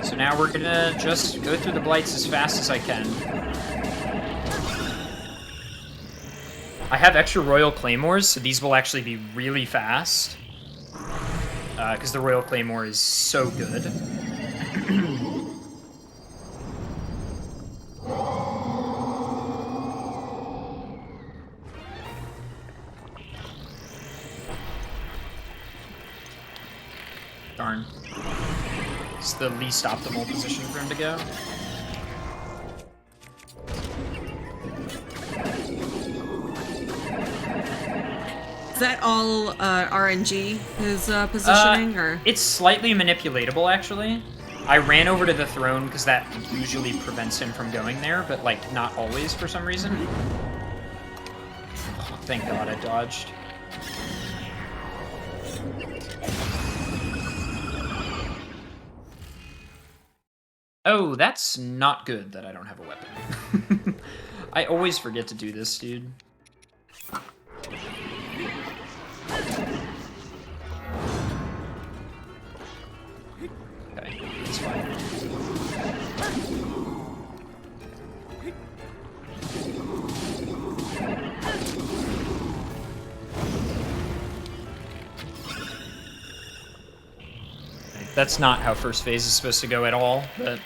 So now we're gonna just go through the blights as fast as I can. I have extra Royal Claymores, so these will actually be really fast. Because the Royal Claymore is so good. Darn. It's the least optimal position for him to go. Is that all RNG, his positioning, or? It's slightly manipulatable, actually. I ran over to the throne because that usually prevents him from going there, but, like, not always for some reason. Oh, thank God I dodged. Oh, that's not good that I don't have a weapon. I always forget to do this, dude. Okay, it's fine. That's not how first phase is supposed to go at all, but...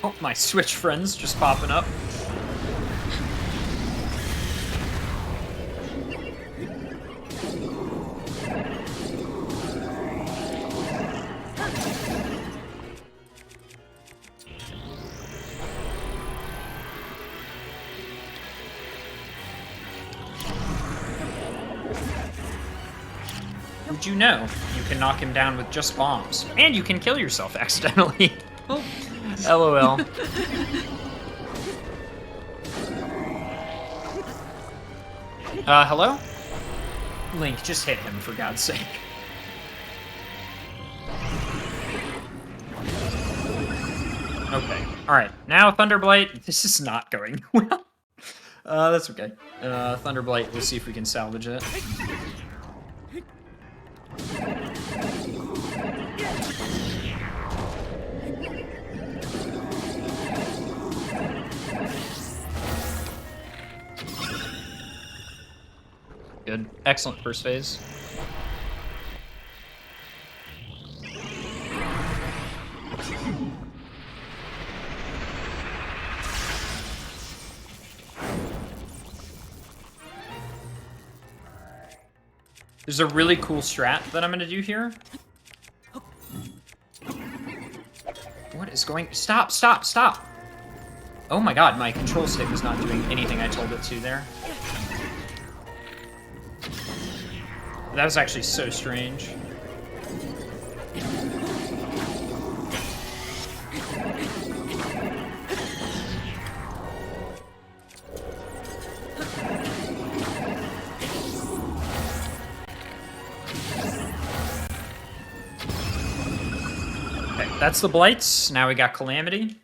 Oh, my Switch friends just popping up. Did you know you can knock him down with just bombs? And you can kill yourself accidentally. Oh. LOL. Hello? Link, just hit him for God's sake. Okay. Alright. Now Thunderblight. This is not going well. That's okay. Thunderblight, we'll see if we can salvage it. Good. Excellent first phase. There's a really cool strat that I'm gonna do here. What is going... Stop, stop, stop! Oh my god, my control stick is not doing anything I told it to there. That was actually so strange. Okay, that's the blights. Now we got Calamity.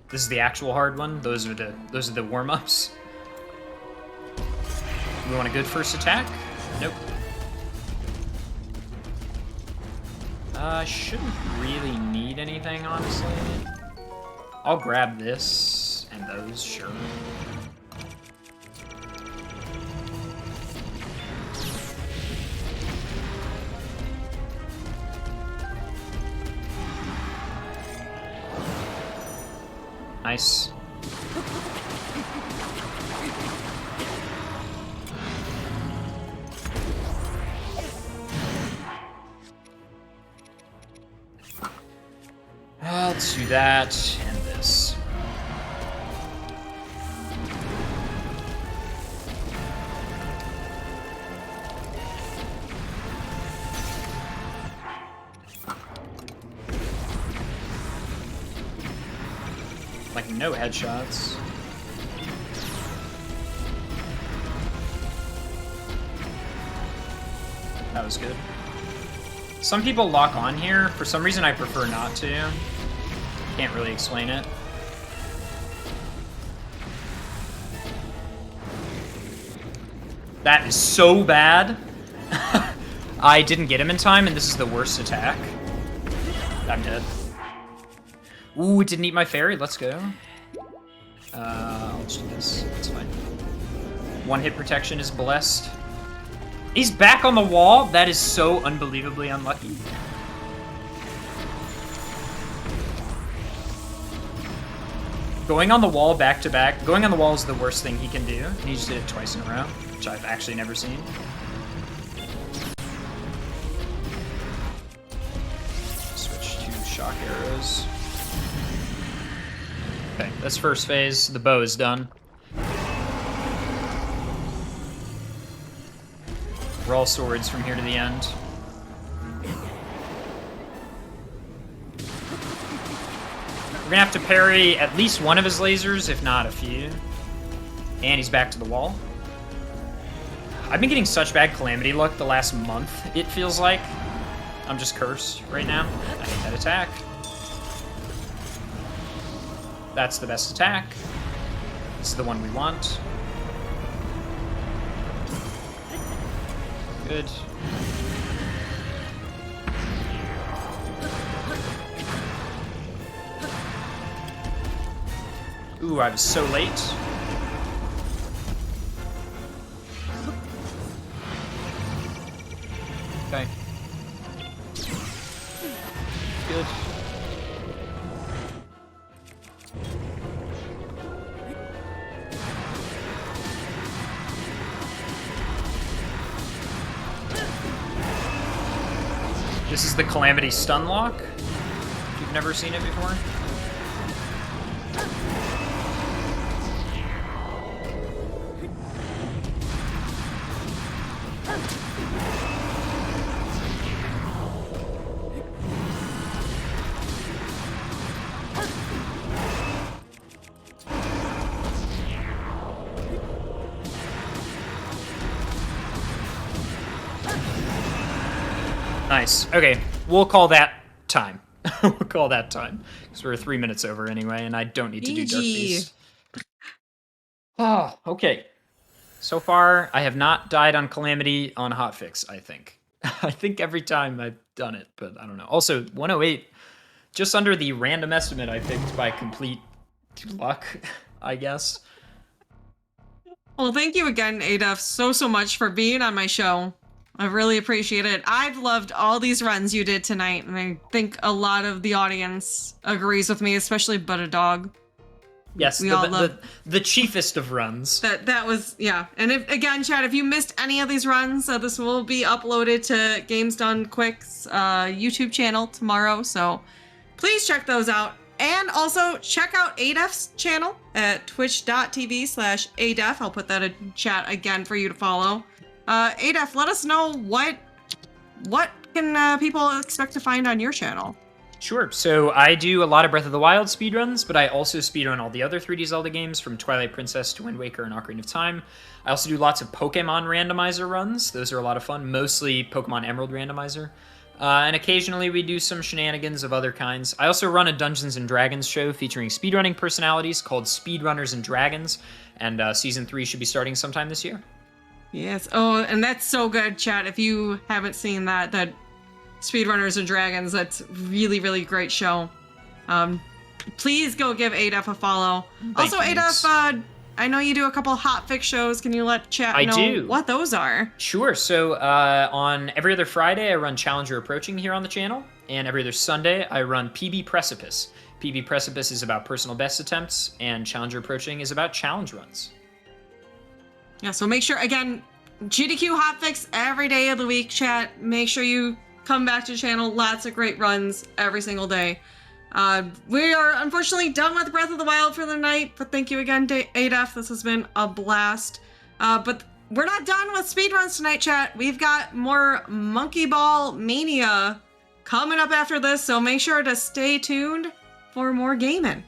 This is the actual hard one. Those are the warm-ups. We want a good first attack? Nope. Shouldn't really need anything, honestly. I'll grab this and those, sure. Nice. Let's do that and this. Like no headshots. That was good. Some people lock on here. For some reason I prefer not to. Can't really explain it. That is so bad. I didn't get him in time, and this is the worst attack. I'm dead. Ooh, it didn't eat my fairy. Let's go. I'll just do this. It's fine. One hit protection is blessed. He's back on the wall? That is so unbelievably unlucky. Going on the wall back to back. Going on the wall is the worst thing he can do. And he just did it twice in a row, which I've actually never seen. Switch to shock arrows. Okay, that's first phase. The bow is done. We're all swords from here to the end. We're gonna have to parry at least one of his lasers, if not a few. And he's back to the wall. I've been getting such bad Calamity luck the last month, it feels like. I'm just cursed right now. I hate that attack. That's the best attack. This is the one we want. Good. Ooh, I was so late. Okay. Good. This is the Calamity stun lock. If you've never seen it before. Nice. Okay, we'll call that time. We'll call that time. Because we're 3 minutes over anyway, and I don't need to do Dark GG. Beast. Oh, okay. So far, I have not died on Calamity on hotfix, I think. I think every time I've done it, but I don't know. Also, 108, just under the random estimate I picked by complete luck, I guess. Well, thank you again, Adaf, so much for being on my show. I really appreciate it. I've loved all these runs you did tonight, and I think a lot of the audience agrees with me, especially But a Dog. Yes, we all love the chiefest of runs. That was, yeah. And if, again, Chad, if you missed any of these runs, this will be uploaded to Games Done Quick's YouTube channel tomorrow, so please check those out. And also check out ADEF's channel at twitch.tv/ADEF. I'll put that in chat again for you to follow. ADEF, let us know what can people expect to find on your channel? Sure. So I do a lot of Breath of the Wild speedruns, but I also speedrun all the other 3D Zelda games from Twilight Princess to Wind Waker and Ocarina of Time. I also do lots of Pokemon randomizer runs. Those are a lot of fun, mostly Pokemon Emerald randomizer. And occasionally we do some shenanigans of other kinds. I also run a Dungeons & Dragons show featuring speedrunning personalities called Speedrunners and Dragons, and Season 3 should be starting sometime this year. Yes. Oh, and that's so good, chat. If you haven't seen that Speedrunners and Dragons, that's really, really great show. Please go give ADEF a follow. Also, ADEF, I know you do a couple hotfix shows. Can you let chat know what those are? Sure. So on every other Friday, I run Challenger Approaching here on the channel, and every other Sunday, I run PB Precipice. PB Precipice is about personal best attempts, and Challenger Approaching is about challenge runs. Yeah, so make sure, again, GDQ hotfix every day of the week, chat. Make sure you come back to the channel. Lots of great runs every single day. We are unfortunately done with Breath of the Wild for the night, but thank you again, ADEF. This has been a blast. But we're not done with speedruns tonight, chat. We've got more Monkey Ball Mania coming up after this, so make sure to stay tuned for more gaming.